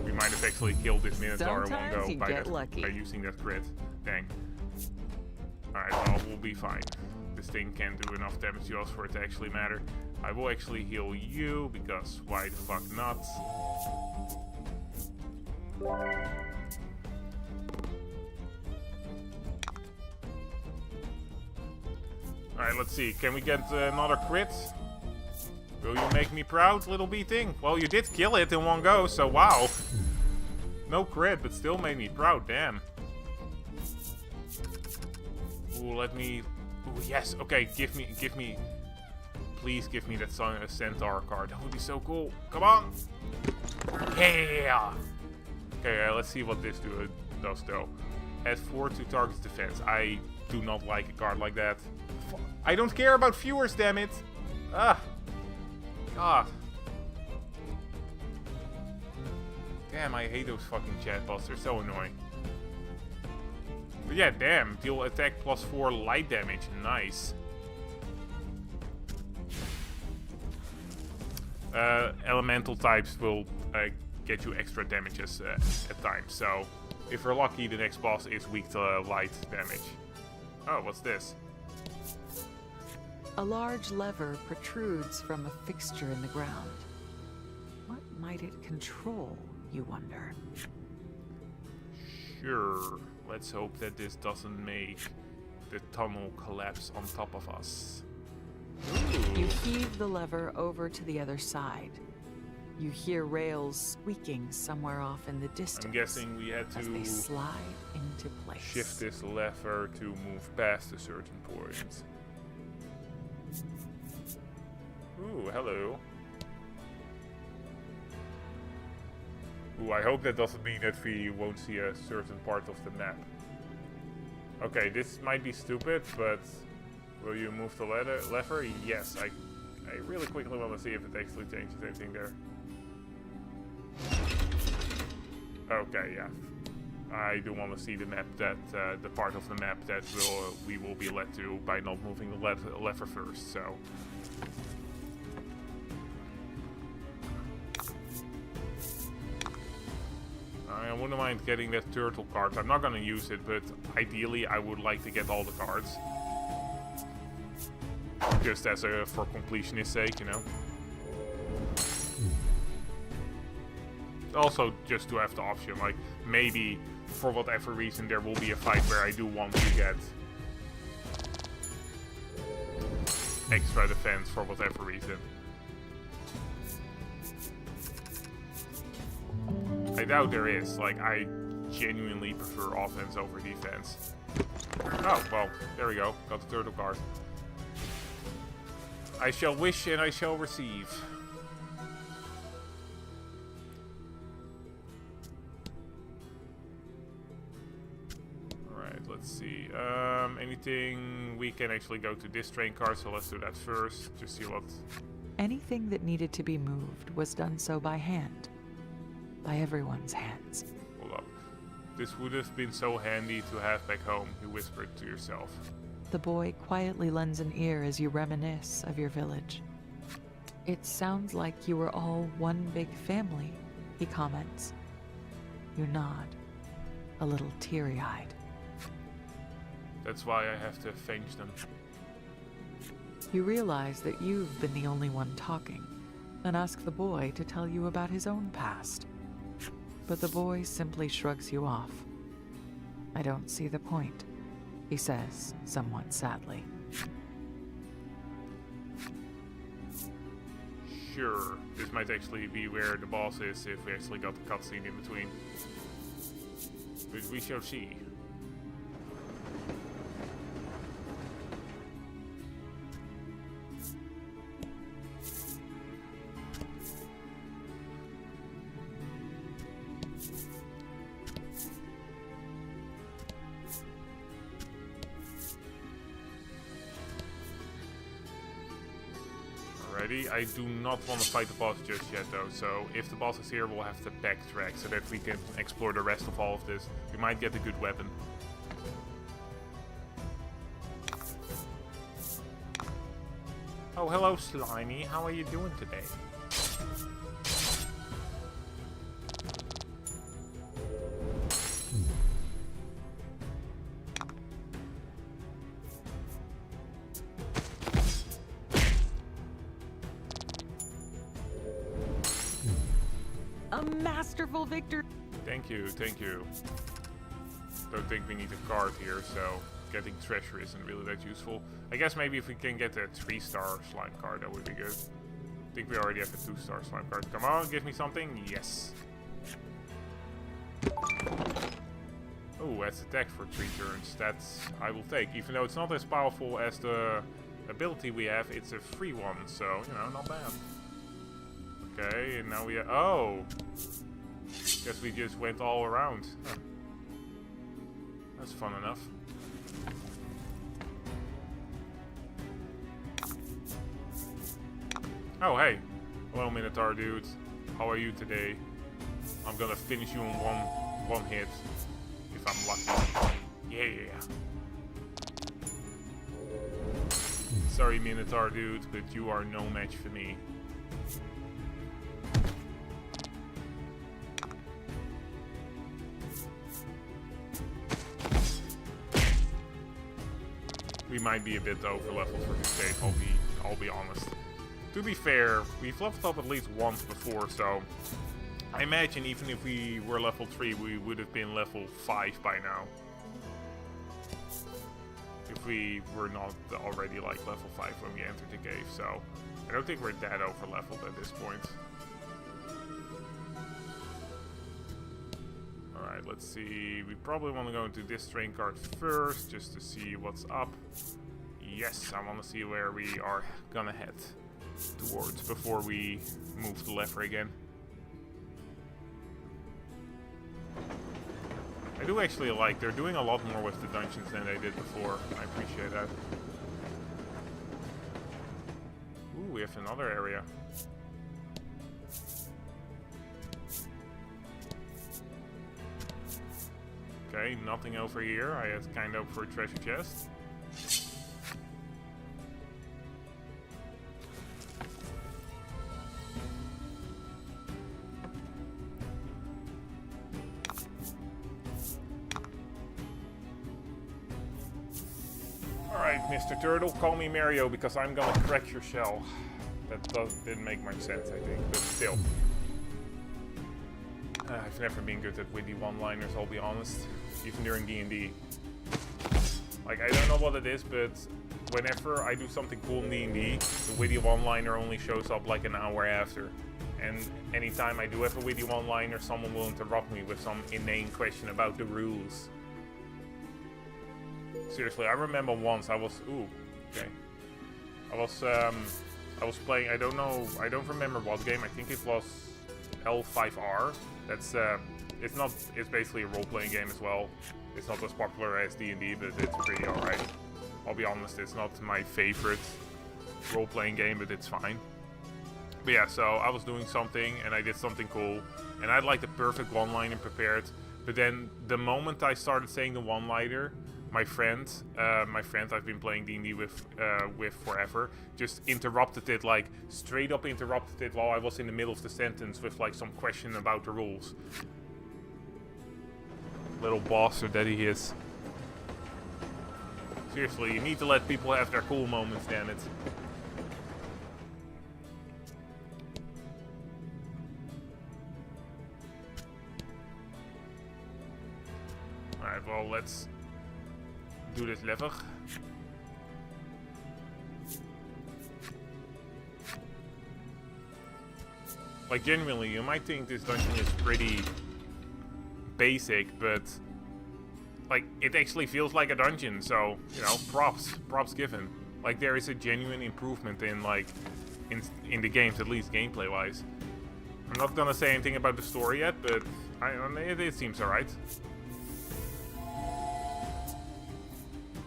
We might have actually killed this Minotaur in one go by using that crit. Dang. Alright, well, we'll be fine. This thing can't do enough damage to us for it to actually matter. I will actually heal you, because why the fuck not? Alright, let's see. Can we get another crit? Will you make me proud, little bee thing? Well, you did kill it in one go, so wow. No crit, but still made me proud, damn. Ooh, let me... Ooh, yes, okay, give me... Please give me that Centaur card. That would be so cool. Come on! Yeah! Okay, let's see what this does, though. Add 4 to target's defense. I do not like a card like that. I don't care about viewers, damn it! Ah! God. Damn, I hate those fucking chatbots. They're so annoying. But yeah, damn. Deal attack +4 light damage. Nice. Elemental types will get you extra damages at times. So, if we're lucky, the next boss is weak to light damage. Oh, what's this? A large lever protrudes from a fixture in the ground. What might it control, you wonder? Sure. Let's hope that this doesn't make the tunnel collapse on top of us. Ooh. You heave the lever over to the other side. You hear rails squeaking somewhere off in the distance. I'm guessing we had to as they slide into place. Shift this lever to move past a certain point. Ooh, hello. Ooh, I hope that doesn't mean that we won't see a certain part of the map. Okay, this might be stupid, but will you move the lever? Yes, I really quickly want to see if it actually changes anything there. Okay, yeah. I do want to see the map that the part of the map that we will be led to by not moving the lever first. So. I wouldn't mind getting that turtle card. I'm not gonna use it, but ideally I would like to get all the cards. just as for completionist sake, you know. Also, just to have the option, like maybe for whatever reason there will be a fight where I do want to get extra defense for whatever reason. I doubt there is. Like, I genuinely prefer offense over defense. Oh, well, there we go. Got the turtle card. I shall wish and I shall receive. Alright, let's see. Anything we can actually go to this train card, so let's do that first. Just see what... Anything that needed to be moved was done so by hand. By everyone's hands. Hold up. This would have been so handy to have back home, you whispered to yourself. The boy quietly lends an ear as you reminisce of your village. It sounds like you were all one big family, he comments. You nod, a little teary-eyed. That's why I have to avenge them. You realize that you've been the only one talking, and ask the boy to tell you about his own past. But the boy simply shrugs you off. I don't see the point, he says, somewhat sadly. Sure, this might actually be where the boss is if we actually got the cutscene in between. But we shall see. I do not want to fight the boss just yet though, so if the boss is here we'll have to backtrack so that we can explore the rest of all of this. We might get a good weapon. Oh, hello Slimy, how are you doing today? Masterful victory. Thank you, thank you. Don't think we need a card here, so getting treasure isn't really that useful. I guess maybe if we can get a 3-star slime card, that would be good. I think we already have a 2-star slime card. Come on, give me something. Yes. Oh, that's attack for 3 turns. That's I will take. Even though it's not as powerful as the ability we have, it's a free one, so, you know, not bad. Okay, and now we have... Oh! Guess we just went all around. Huh. That's fun enough. Oh, hey. Hello, Minotaur dude. How are you today? I'm gonna finish you in one hit. If I'm lucky. Yeah. Sorry, Minotaur dude, but you are no match for me. We might be a bit over leveled for this game, I'll be honest. To be fair, we've leveled up at least once before, so I imagine even if we were level 3, we would have been level 5 by now. If we were not already like level 5 when we entered the cave, so I don't think we're that over leveled at this point. Alright, let's see. We probably want to go into this train card first, just to see what's up. Yes, I want to see where we are gonna head towards before we move the lever again. I do actually like, they're doing a lot more with the dungeons than they did before. I appreciate that. Ooh, we have another area. Okay, nothing over here. I had kind of for a treasure chest. Alright, Mr. Turtle, call me Mario because I'm gonna crack your shell. That didn't make much sense, I think, but still. I've never been good at witty one-liners, I'll be honest. Even during D&D. Like, I don't know what it is, but whenever I do something cool in D&D, the witty one-liner only shows up like an hour after. And anytime I do have a witty one-liner, someone will interrupt me with some inane question about the rules. Seriously, I remember once I was... Ooh, okay. I was playing, I don't remember what game, I think it was L5R. That's, it's basically a role-playing game as well. It's not as popular as D&D, but it's pretty alright. I'll be honest, it's not my favorite role-playing game, but it's fine. But yeah, so I was doing something, and I did something cool, and I had like the perfect one-liner prepared, but then the moment I started saying the one-liner, my friend I've been playing D&D with forever, just interrupted it, like straight up interrupted it while I was in the middle of the sentence with like some question about the rules. Little bastard that he is. Seriously, you need to let people have their cool moments, damn it. Alright, well, let's do this lever. Like, genuinely, you might think this dungeon is pretty basic, but like, it actually feels like a dungeon, so, you know, props given. Like, there is a genuine improvement in, like, in the games, at least gameplay wise. I'm not gonna say anything about the story yet, but it seems alright.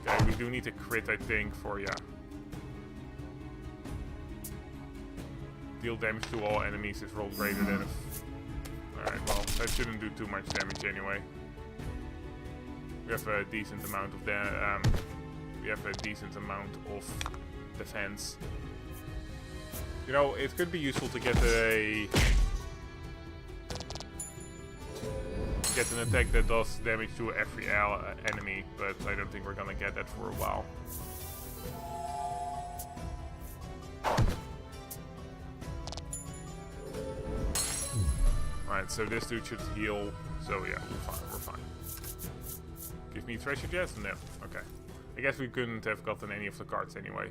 Okay, we do need a crit, I think, for, yeah. Deal damage to all enemies is rolled greater than a... Alright, well, that shouldn't do too much damage anyway. We have a decent amount of defense. You know, it could be useful to get an attack that does damage to every enemy, but I don't think we're gonna get that for a while. Alright, so this dude should heal, so yeah, we're fine. Give me treasure chest? No. Okay. I guess we couldn't have gotten any of the cards anyway.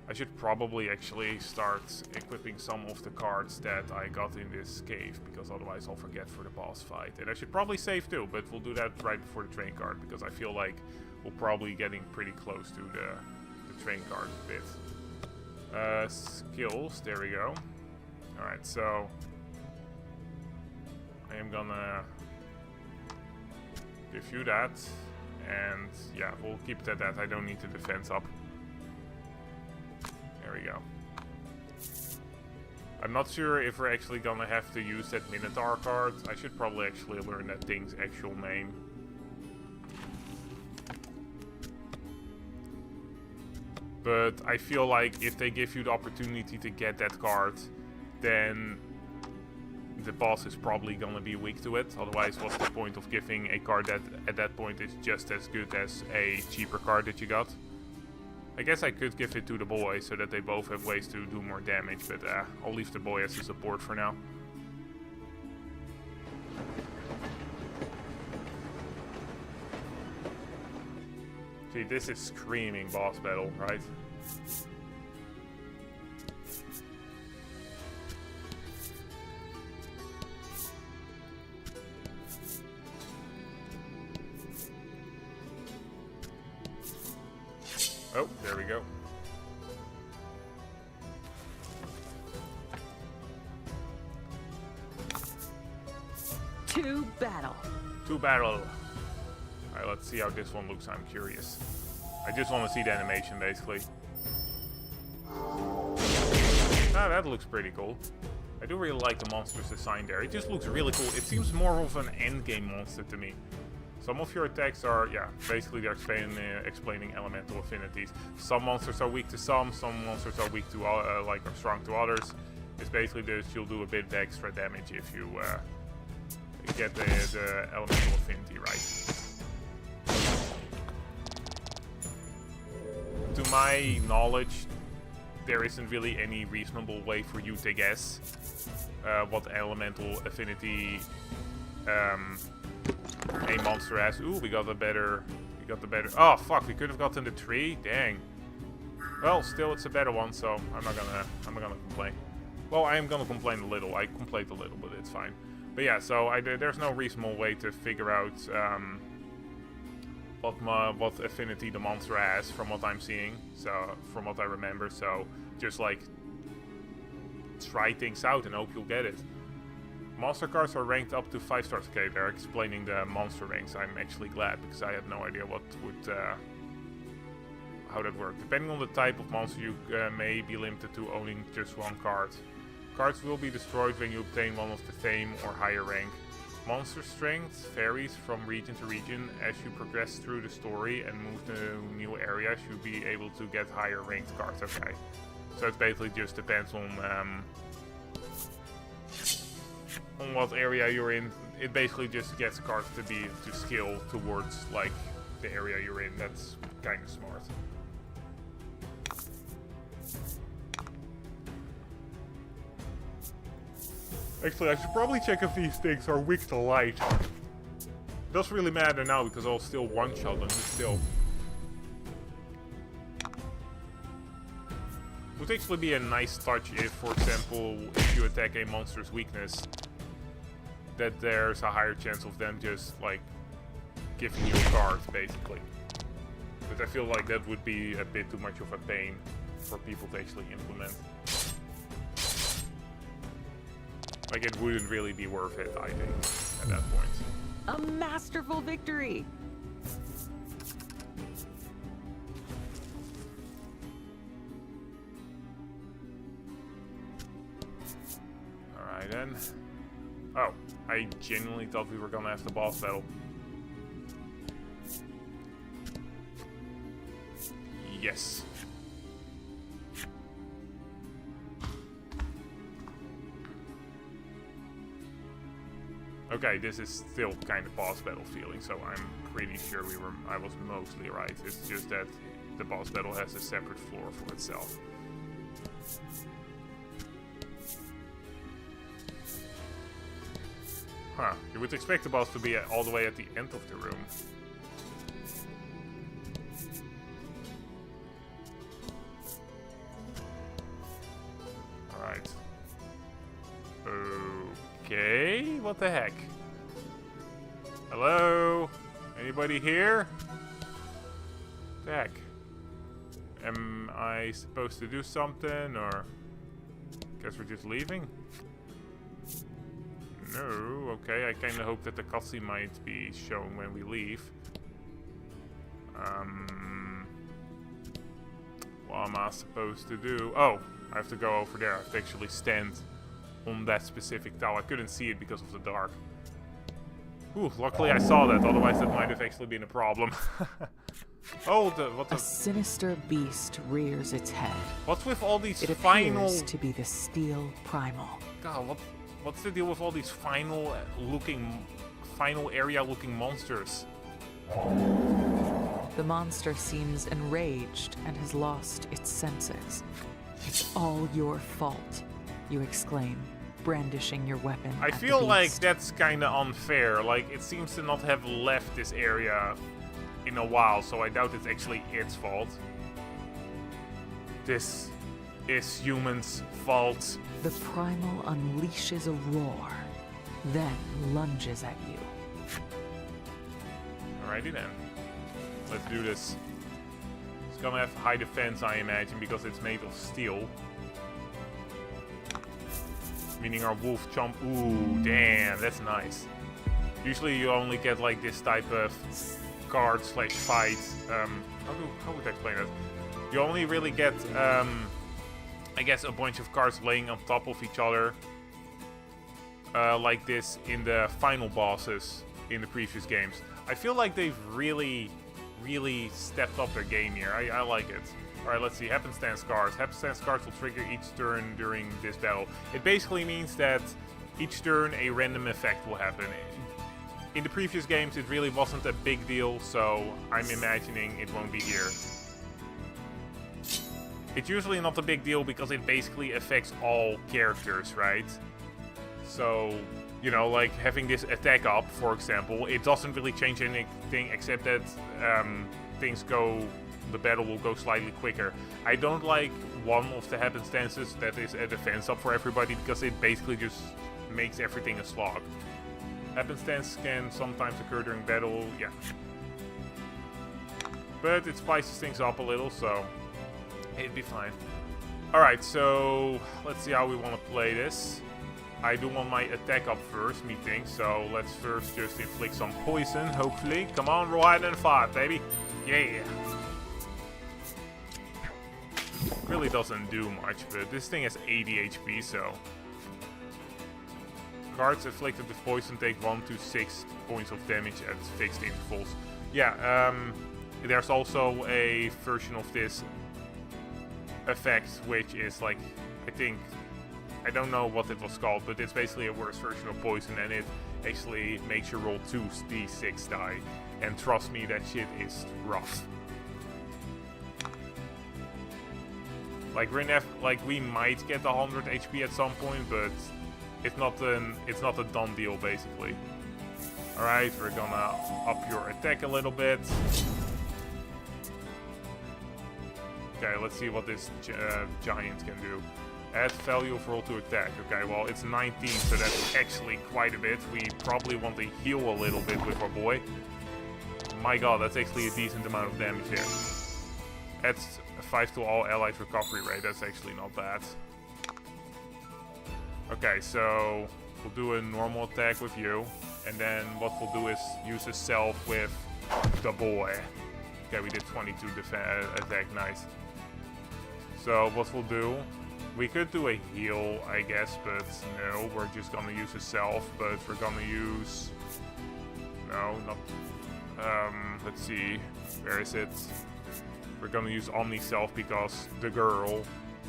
I should probably actually start equipping some of the cards that I got in this cave, because otherwise I'll forget for the boss fight. And I should probably save too, but we'll do that right before the train card, because I feel like we're probably getting pretty close to the train card bit. Skills, there we go. Alright, so I am gonna give you that. And yeah, we'll keep it at that. I don't need the defense up. There we go. I'm not sure if we're actually gonna have to use that Minotaur card. I should probably actually learn that thing's actual name. But I feel like if they give you the opportunity to get that card, then the boss is probably gonna be weak to it. Otherwise, what's the point of giving a card that at that point is just as good as a cheaper card that you got? I guess I could give it to the boy so that they both have ways to do more damage, but I'll leave the boy as a support for now. See, this is screaming boss battle, right? Oh, there we go. To battle. To battle. Alright, let's see how this one looks. I'm curious. I just want to see the animation, basically. Ah, that looks pretty cool. I do really like the monsters assigned there. It just looks really cool. It seems more of an endgame monster to me. Some of your attacks are, yeah, basically they're explaining elemental affinities. Some monsters are weak to some monsters are weak to, like, are strong to others. It's basically that you'll do a bit of extra damage if you get the elemental affinity right. To my knowledge, there isn't really any reasonable way for you to guess what elemental affinity a monster has. Ooh, we got the better. Oh fuck, we could have gotten the tree. Dang. Well, still, it's a better one, so I'm not gonna complain. Well, I am gonna complain a little. I complained a little, but it's fine. But yeah, so there's no reasonable way to figure out what affinity the monster has from what I'm seeing. So from what I remember, so just like try things out and hope you'll get it. Monster cards are ranked up to 5 stars. Okay, they're explaining the monster ranks. I'm actually glad because I had no idea what would how that worked. Depending on the type of monster, you may be limited to owning just one card. Cards will be destroyed when you obtain one of the same or higher rank. Monster strength varies from region to region. As you progress through the story and move to new areas, you'll be able to get higher ranked cards. Okay, so it basically just depends on what area you're in. It basically just gets cards to skill towards like the area you're in. That's kind of smart. Actually, I should probably check if these things are weak to light. It doesn't really matter now because I'll still one-shot them, but still. Would actually be a nice touch if, for example, if you attack a monster's weakness, that there's a higher chance of them just, like, giving you a card, basically. But I feel like that would be a bit too much of a pain for people to actually implement. Like, it wouldn't really be worth it, I think, at that point. A masterful victory! Alright then. Oh, I genuinely thought we were gonna have the boss battle. Yes. Okay, this is still kind of boss battle feeling, so I'm pretty sure I was mostly right. It's just that the boss battle has a separate floor for itself. Huh, you would expect the boss to be all the way at the end of the room. Alright. Okay, what the heck? Hello? Anybody here? What the heck? Am I supposed to do something, or... Guess we're just leaving? No, okay, I kinda hope that the cutscene might be shown when we leave. What am I supposed to do? Oh, I have to go over there. I have to actually stand on that specific tile. I couldn't see it because of the dark. Ooh, luckily I saw that, otherwise that might have actually been a problem. Oh, what the... A sinister beast rears its head. What's with all these it final... appears to be the Steel Primal. God, what's the deal with all these final area looking monsters? The monster seems enraged and has lost its senses. It's all your fault, you exclaim, brandishing your weapon. I feel like that's kinda unfair. Like, it seems to not have left this area in a while, so I doubt it's actually its fault. This is humans' fault. The primal unleashes a roar, then lunges at you. Alrighty then. Let's do this. It's gonna have high defense, I imagine, because it's made of steel. Meaning our wolf chomp. Ooh, damn, that's nice. Usually you only get like this type of card slash fight. How would I explain it? You only really get, I guess, a bunch of cards laying on top of each other. Like this in the final bosses in the previous games. I feel like they've really stepped up their game here. I like it. Alright, let's see. Happenstance cards. Happenstance cards will trigger each turn during this battle. It basically means that each turn a random effect will happen. In the previous games it really wasn't a big deal, so I'm imagining it won't be here. it's usually not a big deal because it basically affects all characters, right? So, you know, like having this attack up, for example, it doesn't really change anything except that the battle will go slightly quicker. I don't like one of the happenstances that is a defense up for everybody because it basically just makes everything a slog. Happenstance can sometimes occur during battle, yeah. But it spices things up a little, so it'd be fine. Alright, so let's see how we want to play this. I do want my attack up first, methinks, so let's first just inflict some poison, hopefully. Come on, roll ahead and fight, baby. Yeah. Really doesn't do much, but this thing has 80 HP, so... Cards afflicted with poison take 1 to 6 points of damage at fixed intervals. Yeah, there's also a version of this effect, which is like, I don't know what it was called, but it's basically a worse version of poison, and it actually makes you roll 2 d6 die. And trust me, that shit is rough. Like we might get 100 HP at some point, but it's not a done deal basically. All right, we're gonna up your attack a little bit. Okay, let's see what this giant can do. Add value of roll to attack. Okay, well, it's 19, so that's actually quite a bit. We probably want to heal a little bit with our boy. My god, that's actually a decent amount of damage here. Adds 5 to all allies recovery rate. That's actually not bad. Okay, so we'll do a normal attack with you. And then what we'll do is use a self with the boy. Okay, we did 22 attack. Nice. So what we'll do... We could do a heal, I guess, but no, we're just gonna use a self, but we're gonna use... No, not... let's see, where is it? We're gonna use Omni Self because the girl,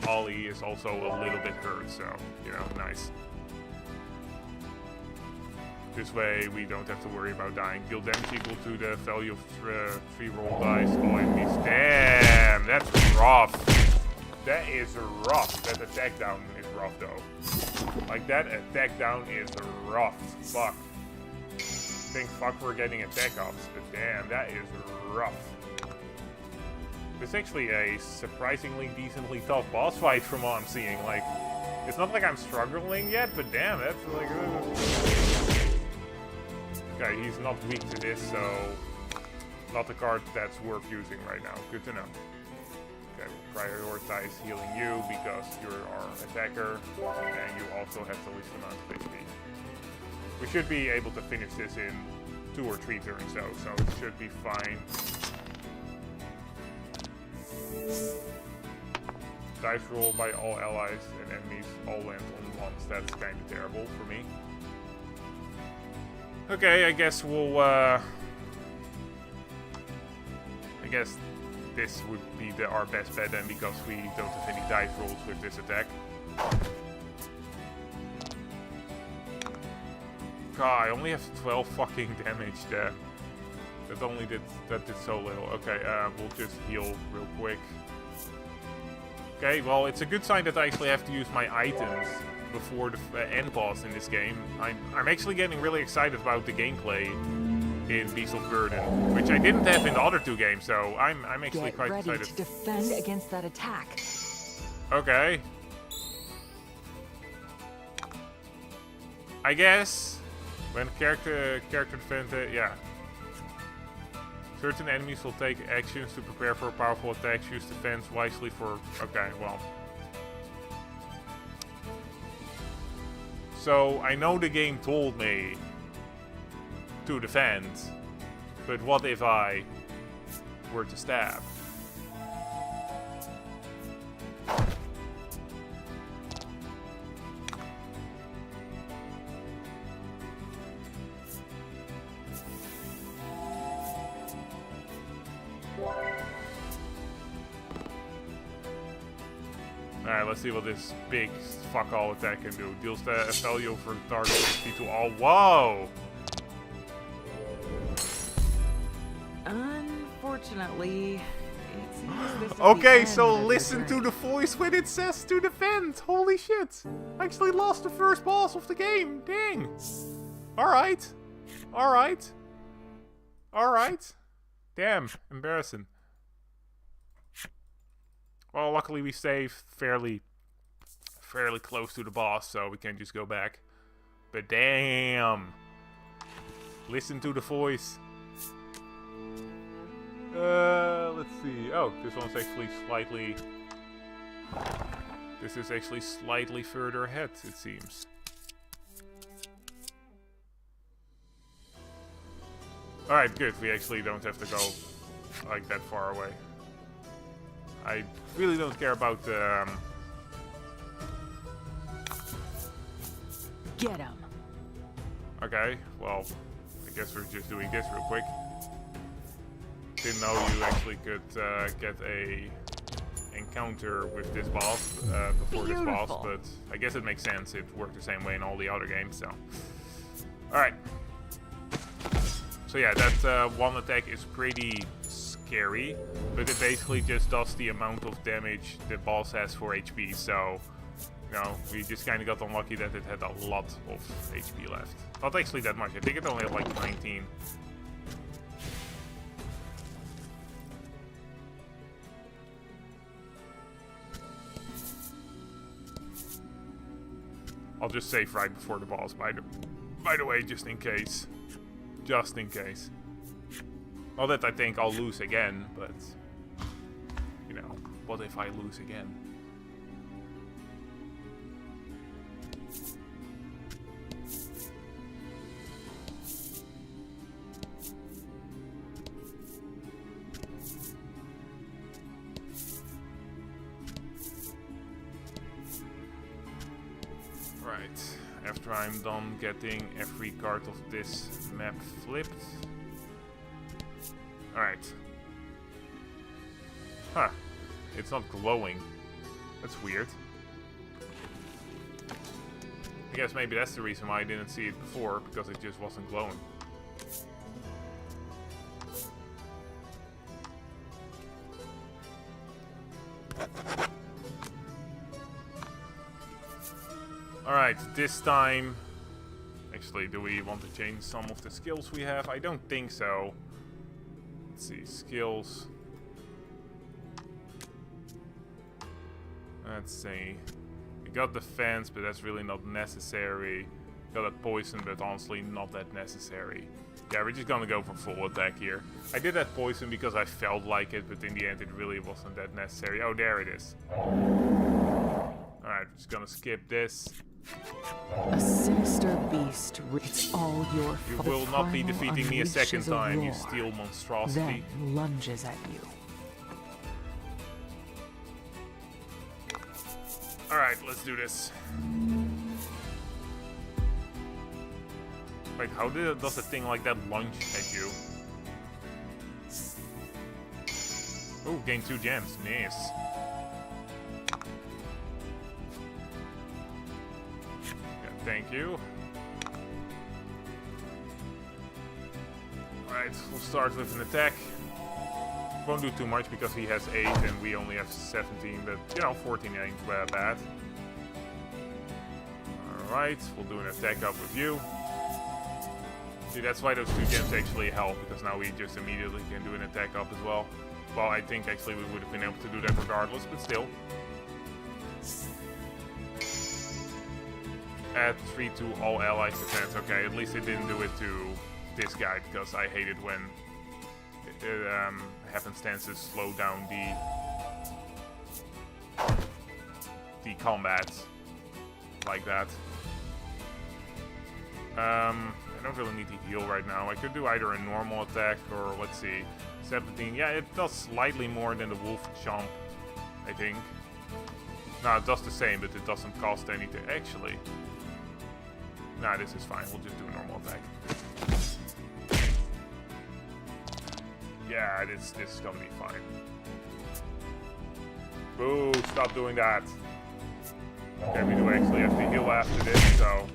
Ollie, is also a little bit hurt, so, you know, nice. This way we don't have to worry about dying. Deal damage equal to the value of 3 roll dice, all enemies. Damn, that's rough. That is rough. That attack down is rough though. Like that attack down is rough. Fuck. Think fuck we're getting attack ups, but damn, that is rough. It's actually a surprisingly decently tough boss fight from what I'm seeing. Like, it's not like I'm struggling yet, but damn, that's like... Okay, he's not weak to this, so... Not a card that's worth using right now. Good to know. Okay, we'll prioritize healing you because you're our attacker, and you also have the least amount of HP. We should be able to finish this in 2 or 3 turns though, so it should be fine. Dice roll by all allies and enemies all land on once. That's kind of terrible for me. Okay, I guess we'll, I guess this would be our best bet then, because we don't have any dice rolls with this attack. God, I only have 12 fucking damage there. That did so little. Okay, we'll just heal real quick. Okay, well, it's a good sign that I actually have to use my items before the end boss in this game. I'm actually getting really excited about the gameplay in Beast of Burden, which I didn't have in the other 2 games, so I'm actually quite excited. Get ready to defend against that attack. Okay. I guess when character defend, yeah. Certain enemies will take actions to prepare for powerful attacks. Use defense wisely for... Okay, well. So, I know the game told me to defend, but what if I were to stab? Alright, let's see what this big fuck all attack can do. Deals the value for the target HP to all. Whoa! Unfortunately, It seems this is the Okay, so end of your listen to journey. the voice when it says to defend. Holy shit. I actually lost the first boss of the game. Dang. Alright. Alright. Alright. Damn, embarrassing. Well, luckily we stay fairly close to the boss, so we can just go back. But damn. Listen to the voice. Let's see. Oh, this one's actually slightly... This is actually slightly further ahead, it seems. Alright, good. We actually don't have to go like that far away. I really don't care about Get him. Okay, well, I guess we're just doing this real quick. Didn't know you actually could get a encounter with this boss before this boss, but I guess it makes sense. It worked the same way in all the other games, so. Alright. So yeah, that one attack is pretty scary, but it basically just does the amount of damage the boss has for HP, so, you know, we just kind of got unlucky that it had a lot of HP left. Not actually that much, I think it only had like 19. I'll just save right before the boss, by the way, just in case. Just in case. Not that I think I'll lose again, but... You know, what if I lose again? Right, after I'm done getting every card of this map flipped. Alright. Huh. It's not glowing. That's weird. I guess maybe that's the reason why I didn't see it before, because it just wasn't glowing. Alright, this time... Actually, do we want to change some of the skills we have? I don't think so. Let's see, skills. Let's see. We got defense, but that's really not necessary. Got a poison, but honestly not that necessary. Yeah, we're just gonna go for full attack here. I did that poison because I felt like it, but in the end it really wasn't that necessary. Oh, there it is. Alright, just gonna skip this. A sinister beast. It's all your fault. You will not be defeating me a second time, you steel Then monstrosity. lunges at you. Alright, let's do this. Wait, how does a thing like that lunge at you? Oh, gain 2 gems. Nice. Yeah, thank you. Alright, we'll start with an attack. Won't do too much because he has 8 and we only have 17, but you know, 14 ain't bad. Alright, we'll do an attack up with you. See, that's why those 2 gems actually help, because now we just immediately can do an attack up as well. Well, I think actually we would have been able to do that regardless, but still. Add 3 to all allies defense. Okay, at least it didn't do it to this guy, because I hate it when happenstances slow down the combat like that. I don't really need to heal right now. I could do either a normal attack or, let's see, 17. Yeah, it does slightly more than the wolf chomp, I think. No, it does the same, but it doesn't cost anything. Actually, nah, this is fine. We'll just do a normal attack. Yeah, this is gonna be fine. Boo, stop doing that. Okay, we do actually have to heal after this, so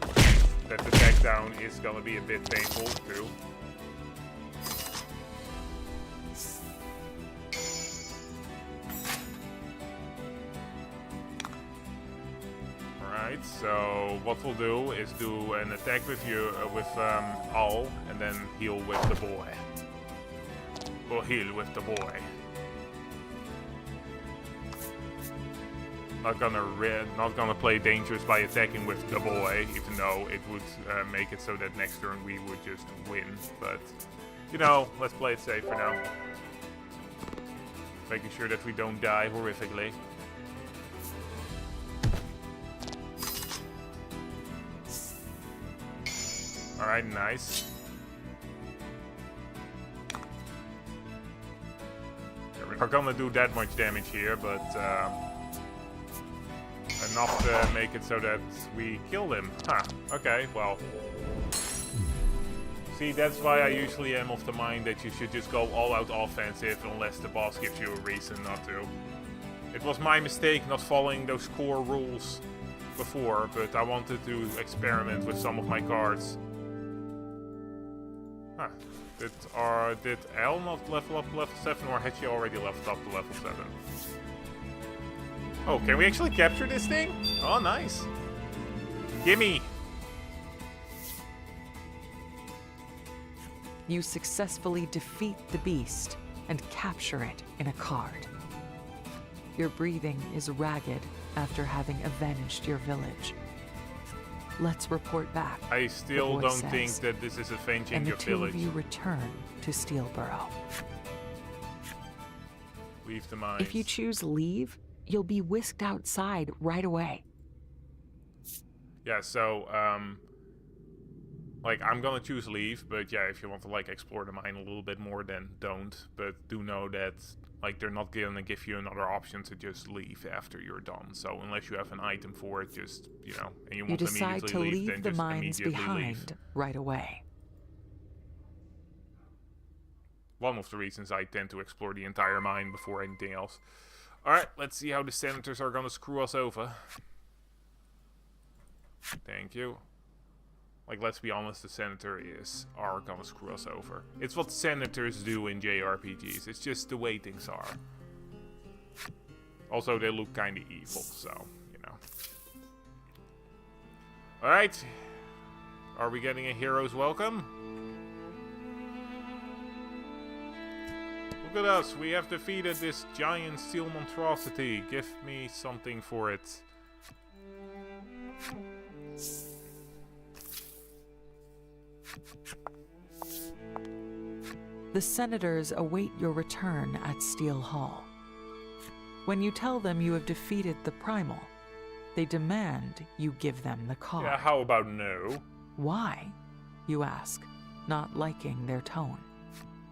that attack down is gonna be a bit painful too. Alright, so what we'll do is do an attack with you, with Al, and then heal with the boy. We'll heal with the boy. Not gonna play dangerous by attacking with the boy, even though it would make it so that next turn we would just win. But, you know, let's play it safe for now. Making sure that we don't die horrifically. Alright, nice. We're not gonna do that much damage here, but enough to make it so that we kill him. Huh, okay, well. See, that's why I usually am of the mind that you should just go all out offensive unless the boss gives you a reason not to. It was my mistake not following those core rules before, but I wanted to experiment with some of my cards. Huh. Did Elle not level up to level 7, or had she already leveled up to level 7? Oh, can we actually capture this thing? Oh, nice. Gimme! You successfully defeat the beast and capture it in a card. Your breathing is ragged after having avenged your village. Let's report back. I still don't think that this is avenging your village. And the two of you return to Steelborough. Leave the mines. If you choose leave, you'll be whisked outside right away. Yeah, so, like, I'm gonna choose leave, but yeah, if you want to, like, explore the mine a little bit more, then don't. But do know that, like, they're not gonna give you another option to just leave after you're done. So unless you have an item for it, just, you know, and you want to decide to leave, leave then the just mines immediately behind leave. right away. One of the reasons I tend to explore the entire mine before anything else. Alright, let's see how the senators are gonna screw us over. Thank you. Like, let's be honest, the senators are gonna screw us over. It's what senators do in JRPGs. It's just the way things are. Also, they look kinda evil, so, you know. Alright. Are we getting a hero's welcome? Look at us, we have defeated this giant steel monstrosity. Give me something for it. The senators await your return at Steel Hall. When you tell them you have defeated the Primal, they demand you give them the card. Yeah, how about no? Why? You ask, not liking their tone.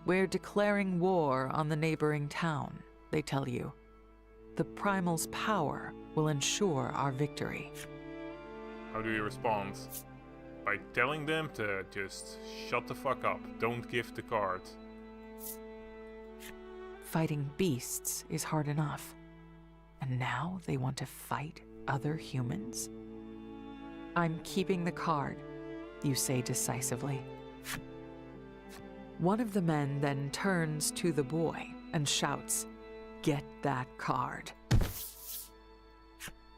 We're declaring war on the neighboring town, they tell you. The Primal's power will ensure our victory. How do you respond? By telling them to just shut the fuck up, don't give the card. Fighting beasts is hard enough. And now they want to fight other humans? I'm keeping the card, you say decisively. One of the men then turns to the boy and shouts, "Get that card."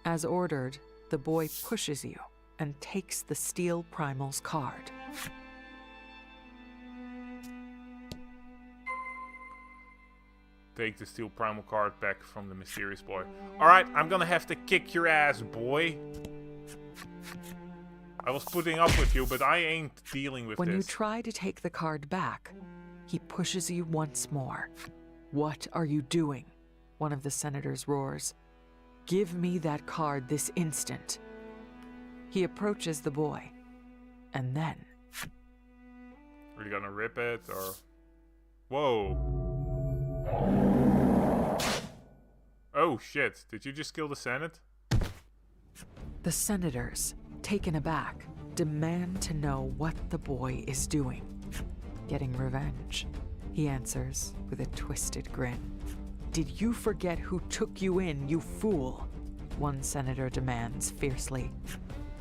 As ordered, the boy pushes you and takes the Steel Primal's card. Take the Steel Primal card back from the mysterious boy. Alright, I'm gonna have to kick your ass, boy. I was putting up with you, but I ain't dealing with this. When you try to take the card back, he pushes you once more. "What are you doing?" one of the senators roars. "Give me that card this instant." He approaches the boy, and then... Are you gonna rip it, or... Whoa. Oh shit, did you just kill the Senate? The senators, taken aback, demand to know what the boy is doing. "Getting revenge," he answers with a twisted grin. "Did you forget who took you in, you fool?" one senator demands fiercely.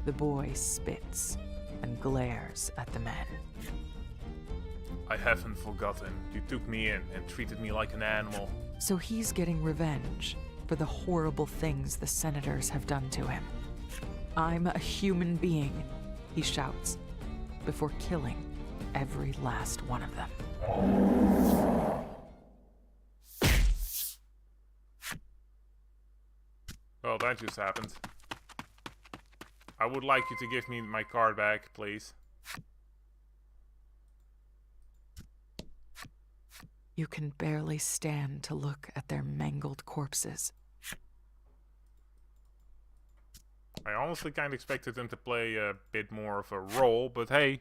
The boy spits and glares at the men. I haven't forgotten. You took me in and treated me like an animal. So he's getting revenge for the horrible things the senators have done to him. I'm a human being, he shouts, before killing every last one of them. Well, that just happened. I would like you to give me my card back, please. You can barely stand to look at their mangled corpses. I honestly kind of expected them to play a bit more of a role, but hey.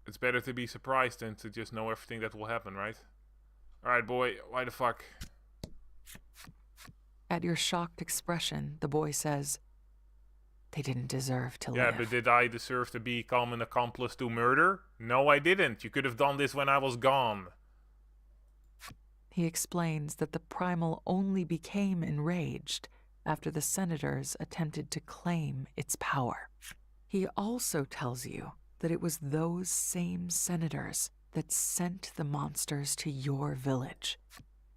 It's better to be surprised than to just know everything that will happen, right? Alright, boy, why the fuck? At your shocked expression, the boy says, they didn't deserve to live. Yeah, but did I deserve to become an accomplice to murder? No, I didn't. You could have done this when I was gone. He explains that the primal only became enraged after the senators attempted to claim its power. He also tells you that it was those same senators that sent the monsters to your village.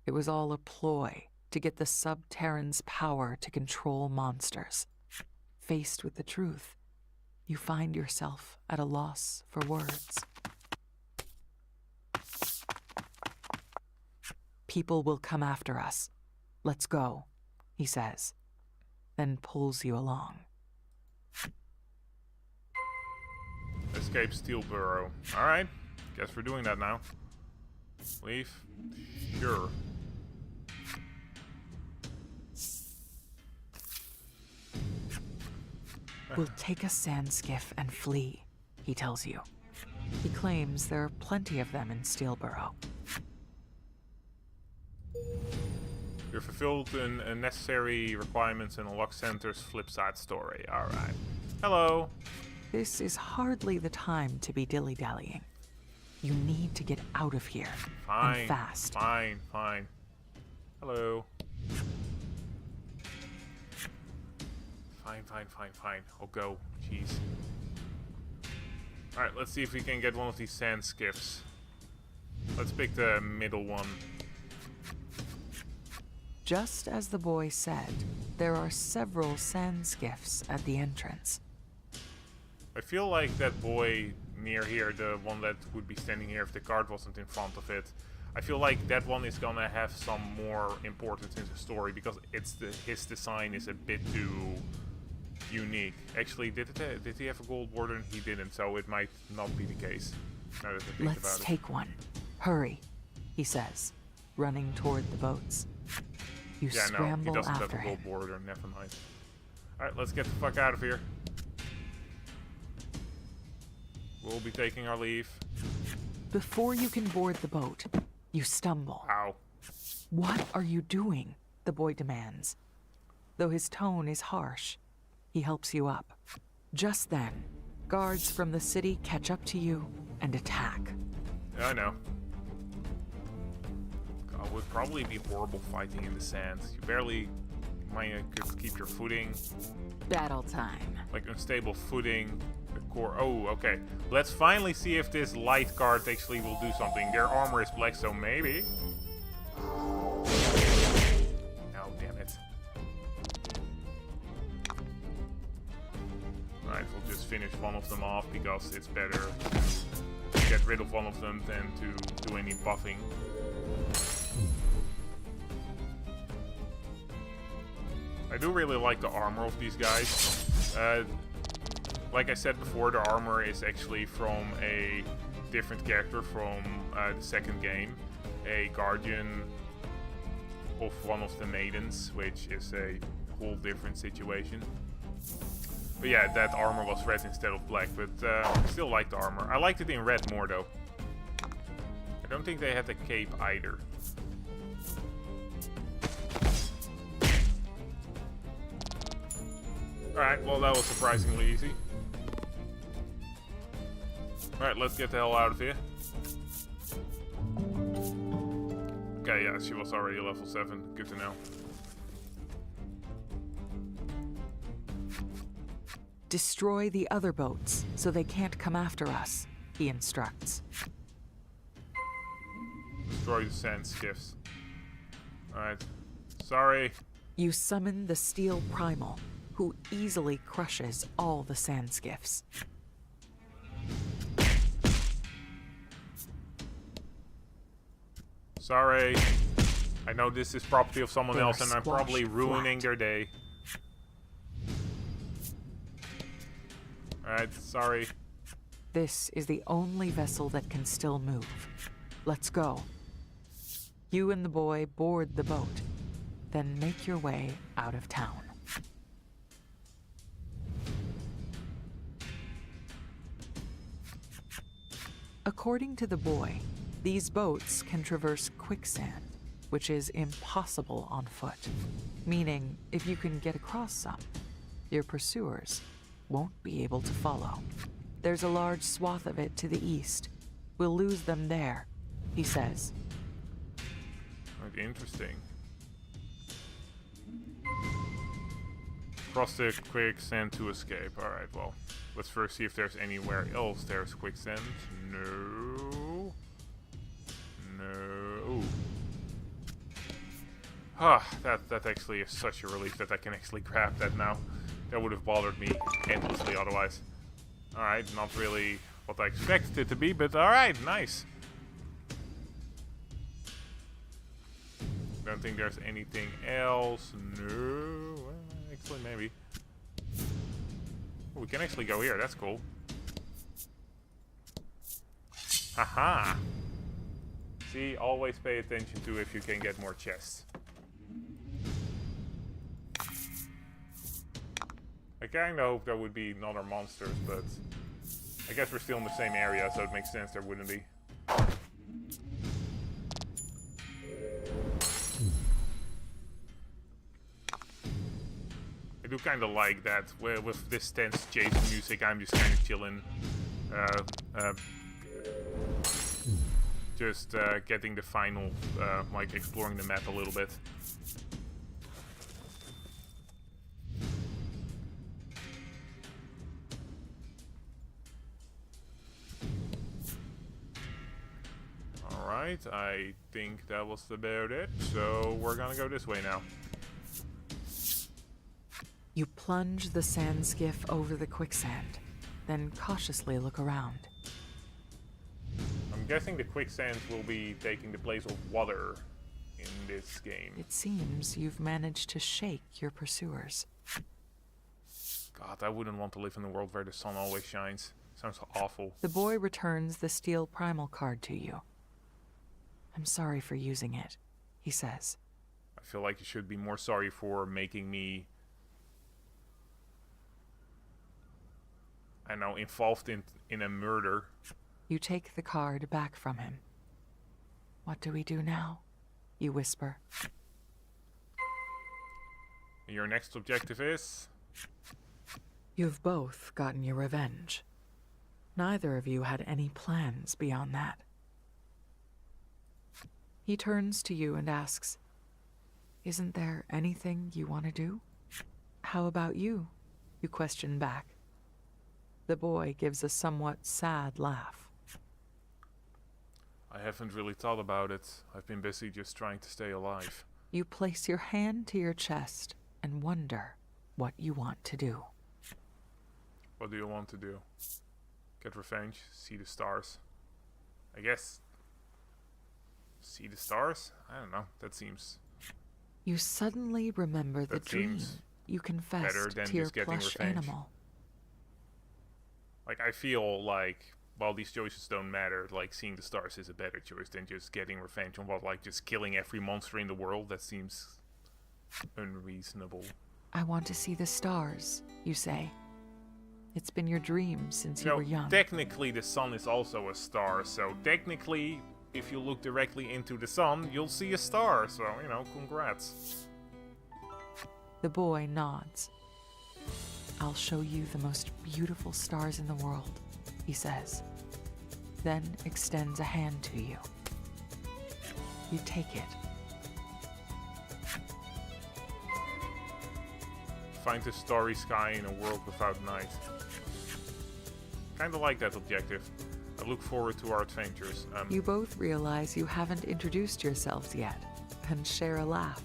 It was all a ploy to get the Sub-Terrans' power to control monsters. Faced with the truth, you find yourself at a loss for words. People will come after us. Let's go, he says, then pulls you along. Escape Steelborough. Alright, guess we're doing that now. Leave? Sure. We'll take a sand skiff and flee, he tells you. He claims there are plenty of them in Steelborough. You're fulfilled in necessary requirements in Unlock Center's flip side story. Alright. Hello. This is hardly the time to be dilly-dallying. You need to get out of here. Fine. And fast. Fine. Hello. Fine. I'll go. Jeez. Alright, let's see if we can get one of these sand skiffs. Let's pick the middle one. Just as the boy said, there are several sand skiffs at the entrance. I feel like that boy near here, the one that would be standing here if the card wasn't in front of it, I feel like that one is gonna have some more importance in the story because his design is a bit too unique. Actually, did he have a gold border? He didn't, so it might not be the case. Now that I think Let's about it. take one. Hurry, he says, running toward the boats. You Yeah, no, he scramble doesn't have after a him. gold border. Never mind. Alright, let's get the fuck out of here. We'll be taking our leave. Before you can board the boat, you stumble. Ow. What are you doing? The boy demands. Though his tone is harsh, he helps you up. Just then, guards from the city catch up to you and attack. Yeah, I know. God, it would probably be horrible fighting in the sand. You barely could keep your footing. Battle time. Like unstable footing. The core. Oh, okay. Let's finally see if this light card actually will do something. Their armor is black, so maybe. Oh, damn it. Alright, we'll just finish one of them off because it's better to get rid of one of them than to do any buffing. I do really like the armor of these guys. Like I said before, the armor is actually from a different character from the second game. A guardian of one of the maidens, which is a whole different situation. But yeah, that armor was red instead of black, but I still like the armor. I liked it in red more though. I don't think they had the cape either. Alright, well that was surprisingly easy. Alright, let's get the hell out of here. Okay, yeah, she was already level 7. Good to know. Destroy the other boats so they can't come after us, he instructs. Destroy the sand skiffs. Alright. Sorry. You summon the steel primal, who easily crushes all the sand skiffs. Sorry. I know this is property of someone They else are and I'm probably squashed ruining flat. their day. Alright, sorry. This is the only vessel that can still move. Let's go. You and the boy board the boat, then make your way out of town. According to the boy, these boats can traverse quicksand, which is impossible on foot. Meaning, if you can get across some, your pursuers won't be able to follow. There's a large swath of it to the east. We'll lose them there, he says. Right, interesting. Cross the quicksand to escape. Alright, well, let's first see if there's anywhere else there's quicksand. No. No. Ah, that actually is such a relief that I can actually grab that now. That would have bothered me endlessly otherwise. Alright, not really what I expected it to be, but alright, nice. Don't think there's anything else. No. Well, actually, maybe. Oh, we can actually go here. That's cool. Haha. See, always pay attention to if you can get more chests. I kinda hope there would be another monsters, but I guess we're still in the same area, so it makes sense there wouldn't be. I do kind of like that with this tense chase music. I'm just kind of chilling, just getting the final, like exploring the map a little bit. Alright, I think that was about it. So we're gonna go this way now. You plunge the sand skiff over the quicksand, then cautiously look around. I'm guessing the quicksand will be taking the place of water in this game. It seems you've managed to shake your pursuers. God, I wouldn't want to live in a world where the sun always shines. Sounds awful. The boy returns the steel primal card to you. I'm sorry for using it, he says. I feel like you should be more sorry for making me, I know, involved in a murder. You take the card back from him. What do we do now? You whisper. Your next objective is? You've both gotten your revenge. Neither of you had any plans beyond that. He turns to you and asks, "Isn't there anything you want to do?" "How about you?" you question back. The boy gives a somewhat sad laugh. I haven't really thought about it. I've been busy just trying to stay alive. You place your hand to your chest and wonder what you want to do. What do you want to do? Get revenge? See the stars? I guess. See the stars? I don't know. That seems You suddenly remember the That dream seems you better confessed than to your just getting plush revenge. animal. like, I feel like while these choices don't matter, like seeing the stars is a better choice than just getting revenge on what, like just killing every monster in the world. That seems unreasonable. I want to see the stars, you say. It's been your dream since you were young. Technically the sun is also a star, so technically if you look directly into the sun, you'll see a star, so, you know, congrats. The boy nods. I'll show you the most beautiful stars in the world, he says, then extends a hand to you. You take it. Find a starry sky in a world without night. Kinda like that objective. I look forward to our adventures. You both realize you haven't introduced yourselves yet, and share a laugh.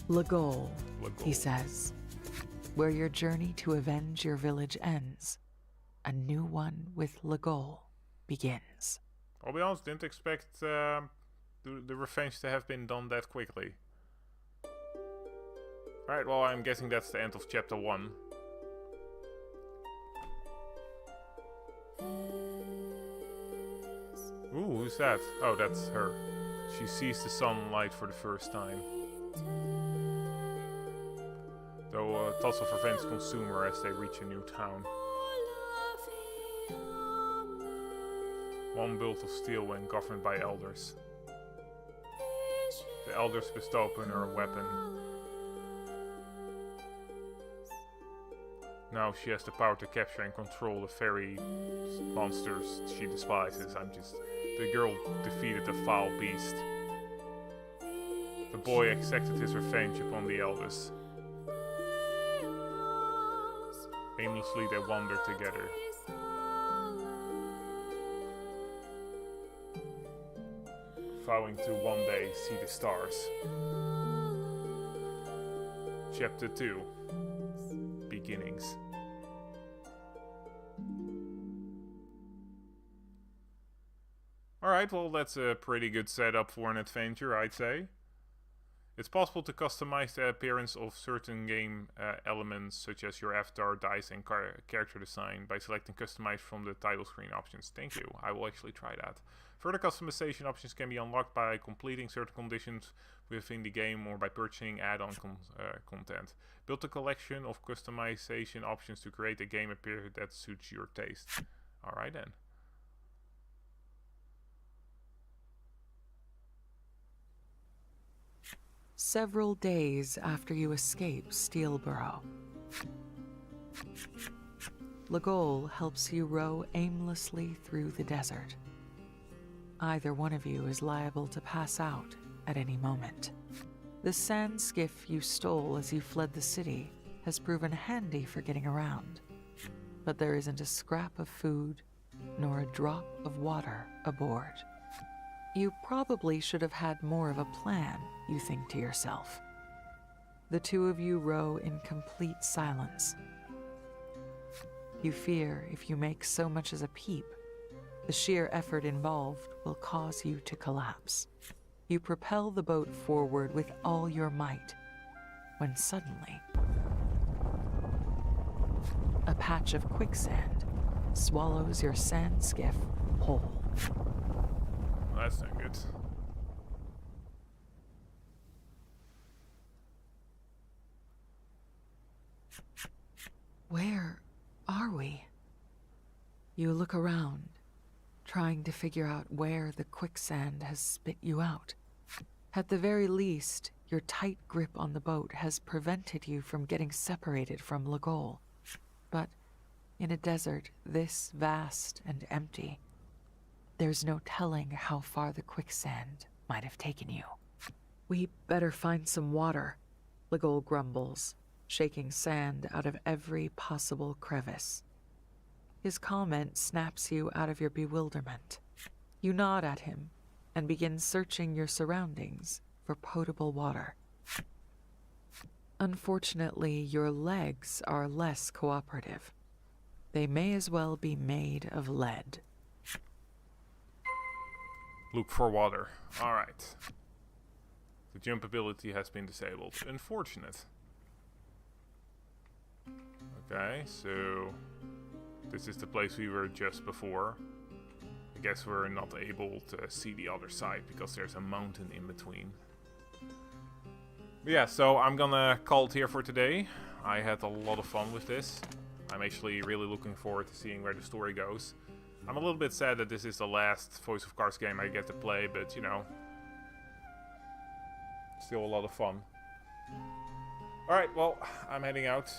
Legol, he says. where your journey to avenge your village ends, a new one with Legol begins. I'll be honest, didn't expect the revenge to have been done that quickly. Alright, well, I'm guessing that's the end of chapter 1. Ooh, who's that? Oh, that's her. She sees the sunlight for the first time. Though thoughts of revenge consume her as they reach a new town. One bolt of steel when governed by elders. The elders bestow upon her a weapon. Now she has the power to capture and control the fairy monsters she despises. The girl defeated the foul beast. The boy exacted his revenge upon the elders. Aimlessly they wander together. Vowing to one day see the stars. Chapter 2. Beginnings. Alright, well that's a pretty good setup for an adventure, I'd say. It's possible to customize the appearance of certain game elements, such as your avatar, dice, and character design, by selecting Customize from the title screen options. Thank you, I will actually try that. Further customization options can be unlocked by completing certain conditions within the game or by purchasing add-on content. Build a collection of customization options to create a game appearance that suits your taste. Alright then. Several days after you escape Steelborough, Legol helps you row aimlessly through the desert. Either one of you is liable to pass out at any moment. The sand skiff you stole as you fled the city has proven handy for getting around, but there isn't a scrap of food nor a drop of water aboard. You probably should have had more of a plan, you think to yourself. The two of you row in complete silence. You fear if you make so much as a peep, the sheer effort involved will cause you to collapse. You propel the boat forward with all your might, when suddenly, a patch of quicksand swallows your sand skiff whole. That's not good. Where are we? You look around, trying to figure out where the quicksand has spit you out. At the very least, your tight grip on the boat has prevented you from getting separated from Legol. But in a desert this vast and empty, there's no telling how far the quicksand might have taken you. We better find some water, Legol grumbles, shaking sand out of every possible crevice. His comment snaps you out of your bewilderment. You nod at him and begin searching your surroundings for potable water. Unfortunately, your legs are less cooperative. They may as well be made of lead. Look for water. Alright. The jump ability has been disabled. Unfortunate. Okay, so this is the place we were just before. I guess we're not able to see the other side because there's a mountain in between. But yeah, so I'm gonna call it here for today. I had a lot of fun with this. I'm actually really looking forward to seeing where the story goes. I'm a little bit sad that this is the last Voice of Cards game I get to play, but you know, still a lot of fun. Alright, well, I'm heading out.